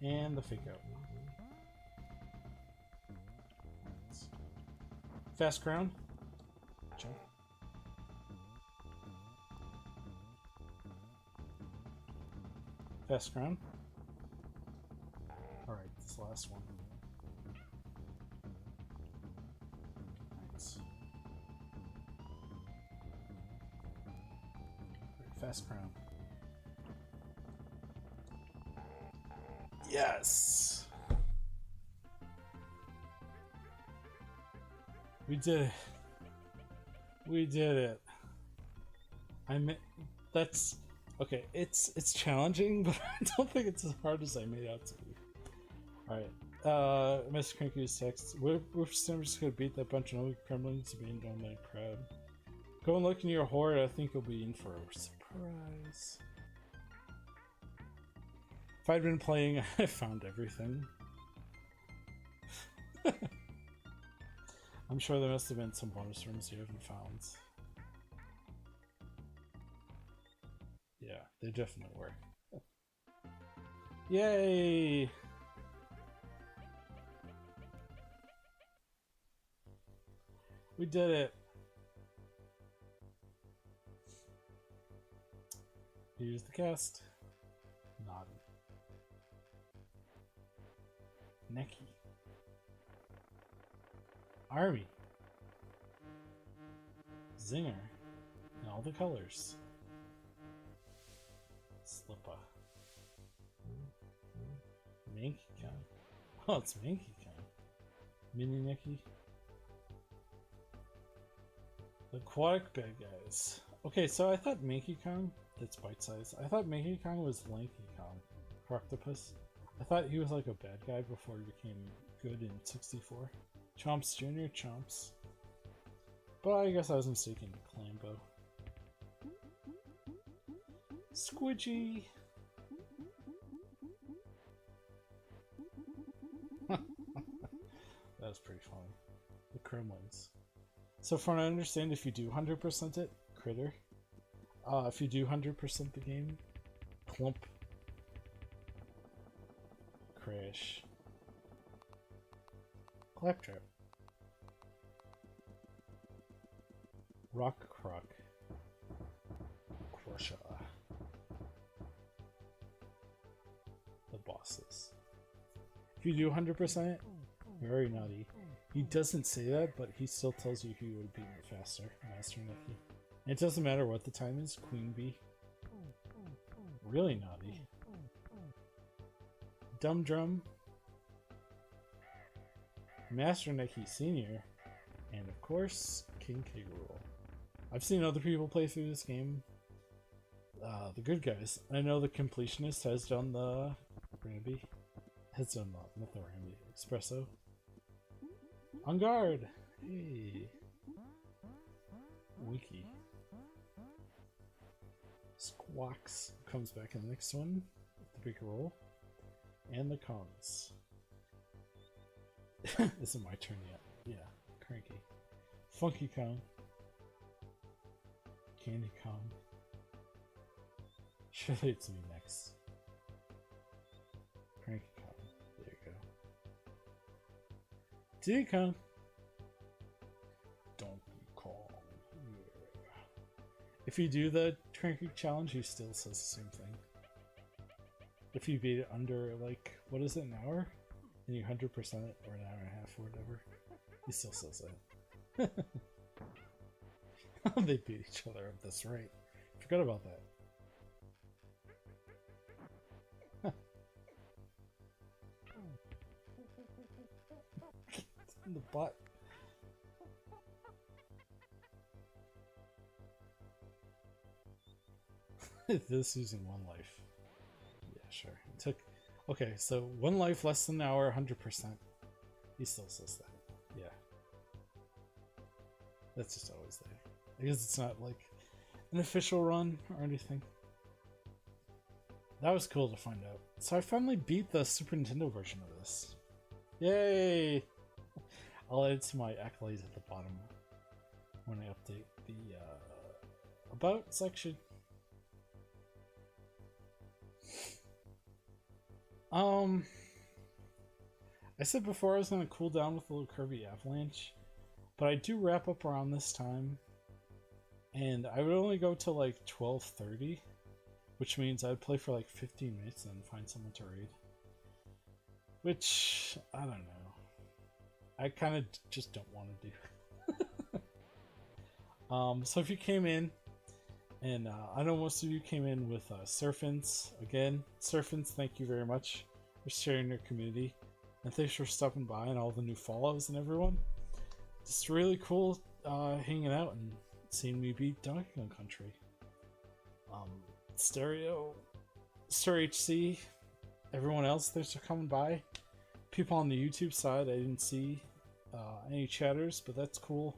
And the fake out. Fast crown. Jump. Fast crown. Alright, this last one. Fast crown. Yes! We did it. We did it. That's okay. It's challenging, but I don't think it's as hard as I made out to be. Alright. Mr. Cranky's text. We're just gonna beat that bunch of ugly kremlins and be on that crowd. Go and look in your hoard. I think you'll be in for a surprise. If I'd been playing, I found everything. I'm sure there must have been some bonus rooms you haven't found. Yeah, they definitely were. Yay! We did it! Here's the cast. Nodding. Neki. Army. Zinger. In all the colors. Slippa. Mankey-Kong. Oh, it's Mankey-Kong. Mini Neki. The aquatic bad guys. Okay, so I thought Mankey-Kong, that's bite size. I thought Mankey-Kong was Lanky Kong. Octopus. I thought he was like a bad guy before he became good in 64. Chomps Jr. Chomps. But I guess I was mistaken. Clambo. Squidgy. That was pretty funny. The Kremlins. So from what I understand, if you do 100% it, Critter. If you do 100% the game, Clump. Crash. Claptrap. Rock Croc. Crusher. The bosses. If you do 100%, very naughty. He doesn't say that, but he still tells you he would beat it faster. Master Neki. And it doesn't matter what the time is. Queen Bee. Really naughty. Dumb Drum. Master Neki Sr. And of course, King K. Rool. I've seen other people play through this game. The good guys. I know the completionist has done the Rambi. Has done not the Rambi. Espresso. On guard! Hey! Wiki. Squawks comes back in the next one. The big roll. And the Kongs. Isn't my turn yet. Yeah, Cranky. Funky Kong. Candy Kong. Surely it's me next. Cranky Kong. There you go. Diddy Kong. Donkey Kong. Yeah. If you do the Cranky challenge, he still says the same thing. If you beat it under, like, what is it, an hour? And you 100% it, or an hour and a half, or whatever, he still says that. They beat each other up, that's right. Forgot about that. In the butt. This using 1 life. Yeah, sure. It took. Okay, so 1 life, less than an hour, 100%. He still says that. Yeah. That's just always there. I guess it's not like an official run or anything. That was cool to find out. So I finally beat the Super Nintendo version of this. Yay! I'll add to my accolades at the bottom when I update the About section. I said before I was going to cool down with a little Kirby Avalanche, but I do wrap up around this time, and I would only go till like 12:30, which means I'd play for like 15 minutes and then find someone to raid. Which, I don't know. I kind of just don't want to do. So if you came in, and I know most of you came in with Surfins. Again, Surfins, thank you very much for sharing your community. And thanks for stopping by and all the new follows and everyone. Just really cool hanging out and seeing me beat Donkey Kong Country. Stereo, Sir HC, everyone else, thanks for coming by. People on the YouTube side, I didn't see any chatters, but that's cool.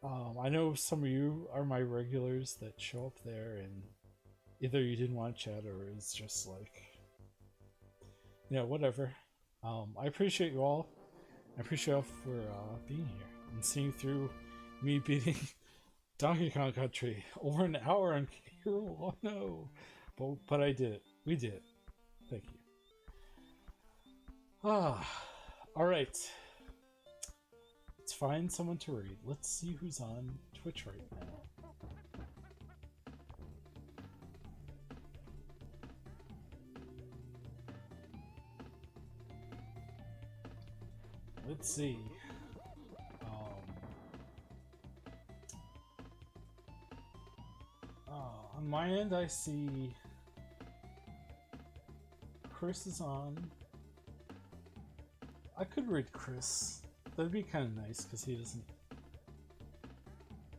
I know some of you are my regulars that show up there, and either you didn't want to chat or it's just like, you know, whatever. I appreciate you all. I appreciate you all for being here and seeing through me beating Donkey Kong Country over an hour on Hero. Oh no! But I did it. We did it. Thank you. Alright. Let's find someone to read. Let's see who's on Twitch right now. Let's see. On my end, I see Chris is on. I could read Chris. That'd be kind of nice because he doesn't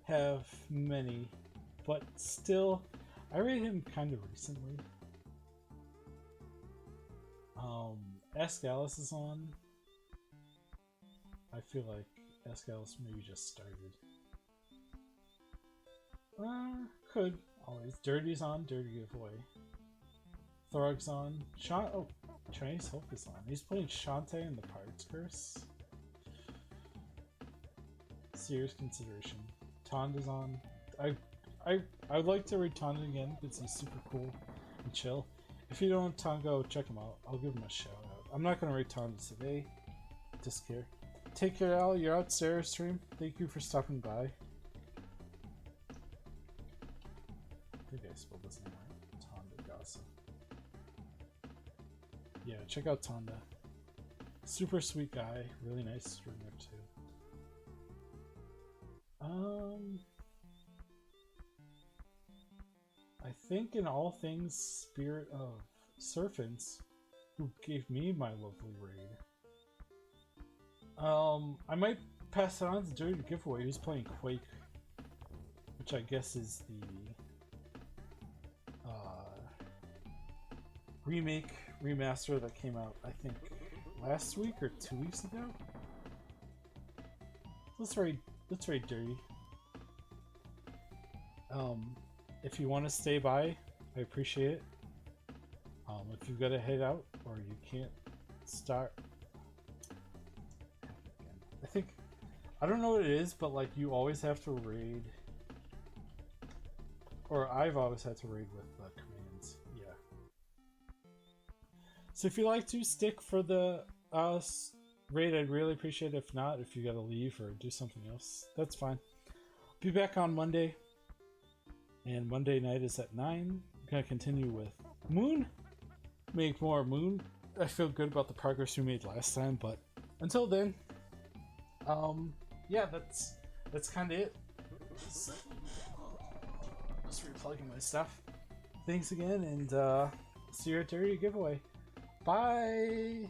have many, but still, I read him kind of recently. Ask Alice is on. I feel like Ask Alice maybe just started. Could always. Dirty's on. Dirty giveaway. Throg's on. Chinese Hulk is on. He's playing Shantae in the Pirate's Curse. Serious consideration. Tonda's on. I would like to read Tonda again because he's super cool and chill. If you don't Tonga, check him out. I'll give him a shout out. I'm not gonna read Tonda today. Just care. Take care, Al. You're out, Sarah stream. Thank you for stopping by. I think I spelled this name right. Tonda Gossip. Yeah, check out Tonda. Super sweet guy. Really nice streamer too. I think in all things Spirit of Surfins, who gave me my lovely raid. I might pass it on to Dirty Giveaway, who's playing Quake, which I guess is the remaster that came out, I think, last week or 2 weeks ago. Let's raid Dirty. If you want to stay by, I appreciate it. If you've got to head out or you can't start, I don't know what it is, but like you always have to raid, or I've always had to raid with commands. Yeah. So if you like to stick for the raid, I'd really appreciate it. If not, if you gotta leave or do something else, that's fine. Be back on Monday, and Monday night is at 9. I'm gonna continue with Moon. Make more Moon. I feel good about the progress we made last time, but until then, yeah, that's kind of it. Just replugging my stuff. Thanks again, and see you at Dirty Giveaway. Bye.